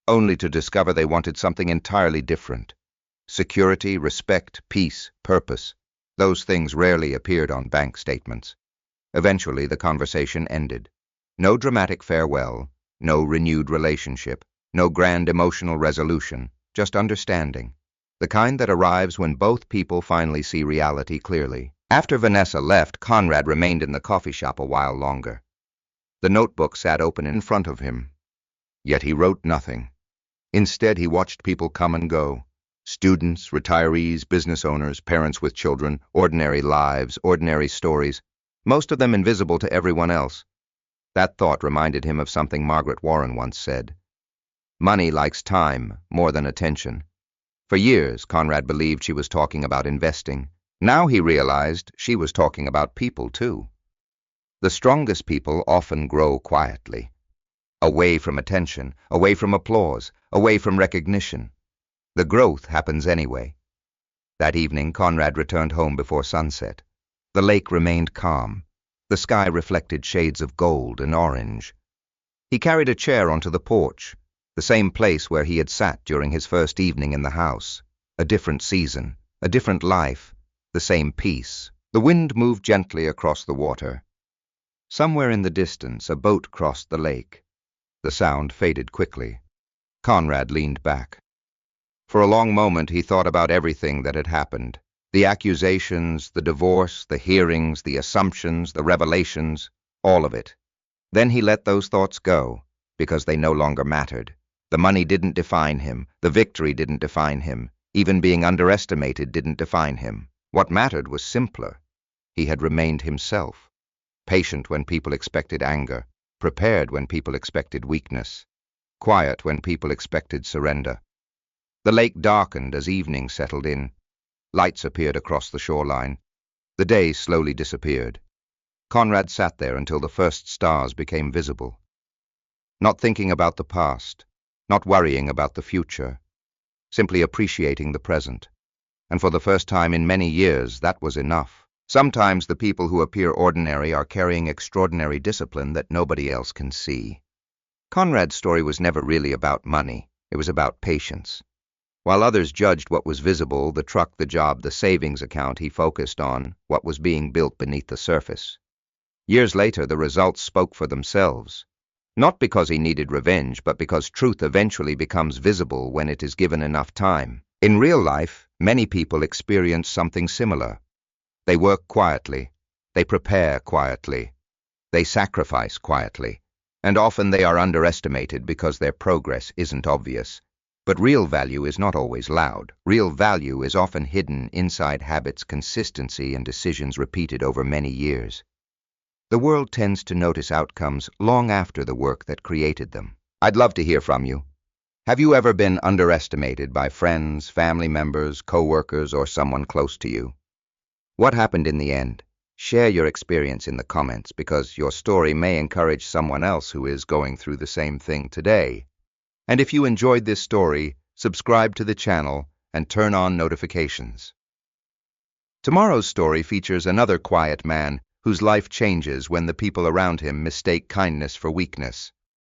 only to discover they wanted something entirely different. Security, respect, peace, purpose. Those things rarely appeared on bank statements. Eventually, the conversation ended. No dramatic farewell, no renewed relationship, no grand emotional resolution, just understanding. The kind that arrives when both people finally see reality clearly. After Vanessa left, Conrad remained in the coffee shop a while longer. The notebook sat open in front of him. Yet he wrote nothing. Instead, he watched people come and go. Students, retirees, business owners, parents with children, ordinary lives, ordinary stories, most of them invisible to everyone else. That thought reminded him of something Margaret Warren once said. Money likes time more than attention. For years, Conrad believed she was talking about investing. Now he realized she was talking about people too. The strongest people often grow quietly, away from attention, away from applause, away from recognition. The growth happens anyway. That evening, Conrad returned home before sunset. The lake remained calm. The sky reflected shades of gold and orange. He carried a chair onto the porch, the same place where he had sat during his first evening in the house. A different season, a different life, the same peace. The wind moved gently across the water. Somewhere in the distance, a boat crossed the lake. The sound faded quickly. Conrad leaned back. For a long moment, he thought about everything that had happened. The accusations, the divorce, the hearings, the assumptions, the revelations, all of it. Then he let those thoughts go, because they no longer mattered. The money didn't define him. The victory didn't define him. Even being underestimated didn't define him. What mattered was simpler. He had remained himself. Patient when people expected anger. Prepared when people expected weakness. Quiet when people expected surrender. The lake darkened as evening settled in. Lights appeared across the shoreline. The day slowly disappeared. Conrad sat there until the first stars became visible. Not thinking about the past, not worrying about the future, simply appreciating the present. And for the first time in many years, that was enough. Sometimes the people who appear ordinary are carrying extraordinary discipline that nobody else can see. Conrad's story was never really about money. It was about patience. While others judged what was visible, the truck, the job, the savings account, he focused on what was being built beneath the surface. Years later, the results spoke for themselves. Not because he needed revenge, but because truth eventually becomes visible when it is given enough time. In real life, many people experience something similar. They work quietly. They prepare quietly. They sacrifice quietly. And often they are underestimated because their progress isn't obvious. But real value is not always loud. Real value is often hidden inside habits, consistency, and decisions repeated over many years. The world tends to notice outcomes long after the work that created them. I'd love to hear from you. Have you ever been underestimated by friends, family members, co-workers, or someone close to you? What happened in the end? Share your experience in the comments, because your story may encourage someone else who is going through the same thing today. And if you enjoyed this story, subscribe to the channel and turn on notifications. Tomorrow's story features another quiet man whose life changes when the people around him mistake kindness for weakness.